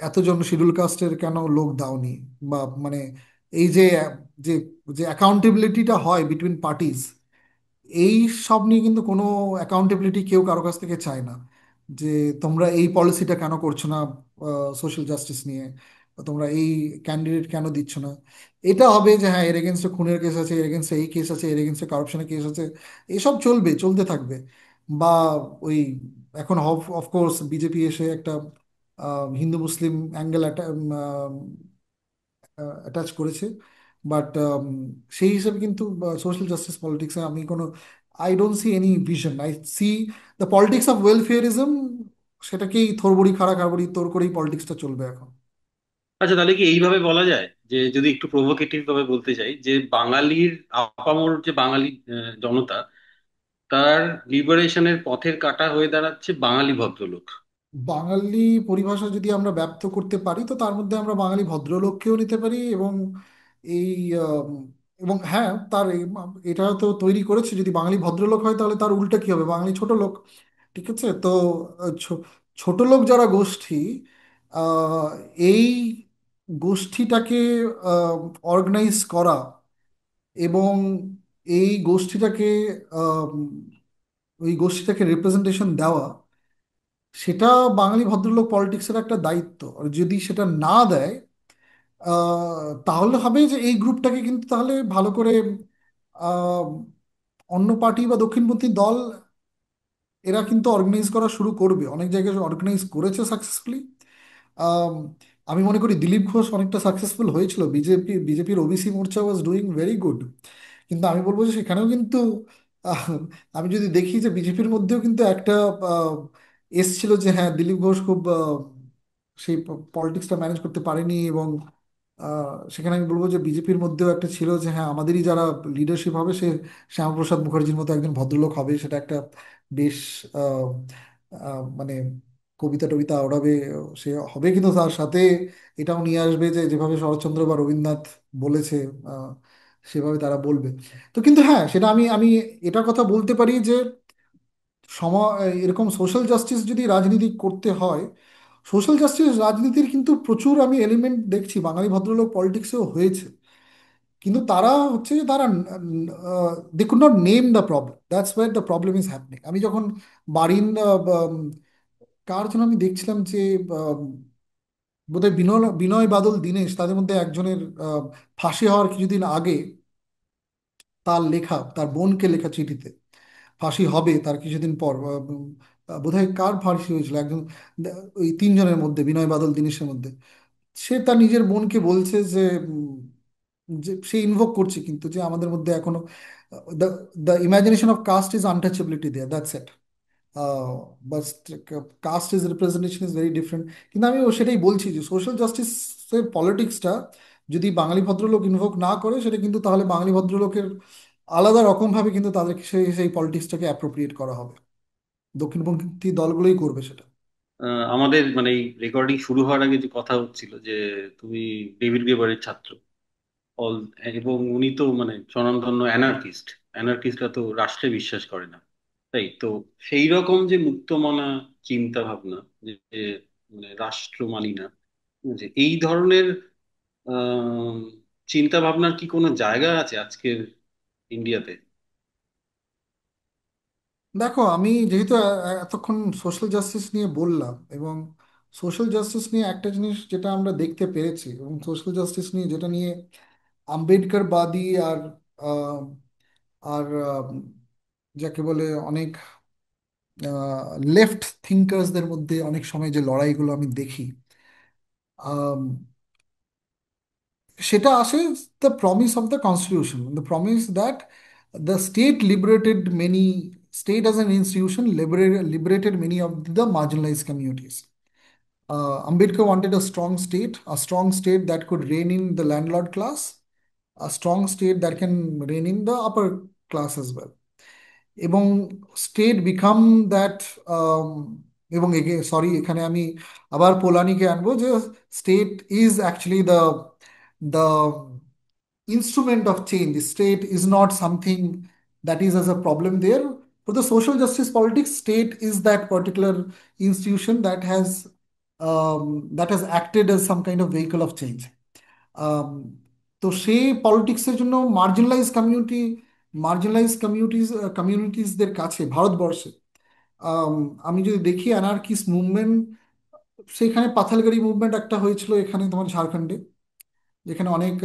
এতজন শিডিউল কাস্টের কেন লোক দাওনি, বা মানে এই যে যে যে অ্যাকাউন্টেবিলিটিটা হয় বিটুইন পার্টিজ, এই সব নিয়ে কিন্তু কোনো অ্যাকাউন্টেবিলিটি কেউ কারো কাছ থেকে চায় না, যে তোমরা এই পলিসিটা কেন করছো না সোশ্যাল জাস্টিস নিয়ে, তোমরা এই ক্যান্ডিডেট কেন দিচ্ছ না। এটা হবে যে হ্যাঁ এর এগেনস্টে খুনের কেস আছে, এর এগেনস্টে এই কেস আছে, এর এগেনস্টে কারাপশনের কেস আছে, এসব চলবে, চলতে থাকবে। বা ওই এখন অফকোর্স বিজেপি এসে একটা হিন্দু মুসলিম অ্যাঙ্গেল অ্যাটাচ করেছে, বাট সেই হিসেবে কিন্তু সোশ্যাল জাস্টিস পলিটিক্সে আমি কোনো, I don't see any vision, I see the politics of welfarism, সেটাকেই থোড়বড়ি খাড়া খাড়বড়ি তোর করেই পলিটিক্সটা চলবে এখন। আচ্ছা, তাহলে কি এইভাবে বলা যায় যে, যদি একটু প্রভোকেটিভ ভাবে বলতে চাই, যে বাঙালির আপামর যে বাঙালি জনতা, তার লিবারেশনের পথের কাঁটা হয়ে দাঁড়াচ্ছে বাঙালি ভদ্রলোক? বাঙালি পরিভাষা যদি আমরা ব্যক্ত করতে পারি তো তার মধ্যে আমরা বাঙালি ভদ্রলোককেও নিতে পারি, এবং এই আম, এবং হ্যাঁ তার এটা তো তৈরি করেছে, যদি বাঙালি ভদ্রলোক হয় তাহলে তার উল্টা কি হবে, বাঙালি ছোট লোক। ঠিক আছে, তো ছোট লোক যারা গোষ্ঠী, আহ, এই গোষ্ঠীটাকে অর্গানাইজ করা এবং এই গোষ্ঠীটাকে আম, ওই গোষ্ঠীটাকে রিপ্রেজেন্টেশন দেওয়া, সেটা বাঙালি ভদ্রলোক পলিটিক্সের একটা দায়িত্ব। আর যদি সেটা না দেয় তাহলে হবে যে এই গ্রুপটাকে কিন্তু তাহলে ভালো করে আহ, অন্য পার্টি বা দক্ষিণপন্থী দল এরা কিন্তু অর্গানাইজ করা শুরু করবে, অনেক জায়গায় অর্গানাইজ করেছে সাকসেসফুলি। আমি মনে করি দিলীপ ঘোষ অনেকটা সাকসেসফুল হয়েছিল, বিজেপির OBC Morcha was doing very good. কিন্তু আমি বলবো যে সেখানেও কিন্তু আহ, আমি যদি দেখি যে বিজেপির মধ্যেও কিন্তু একটা আহ, এসছিল যে হ্যাঁ দিলীপ ঘোষ খুব সেই পলিটিক্সটা ম্যানেজ করতে পারেনি, এবং সেখানে আমি বলবো যে বিজেপির মধ্যেও একটা ছিল যে হ্যাঁ আমাদেরই যারা লিডারশিপ হবে সে শ্যামাপ্রসাদ মুখার্জির মতো একজন ভদ্রলোক হবে, সেটা একটা বেশ আহ, মানে কবিতা টবিতা ওড়াবে, সে হবে, কিন্তু তার সাথে এটাও নিয়ে আসবে যে যেভাবে শরৎচন্দ্র বা রবীন্দ্রনাথ বলেছে আহ, সেভাবে তারা বলবে। তো কিন্তু হ্যাঁ সেটা আমি আমি এটার কথা বলতে পারি যে এরকম সোশ্যাল জাস্টিস যদি রাজনীতি করতে হয়, সোশ্যাল জাস্টিস রাজনীতির কিন্তু প্রচুর আমি এলিমেন্ট দেখছি বাঙালি ভদ্রলোক পলিটিক্সেও হয়েছে, কিন্তু তারা হচ্ছে যে তারা they could not name the problem, that's where the problem is happening. আমি যখন বারিন কার জন্য আমি দেখছিলাম যে আম, বোধহয় বিনয় বিনয় বাদল দীনেশ, তাদের মধ্যে একজনের ফাঁসি হওয়ার কিছুদিন আগে তার লেখা, তার বোনকে লেখা চিঠিতে, ফাঁসি হবে তার কিছুদিন পর বোধহয় কার ফাঁসি হয়েছিল, একজন ওই তিনজনের মধ্যে বিনয় বাদল দীনেশের মধ্যে, সে তার নিজের বোনকে বলছে যে যে সে ইনভোক করছে কিন্তু যে আমাদের মধ্যে এখনো the the imagination of caste is untouchability there, that's it. But caste is representation is very different. কিন্তু আমি সেটাই বলছি যে সোশ্যাল জাস্টিসের পলিটিক্সটা যদি বাঙালি ভদ্রলোক ইনভোক না করে, সেটা কিন্তু তাহলে বাঙালি ভদ্রলোকের আলাদা রকমভাবে কিন্তু তাদেরকে সেই সেই পলিটিক্সটাকে অ্যাপ্রোপ্রিয়েট করা হবে, দক্ষিণপন্থী দলগুলোই করবে সেটা। আমাদের মানে এই রেকর্ডিং শুরু হওয়ার আগে যে কথা হচ্ছিল যে তুমি ডেভিড গ্রেবারের ছাত্র, অল, এবং উনি তো মানে স্বনামধন্য অ্যানার্কিস্ট। অ্যানার্কিস্টরা তো রাষ্ট্রে বিশ্বাস করে না, তাই তো। সেই রকম যে মুক্তমনা চিন্তা ভাবনা, যে যে মানে রাষ্ট্র মানি না, যে এই ধরনের আহ চিন্তা ভাবনার কি কোনো জায়গা আছে আজকের ইন্ডিয়াতে? দেখো আমি যেহেতু এতক্ষণ সোশ্যাল জাস্টিস নিয়ে বললাম, এবং সোশ্যাল জাস্টিস নিয়ে একটা জিনিস যেটা আমরা দেখতে পেরেছি, এবং সোশ্যাল জাস্টিস নিয়ে যেটা নিয়ে আম্বেদকর বাদী আর আহ, আর যাকে বলে অনেক লেফট থিঙ্কার্সদের মধ্যে অনেক সময় যে লড়াইগুলো আমি দেখি, আম, সেটা আসে the promise of the constitution, the promise that the state liberated many, state as an institution liberated many of the marginalized communities. Ambedkar wanted a strong state that could rein in the landlord class, a strong state that can rein in the upper class as well. এবং state become that, এবং sorry এখানে আমি আবার পোলানিকে আনবো যে state is actually the the instrument of change. State is not something that is as a problem there. For the social justice politics, state is that particular institution that has acted as some kind of vehicle of change. Um, তো সেই পলিটিক্সের জন্য কমিউনিটিজদের কাছে ভারতবর্ষে, আম, আমি যদি দেখি anarchist movement সেখানে পাথালগাড়ি movement একটা হয়েছিল এখানে তোমার ঝাড়খণ্ডে, যেখানে অনেক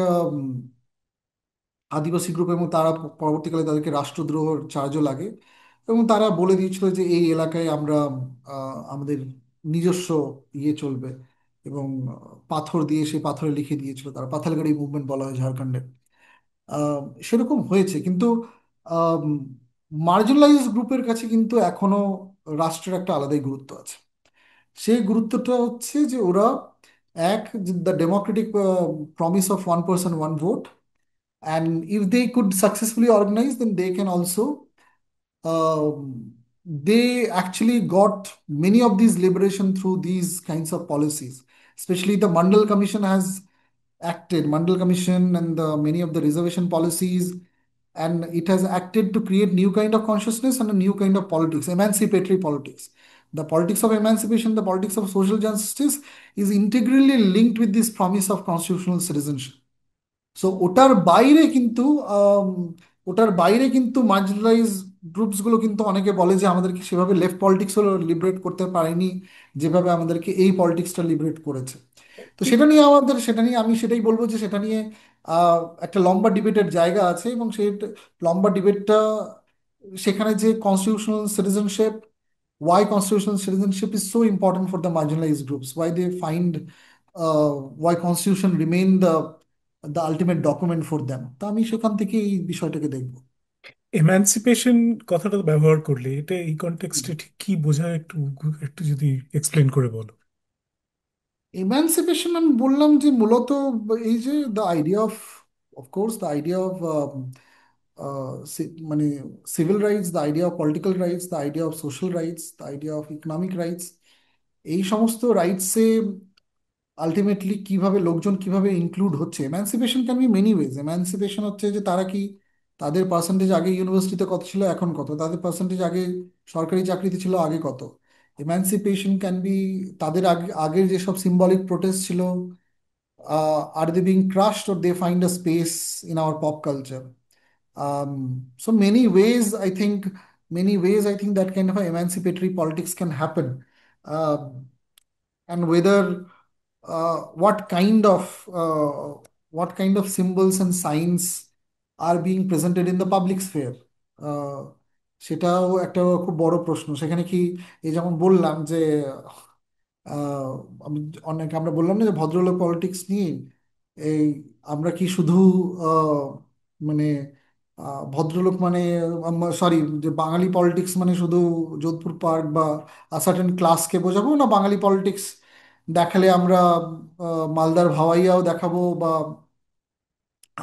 আদিবাসী গ্রুপ, এবং তারা পরবর্তীকালে তাদেরকে রাষ্ট্রদ্রোহের চার্জও লাগে, এবং তারা বলে দিয়েছিল যে এই এলাকায় আমরা আমাদের নিজস্ব ইয়ে চলবে, এবং পাথর দিয়ে সেই পাথরে লিখে দিয়েছিল তারা, পাথালগাড়ি মুভমেন্ট বলা হয় ঝাড়খণ্ডে। আহ, সেরকম হয়েছে, কিন্তু মার্জিনালাইজ গ্রুপের কাছে কিন্তু এখনো রাষ্ট্রের একটা আলাদাই গুরুত্ব আছে। সেই গুরুত্বটা হচ্ছে যে ওরা এক, the Democratic promise of one person one vote, and if they could successfully organize, then they can also they actually got many of these liberation through these kinds of policies. Especially the Mandal Commission has acted, Mandal Commission and many of the reservation policies, and it has acted to create new kind of consciousness and a new kind of politics, emancipatory politics. The politics of emancipation, the politics of social justice is integrally linked with this promise of constitutional citizenship. So um, ওটার বাইরে কিন্তু marginalise groups গুলো কিন্তু অনেকে বলে যে আমাদেরকে সেভাবে লেফট পলিটিক্স হলো লিবারেট করতে পারেনি যেভাবে আমাদেরকে এই পলিটিক্সটা লিবারেট করেছে। তো সেটা নিয়ে আমি সেটাই বলবো যে সেটা নিয়ে একটা লম্বা ডিবেটের জায়গা আছে, এবং সেই লম্বা ডিবেটটা সেখানে যে constitutional citizenship, why constitutional citizenship is so important for the marginalized groups, why they find why constitution remain the ultimate document for them। তা আমি সেখান থেকে এই বিষয়টাকে দেখব। এমানসিপেশন কথাটা ব্যবহার করলে এটা এই কনটেক্সটে ঠিক কি বোঝায়, একটু একটু যদি এক্সপ্লেন করে বলো। এমানসিপেশন আমি বললাম যে মূলত এই যে the idea of course the idea of মানে civil rights, the idea of political rights, the idea of social rights, the idea of economic rights, এই সমস্ত রাইটসে আলটিমেটলি কিভাবে লোকজন কিভাবে ইনক্লুড হচ্ছে। Emancipation can be many ways. Emancipation হচ্ছে যে তারা কি, তাদের পার্সেন্টেজ আগে ইউনিভার্সিটিতে কত ছিল এখন কত, তাদের পার্সেন্টেজ আগে সরকারি চাকরিতে ছিল আগে কত। এমানসিপেশন ক্যান বি তাদের আগের যেসব সিম্বলিক প্রোটেস্ট ছিল, are they being crushed or they find a space in our pop culture. So many ways I think that kind of emancipatory politics can happen. Um and whether what kind of symbols and signs are being presented in the public sphere, আহ, সেটাও একটা খুব বড় প্রশ্ন। সেখানে কি, এই যেমন বললাম যে আহ, আমি আমরা বললাম না যে ভদ্রলোক পলিটিক্স নিয়ে, এই আমরা কি শুধু আহ, মানে ভদ্রলোক মানে, সরি, যে বাঙালি পলিটিক্স মানে শুধু যোধপুর পার্ক বা সার্টেন ক্লাসকে বোঝাবো, না বাঙালি পলিটিক্স দেখালে আমরা মালদার ভাওয়াইয়াও দেখাবো, বা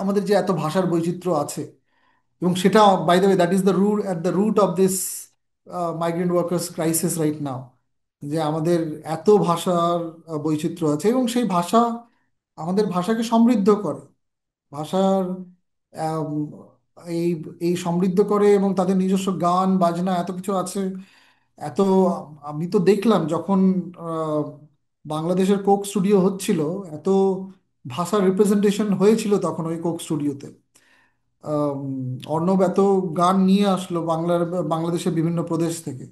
আমাদের যে এত ভাষার বৈচিত্র্য আছে, এবং সেটা by the way that is the root at the root of this migrant workers crisis right now, যে আমাদের এত ভাষার বৈচিত্র্য আছে, এবং সেই ভাষা আমাদের ভাষাকে সমৃদ্ধ করে। ভাষার আম, এই এই সমৃদ্ধ করে, এবং তাদের নিজস্ব গান বাজনা এত কিছু আছে। এত আমি তো দেখলাম যখন আহ, বাংলাদেশের কোক স্টুডিও হচ্ছিল, এত ভাষার রিপ্রেজেন্টেশন হয়েছিল তখন ওই কোক স্টুডিওতে। আম, অর্ণব এত গান নিয়ে আসলো বাংলাদেশের বিভিন্ন প্রদেশ থেকে।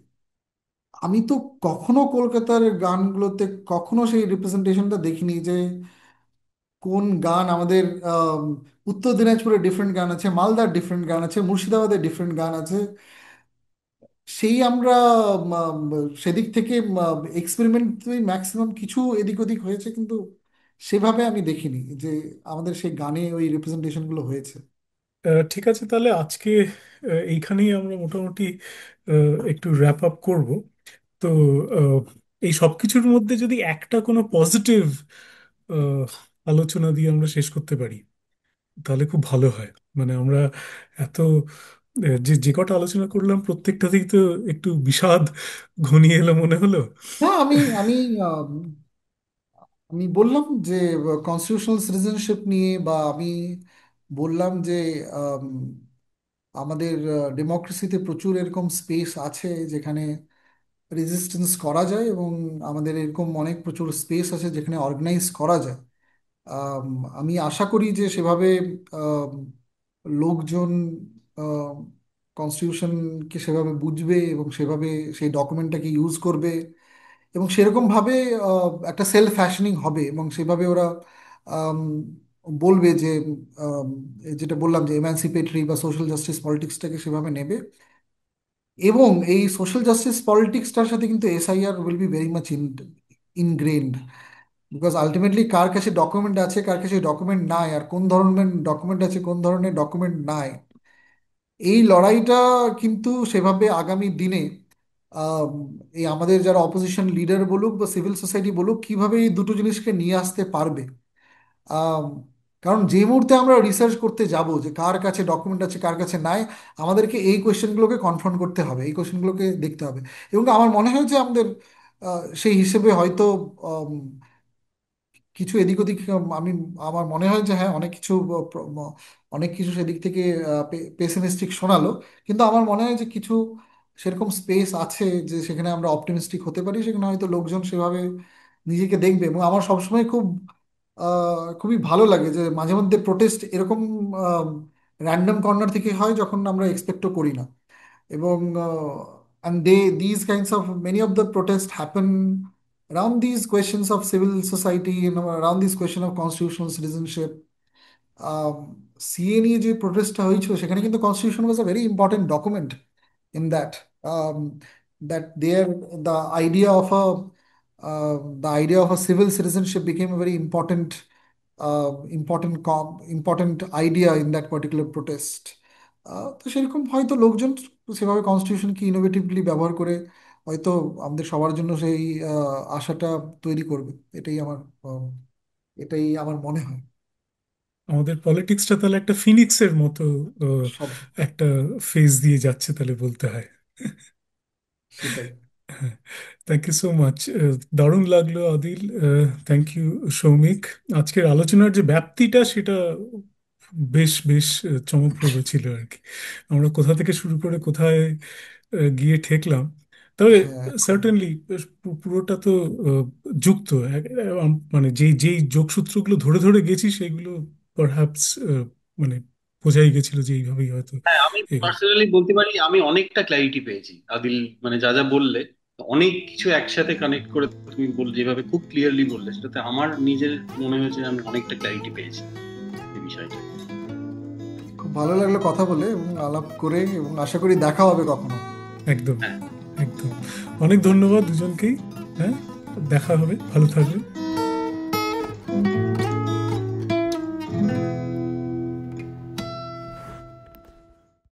আমি তো কখনো কলকাতার গানগুলোতে কখনো সেই রিপ্রেজেন্টেশনটা দেখিনি, যে কোন গান আমাদের উত্তর দিনাজপুরে ডিফারেন্ট গান আছে, মালদার ডিফারেন্ট গান আছে, মুর্শিদাবাদের ডিফারেন্ট গান আছে। সেই আমরা সেদিক থেকে এক্সপেরিমেন্ট ম্যাক্সিমাম কিছু এদিক ওদিক হয়েছে, কিন্তু সেভাবে আমি দেখিনি যে আমাদের সেই গানে ওই রিপ্রেজেন্টেশনগুলো হয়েছে। ঠিক আছে, তাহলে আজকে এইখানেই আমরা মোটামুটি একটু র্যাপ আপ করব। তো আহ, এই সব কিছুর মধ্যে যদি একটা কোনো পজিটিভ আলোচনা দিয়ে আমরা শেষ করতে পারি তাহলে খুব ভালো হয়। মানে আমরা এত যে যে কটা আলোচনা করলাম প্রত্যেকটাতেই তো একটু বিষাদ ঘনিয়ে এলো মনে হলো। হ্যাঁ, আমি আম, আমি বললাম যে কনস্টিটিউশনাল সিটিজেনশিপ নিয়ে, বা আমি বললাম যে আম, আমাদের ডেমোক্রেসিতে প্রচুর এরকম স্পেস আছে যেখানে রেজিস্ট্যান্স করা যায়, এবং আমাদের এরকম অনেক প্রচুর স্পেস আছে যেখানে অর্গানাইজ করা যায়। আম, আমি আশা করি যে সেভাবে আম, লোকজন কনস্টিটিউশনকে সেভাবে বুঝবে, এবং সেভাবে সেই ডকুমেন্টটাকে ইউজ করবে, এবং সেরকম ভাবে একটা সেলফ ফ্যাশনিং হবে, এবং সেভাবে ওরা আম, বলবে যে আম, এই যেটা বললাম যে এমানসিপেটরি বা সোশ্যাল জাস্টিস পলিটিক্সটাকে সেভাবে নেবে। এবং এই সোশ্যাল জাস্টিস পলিটিক্সটার সাথে কিন্তু SIR will be very much ingrained, because ultimately কার কাছে ডকুমেন্ট আছে, কার কাছে ডকুমেন্ট নাই, আর কোন ধরনের ডকুমেন্ট আছে, কোন ধরনের ডকুমেন্ট নাই, এই লড়াইটা কিন্তু সেভাবে আগামী দিনে আম, এই আমাদের যারা অপোজিশন লিডার বলুক বা সিভিল সোসাইটি বলুক, কিভাবে এই দুটো জিনিসকে নিয়ে আসতে পারবে। আম, কারণ যে মুহূর্তে আমরা রিসার্চ করতে যাব যে কার কাছে ডকুমেন্ট আছে কার কাছে নাই, আমাদেরকে এই কোয়েশ্চেনগুলোকে কনফ্রন্ট করতে হবে, এই কোয়েশ্চেনগুলোকে দেখতে হবে। এবং আমার মনে হয় যে আমাদের সেই হিসেবে হয়তো কিছু এদিক ওদিক আমি, আমার মনে হয় যে হ্যাঁ অনেক কিছু অনেক কিছু সেদিক থেকে পেসিমিস্টিক শোনালো, কিন্তু আমার মনে হয় যে কিছু সেরকম স্পেস আছে যে সেখানে আমরা অপটিমিস্টিক হতে পারি, সেখানে হয়তো লোকজন সেভাবে নিজেকে দেখবে। এবং আমার সবসময় খুবই ভালো লাগে যে মাঝে মধ্যে প্রোটেস্ট এরকম র্যান্ডম কর্নার থেকে হয় যখন আমরা এক্সপেক্টও করি না। এবং and these kinds of many of the protests happen around these questions of civil society, around these question of constitutional citizenship. CA নিয়ে যে প্রোটেস্টটা হয়েছিল সেখানে কিন্তু constitution was a very important document in that, um, that there the idea of a the idea of a civil citizenship became a very important idea in that particular protest. তো সেরকম হয়তো লোকজন সেভাবে কনস্টিটিউশনকে ইনোভেটিভলি ব্যবহার করে হয়তো আমাদের সবার জন্য সেই আশাটা তৈরি করবে। এটাই আমার আহ, এটাই আমার মনে হয়। আমাদের পলিটিক্সটা তাহলে একটা ফিনিক্সের মতো আহ, সব একটা ফেজ দিয়ে যাচ্ছে তাহলে বলতে হয়। সেটাই। Thank you so much. দারুণ লাগলো আদিল। Thank you Soumik. আজকের আলোচনার যে ব্যাপ্তিটা সেটা বেশ বেশ চমকপ্রদ ছিল আর কি। আমরা কোথা থেকে শুরু করে কোথায় গিয়ে ঠেকলাম। তবে হ্যাঁ, এখন সার্টেনলি পুরোটা তো আহ, যুক্ত মানে যেই যেই যোগসূত্রগুলো ধরে ধরে গেছি সেগুলো পারহ্যাপস মানে বোঝাই গেছিল যে এইভাবেই হয়তো হ্যাঁ, আমি এগোবে। পার্সোনালি বলতে পারি আমি অনেকটা ক্ল্যারিটি পেয়েছি আদিল, মানে যা যা বললে অনেক কিছু একসাথে কানেক্ট করে তুমি যেভাবে খুব ক্লিয়ারলি বললে, সেটাতে আমার নিজের মনে হয়েছে আমি অনেকটা ক্ল্যারিটি পেয়েছি এই বিষয়টা। খুব ভালো লাগলো কথা বলে এবং আলাপ করে, এবং আশা করি দেখা হবে কখনো। একদম হ্যাঁ। একদম। অনেক ধন্যবাদ দুজনকেই। হ্যাঁ, দেখা হবে, ভালো থাকবেন।